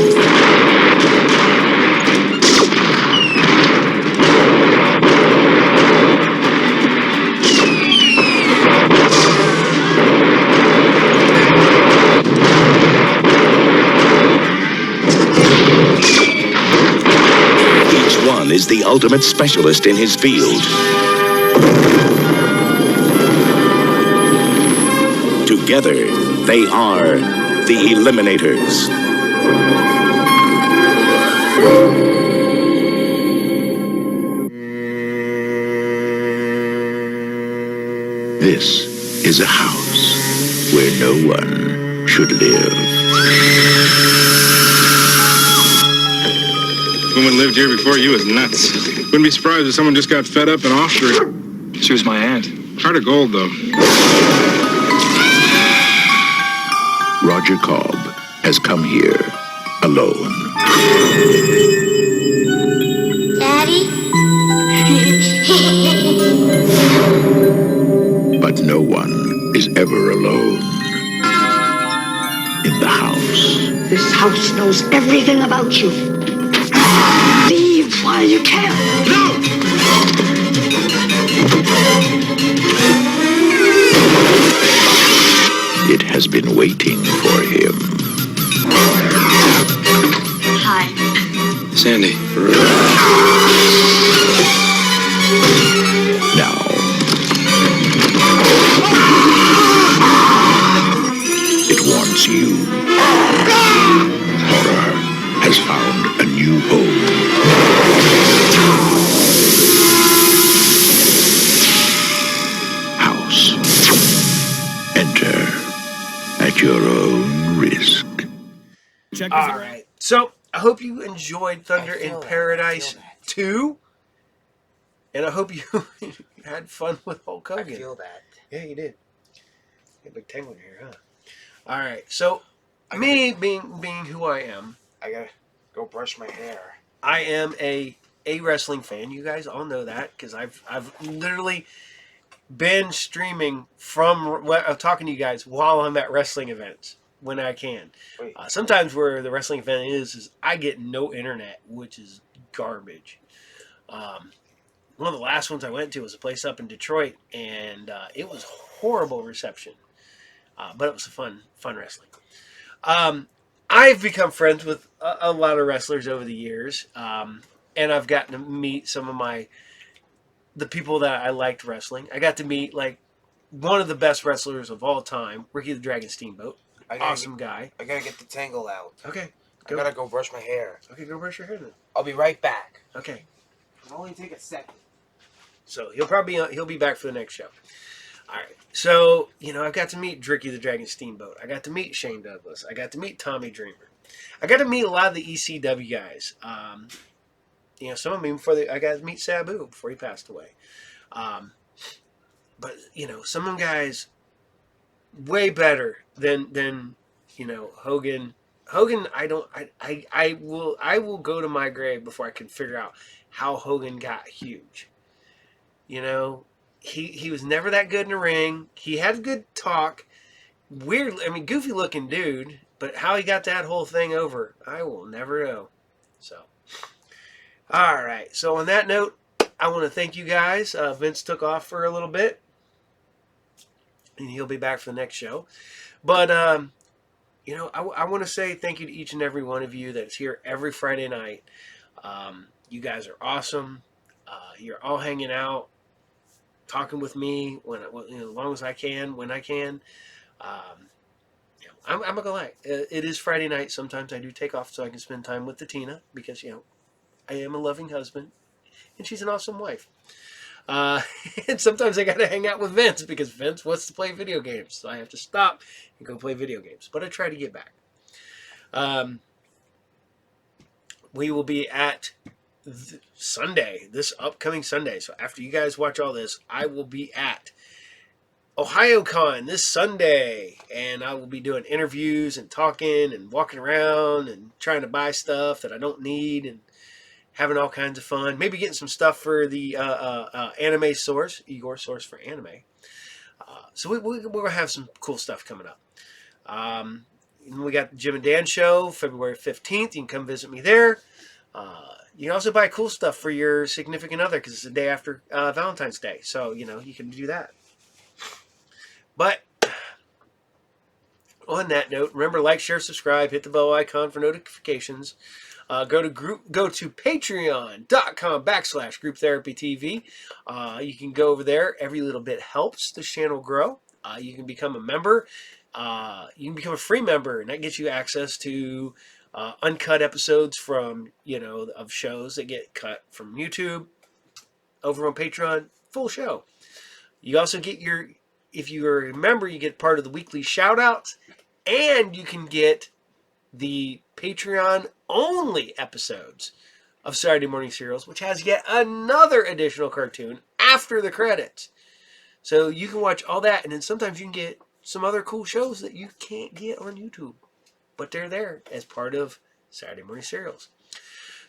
Each one is the ultimate specialist in his field. Together, they are the Eliminators. This is a house where no one should live. Woman lived here before you was nuts. Wouldn't be surprised if someone just got fed up and offed her. She was my aunt. Heart of gold, though. Roger Cobb has come here alone. Daddy? But no one is ever alone in the house. This house knows everything about you. Leave while you can. It has been waiting for him. Hi. Sandy. Now, it wants you. Horror has found a new home. House. Enter at your own risk. All right. So I hope you enjoyed Thunder in Paradise 2. And I hope you had fun with Hulk Hogan. I feel that. Yeah, you did. Got a big tangle here, huh? All right. So me being who I am, I gotta go brush my hair. I am a wrestling fan. You guys all know that because I've literally been streaming from talking to you guys while I'm at wrestling events when I can. Sometimes where the wrestling event is I get no internet, which is garbage. One of the last ones I went to was a place up in Detroit, and it was horrible reception, but it was fun wrestling. I've become friends with a lot of wrestlers over the years, and I've gotten to meet some of the people that I liked wrestling. I got to meet like one of the best wrestlers of all time, Ricky the Dragon Steamboat. Awesome guy. I gotta get the tangle out. Okay. I gotta go brush my hair. Okay, go brush your hair then. I'll be right back. Okay. It'll only take a second. So he'll be back for the next show. All right. So, I got to meet Ricky the Dragon Steamboat. I got to meet Shane Douglas. I got to meet Tommy Dreamer. I got to meet a lot of the ECW guys. Some of them I got to meet Sabu before he passed away. But some of them guys way better than Hogan. Hogan, I will go to my grave before I can figure out how Hogan got huge. He was never that good in the ring. He had good talk. Weird, goofy looking dude, but how he got that whole thing over, I will never know. So, all right. So on that note, I want to thank you guys. Vince took off for a little bit, and he'll be back for the next show. But I want to say thank you to each and every one of you that's here every Friday night. You guys are awesome. You're all hanging out, talking with me as long as I can, when I can. I'm not gonna lie. It is Friday night. Sometimes I do take off so I can spend time with the Tina because I am a loving husband, and she's an awesome wife. And sometimes I gotta hang out with Vince because Vince wants to play video games, so I have to stop and go play video games. But I try to get back. We will be at Sunday, this upcoming Sunday. So after you guys watch all this, I will be at OhioCon this Sunday, and I will be doing interviews and talking and walking around and trying to buy stuff that I don't need and having all kinds of fun. Maybe getting some stuff for the anime source, Igor source for anime. So we're going to have some cool stuff coming up. We got the Jim and Dan show, February 15th. You can come visit me there. You can also buy cool stuff for your significant other because it's the day after Valentine's Day. So, you can do that. But on that note, remember, like, share, subscribe, hit the bell icon for notifications. Go to patreon.com/grouptherapytv. You can go over there. Every little bit helps the channel grow. You can become a member. You can become a free member, and that gets you access to uncut episodes from, of shows that get cut from YouTube. Over on Patreon, full show. You also get if you're a member, you get part of the weekly shout-outs, and you can get the Patreon-only episodes of Saturday Morning Serials, which has yet another additional cartoon after the credits. So you can watch all that, and then sometimes you can get some other cool shows that you can't get on YouTube, but they're there as part of Saturday Morning Serials.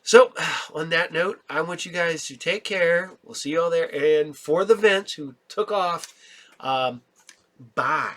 So, on that note, I want you guys to take care. We'll see you all there. And for the Vince who took off, bye.